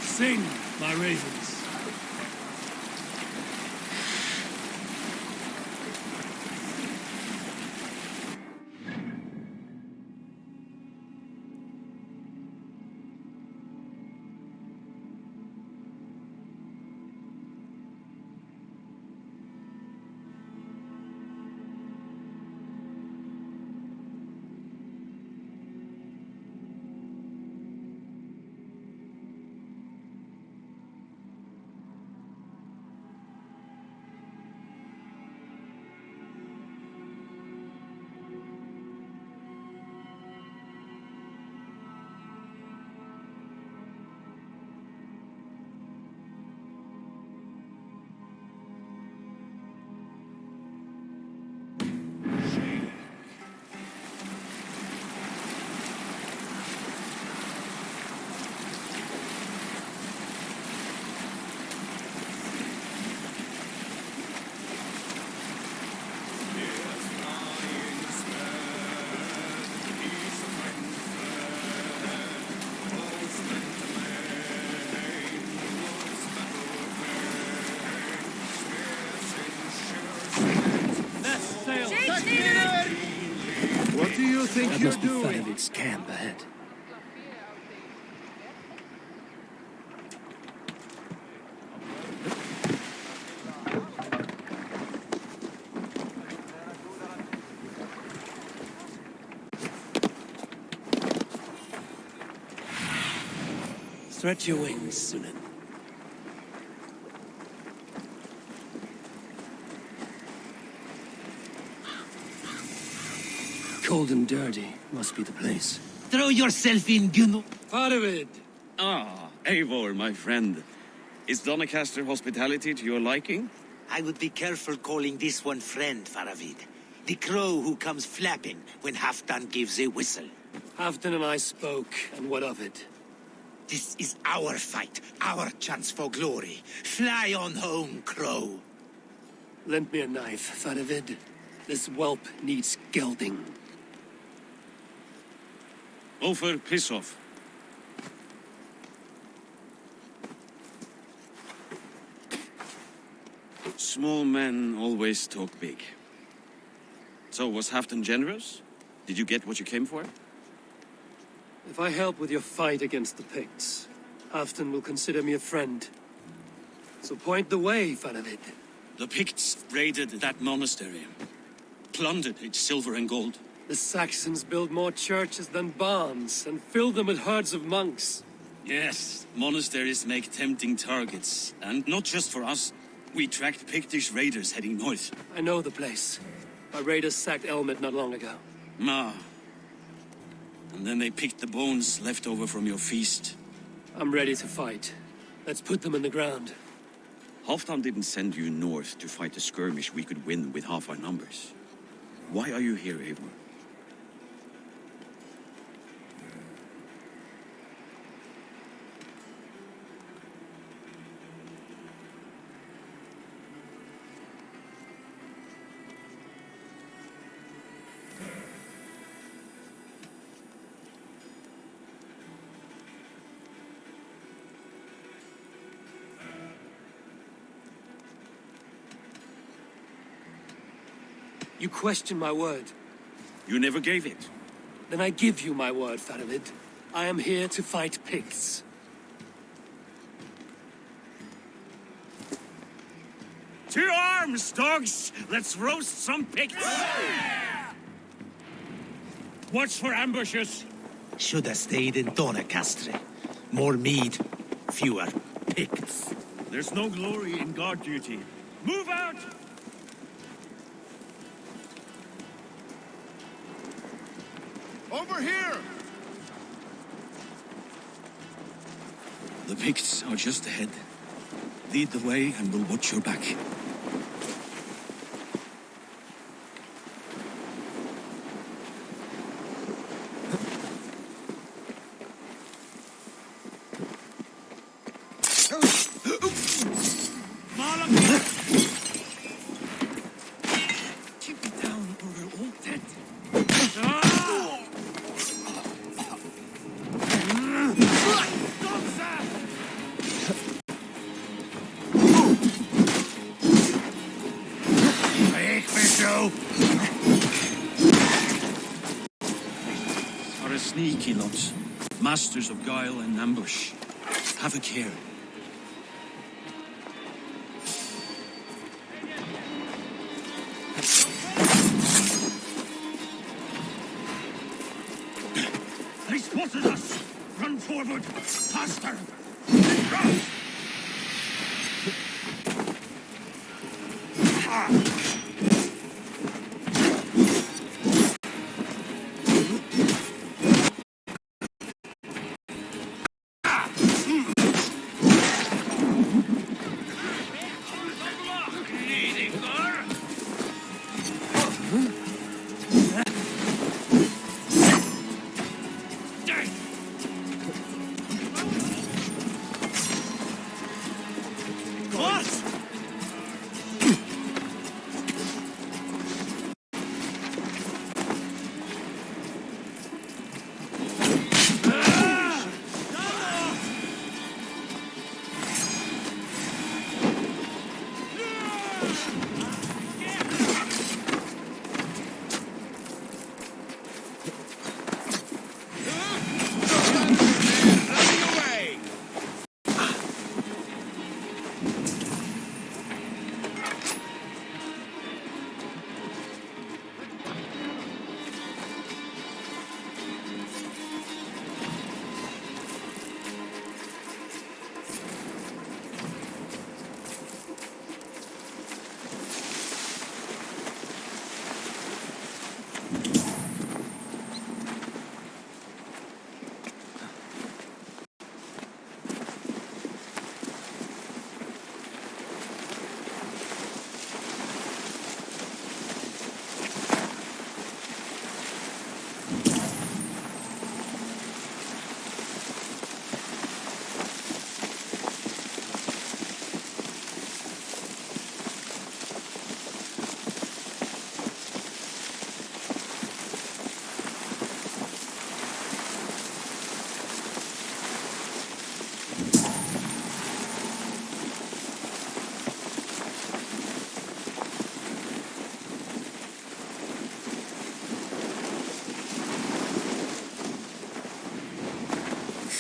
Sing, my ravens. think That you're must be doing? Fanavik's camp ahead. Stretch your wings, Sunan. Cold and dirty must be the place. Throw yourself in, Gunnar. Faravid! Ah, Eivor, my friend. Is Doncaster hospitality to your liking? I would be careful calling this one friend, Faravid. The crow who comes flapping when Halfdan gives a whistle. Halfdan and I spoke, and what of it? This is our fight, our chance for glory. Fly on home, crow. Lend me a knife, Faravid. This whelp needs gelding. Over, piss off. Small men always talk big. So, was Halfdan generous? Did you get what you came for? If I help with your fight against the Picts, Halfdan will consider me a friend. So point the way, Faravid. The Picts raided that monastery, plundered its silver and gold. The Saxons build more churches than barns, and fill them with herds of monks. Yes, monasteries make tempting targets. And not just for us. We tracked Pictish raiders heading north. I know the place. Our raiders sacked Elmet not long ago. Ah. And then they picked the bones left over from your feast. I'm ready to fight. Let's put them in the ground. Halfdan didn't send you north to fight a skirmish we could win with half our numbers. Why are you here, Eivor? You question my word. You never gave it. Then I give you my word, Faravid. I am here to fight Picts. To arms, dogs! Let's roast some Picts! Watch for ambushes! Should have stayed in Doncaster. More mead, fewer Picts. There's no glory in guard duty. Move out! Over here! The Picts are just ahead. Lead the way and we'll watch your back. Keep it down or we're all dead. Are a sneaky lot. Masters of guile and ambush. Have a care. They spotted us! Run forward! Faster! Run!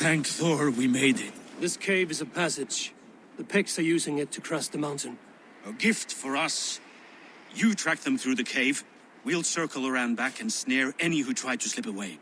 Thank Thor we made it. This cave is a passage. The Picts are using it to cross the mountain. A gift for us. You track them through the cave. We'll circle around back and snare any who try to slip away.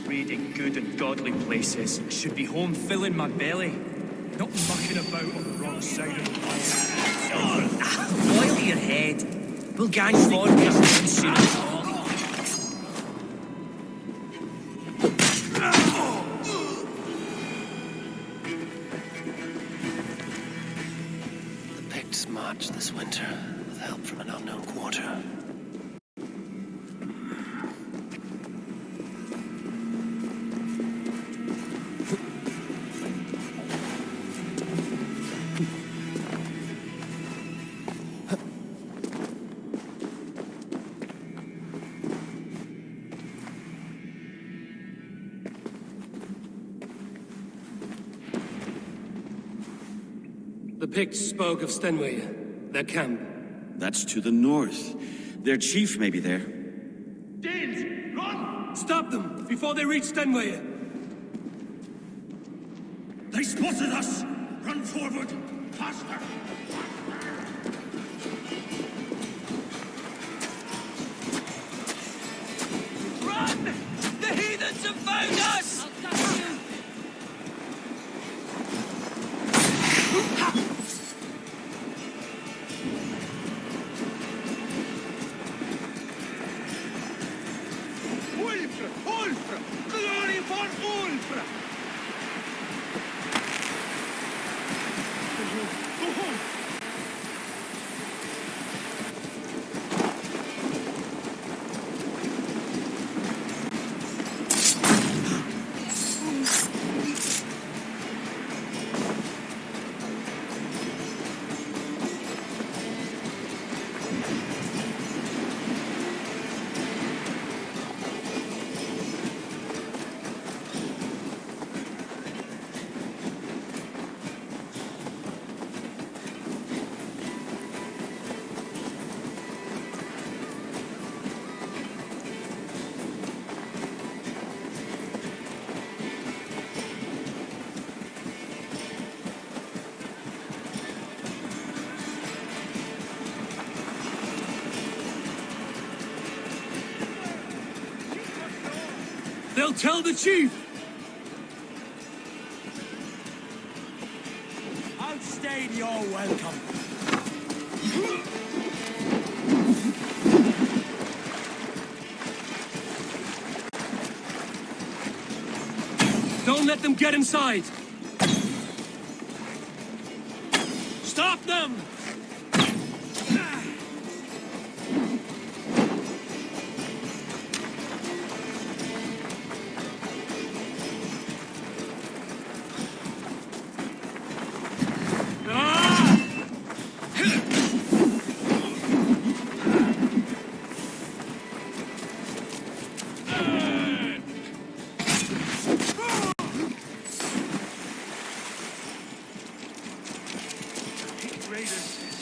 Raiding good and godly places should be home filling my belly, not mucking about on the wrong side of the wall. Oil your head. We'll gang forward as soon as all. The Picts march this winter with help from an unknown quarter. The Picts spoke of Stenway, their camp. That's to the north. Their chief may be there. Danes, run! Stop them before they reach Stenway. They spotted us! Run forward! Faster! Run! The heathens have found us! I'll catch you. Ulfra! Ulfra! Glory for Ulfra! Go home! They'll tell the chief! Outstayed your welcome. Don't let them get inside! Stop them!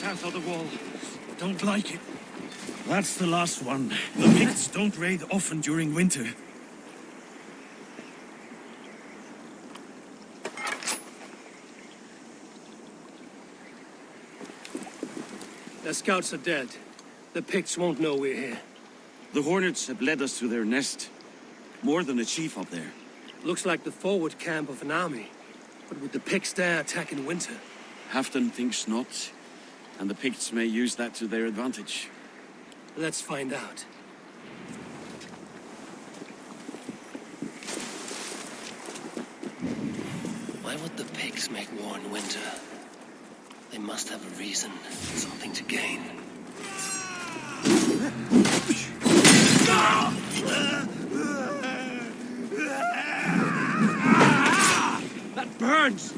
South of the wall. Don't like it. That's the last one. The Picts don't raid often during winter. Their scouts are dead. The Picts won't know we're here. The Hornets have led us to their nest. More than a chief up there. Looks like the forward camp of an army. But with the Picts there attacking winter. Halfdan thinks not. And the Picts may use that to their advantage. Let's find out. Why would the Picts make war in winter? They must have a reason, something to gain. That burns!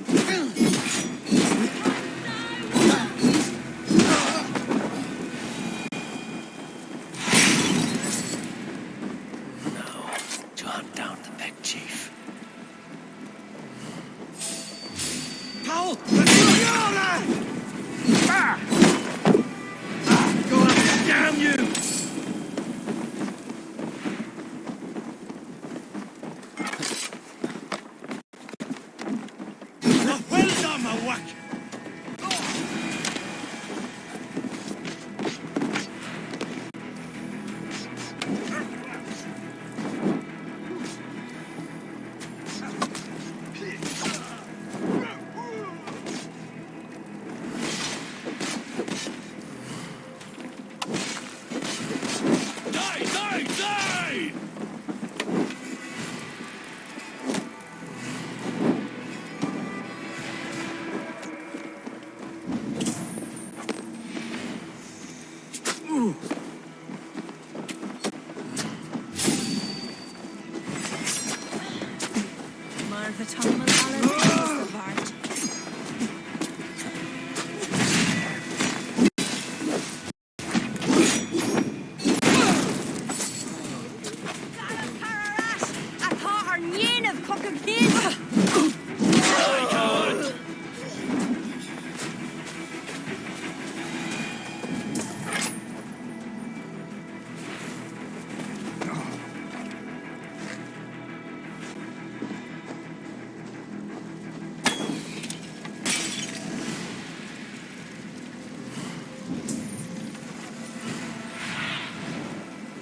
To hunt down the Pict chief. Paul! Go up, damn you! Well done, my whack!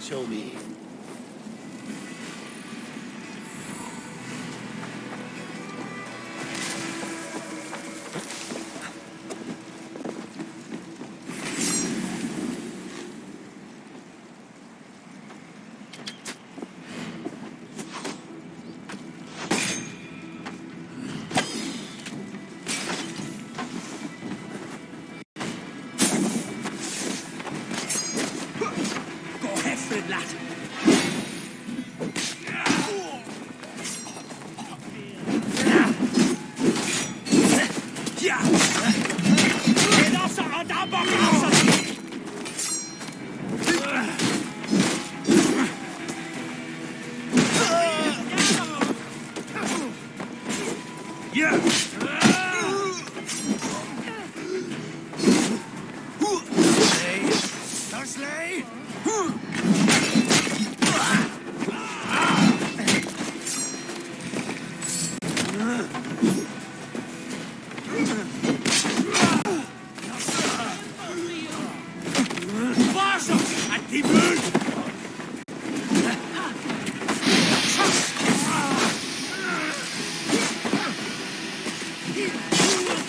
Show me.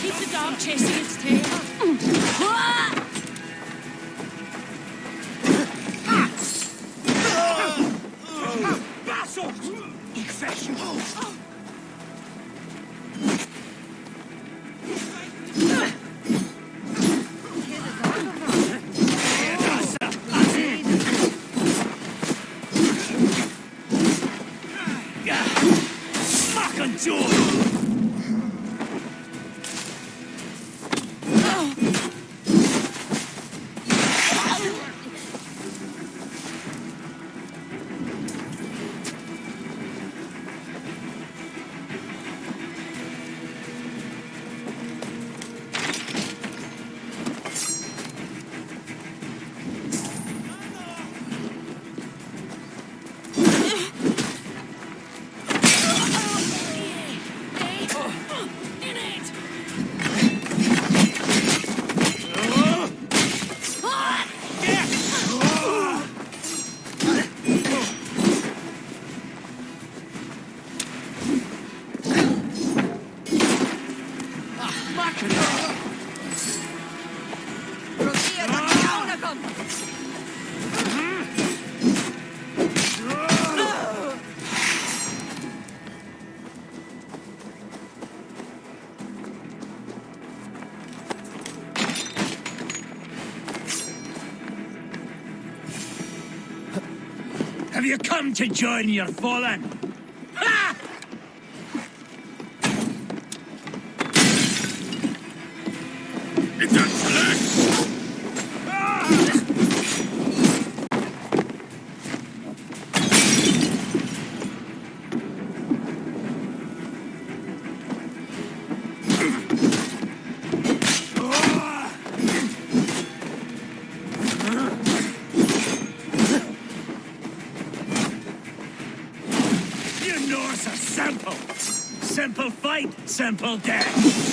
Keep the dog chasing its tail. Ik vecht je. Have you come to join your fallen? Ha! Simple fight, simple death.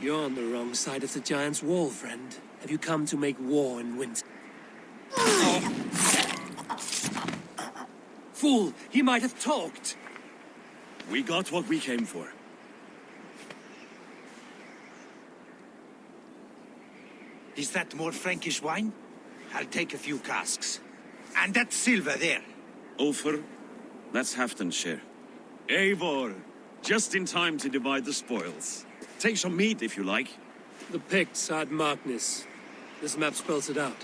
You're on the wrong side of the giant's wall, friend. Have you come to make war in winter? Fool! He might have talked! We got what we came for. Is that more Frankish wine? I'll take a few casks. And that silver there. Ulfr, let's Halfdan share. Eivor, just in time to divide the spoils. Take some meat if you like. The Picts had Magnus. This map spells it out.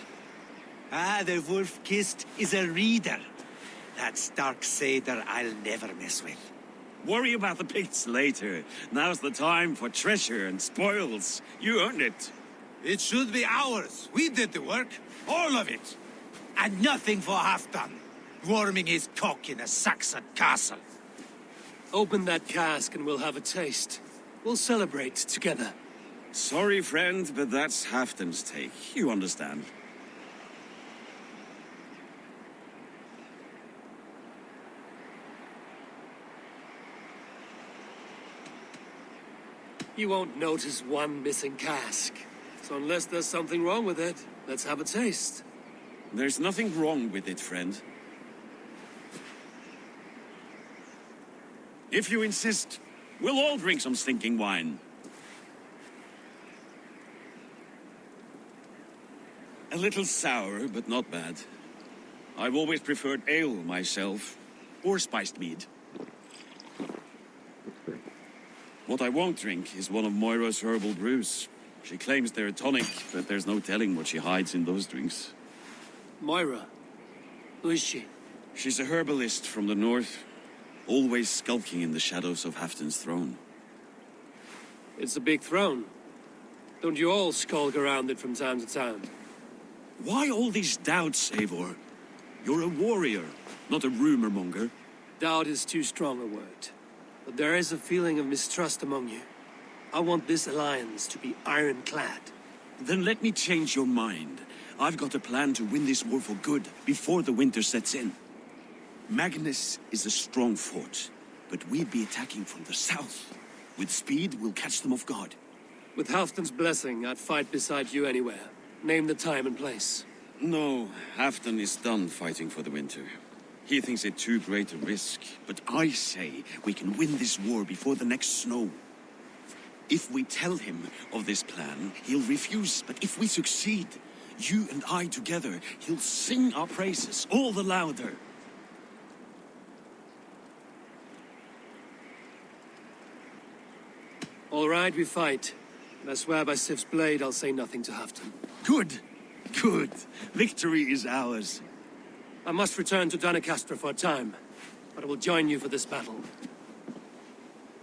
Ah, the wolf-kissed is a reader. That stark satyr I'll never mess with. Worry about the Picts later. Now's the time for treasure and spoils. You earned it. It should be ours. We did the work. All of it. And nothing for Halfdan, warming his cock in a Saxon castle. Open that cask and we'll have a taste. We'll celebrate together. Sorry, friend, but that's Halfdan's take. You understand. You won't notice one missing cask. So unless there's something wrong with it, let's have a taste. There's nothing wrong with it, friend. If you insist, we'll all drink some stinking wine. A little sour, but not bad. I've always preferred ale myself, or spiced mead. What I won't drink is one of Moira's herbal brews. She claims they're a tonic, but there's no telling what she hides in those drinks. Moira? Who is she? She's a herbalist from the north, always skulking in the shadows of Halfdan's throne. It's a big throne. Don't you all skulk around it from time to time? Why all these doubts, Eivor? You're a warrior, not a rumor monger. Doubt is too strong a word. But there is a feeling of mistrust among you. I want this alliance to be ironclad. Then let me change your mind. I've got a plan to win this war for good, before the winter sets in. Magnus is a strong fort, but we'd be attacking from the south. With speed, we'll catch them off guard. With Halfdan's blessing, I'd fight beside you anywhere. Name the time and place. No, Halfdan is done fighting for the winter. He thinks it too great a risk, but I say we can win this war before the next snow. If we tell him of this plan, he'll refuse, but if we succeed, you and I together, he'll sing our praises all the louder. All right, we fight. And I swear by Sif's blade, I'll say nothing to Halfdan. Good, good. Victory is ours. I must return to Doncaster for a time, but I will join you for this battle.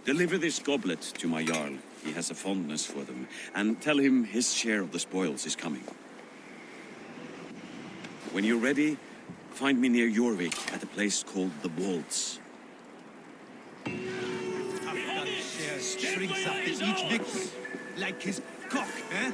Deliver this goblet to my Jarl. He has a fondness for them. And tell him his share of the spoils is coming. When you're ready, find me near Jorvik at a place called the Waltz. Shrinks after each victory, like his cock, eh?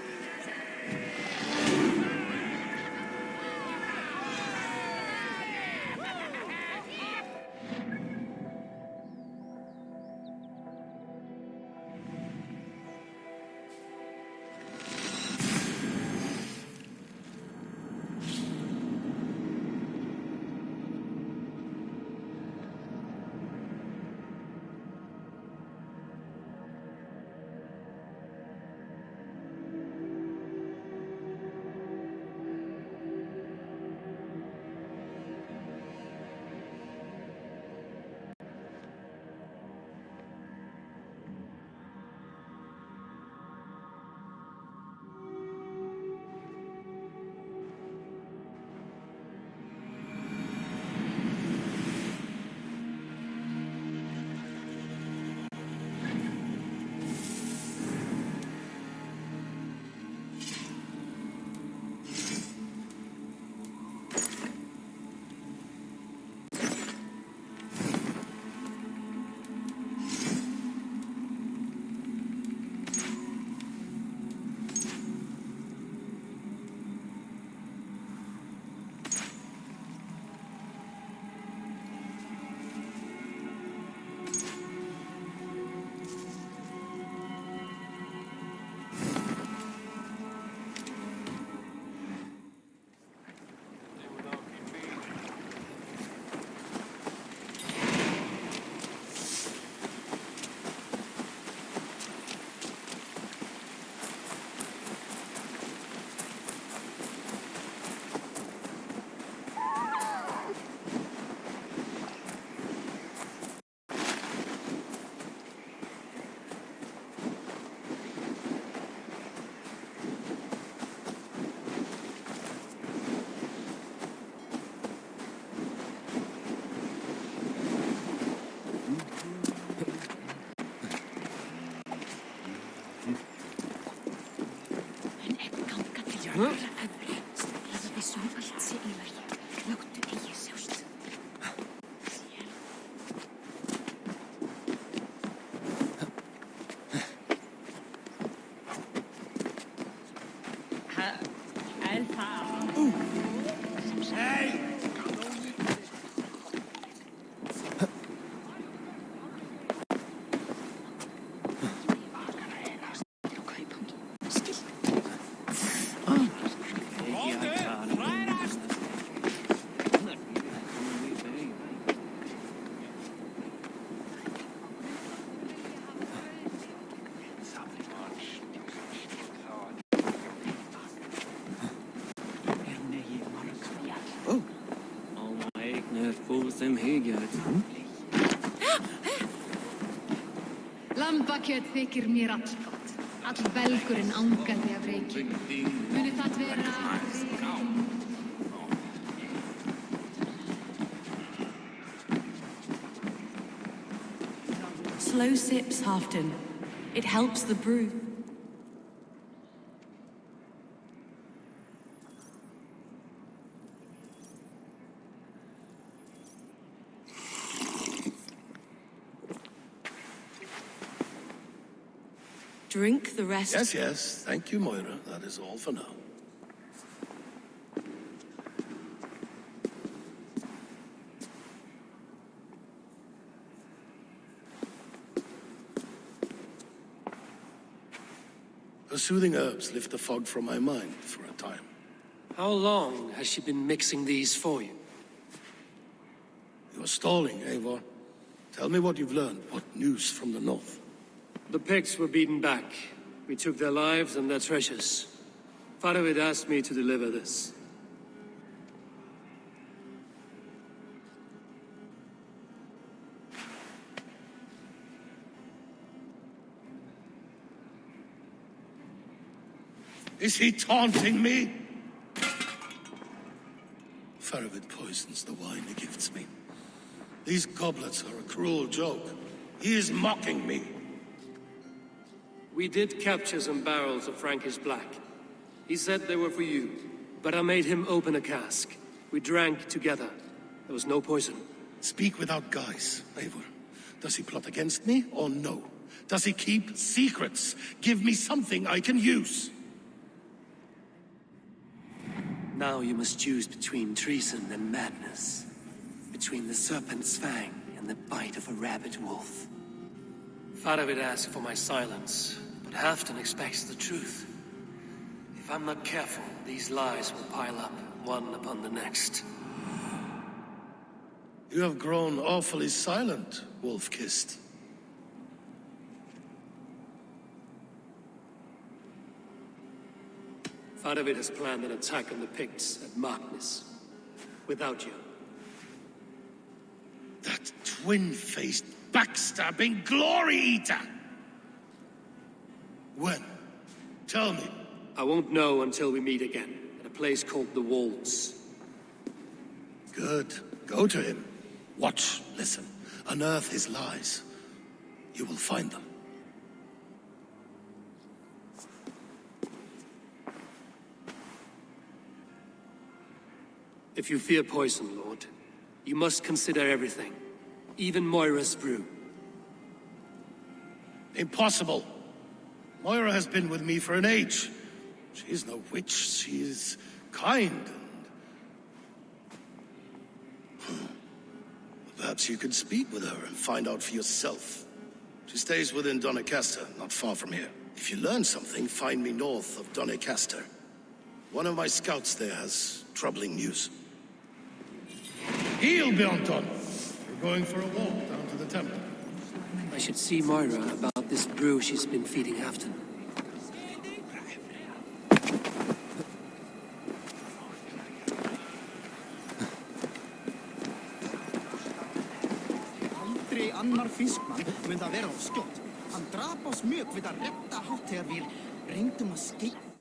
Lambakjöt þykir mér allgott. All belgurinn angandi af reiki. Muni það vera... Slow sips, Halfton. It helps the brew. Drink the rest. Yes, yes. Thank you, Moira. That is all for now. Her soothing herbs lift the fog from my mind for a time. How long has she been mixing these for you? You're stalling, Eivor. Tell me what you've learned. What news from the north? The Picts were beaten back. We took their lives and their treasures. Faravid asked me to deliver this. Is he taunting me? Faravid poisons the wine he gifts me. These goblets are a cruel joke. He is mocking me. We did capture some barrels of Frankish Black. He said they were for you, but I made him open a cask. We drank together. There was no poison. Speak without guise, Eivor. Does he plot against me or no? Does he keep secrets? Give me something I can use. Now you must choose between treason and madness. Between the serpent's fang and the bite of a rabid wolf. Faravid asked for my silence, but Halfton expects the truth. If I'm not careful, these lies will pile up, one upon the next. You have grown awfully silent, wolf-kissed. Faravid has planned an attack on the Picts at Magnus. Without you. That twin-faced, backstabbing glory-eater! When? Tell me. I won't know until we meet again, at a place called the Walls. Good. Go to him. Watch, listen. Unearth his lies. You will find them. If you fear poison, Lord, you must consider everything. Even Moira's brew. Impossible. Moira has been with me for an age. She is no witch. She is kind and... Perhaps you could speak with her and find out for yourself. She stays within Doncaster, not far from here. If you learn something, find me north of Doncaster. One of my scouts there has troubling news. Heal, Bjornton! We're going for a walk down to the temple. I should see Moira about this brew she's been feeding Halfton. Aldrei annar fiskmann mun það vera of skjótt. Hann drap oss mjög við að redda hátt þegar við reyndum að skipta.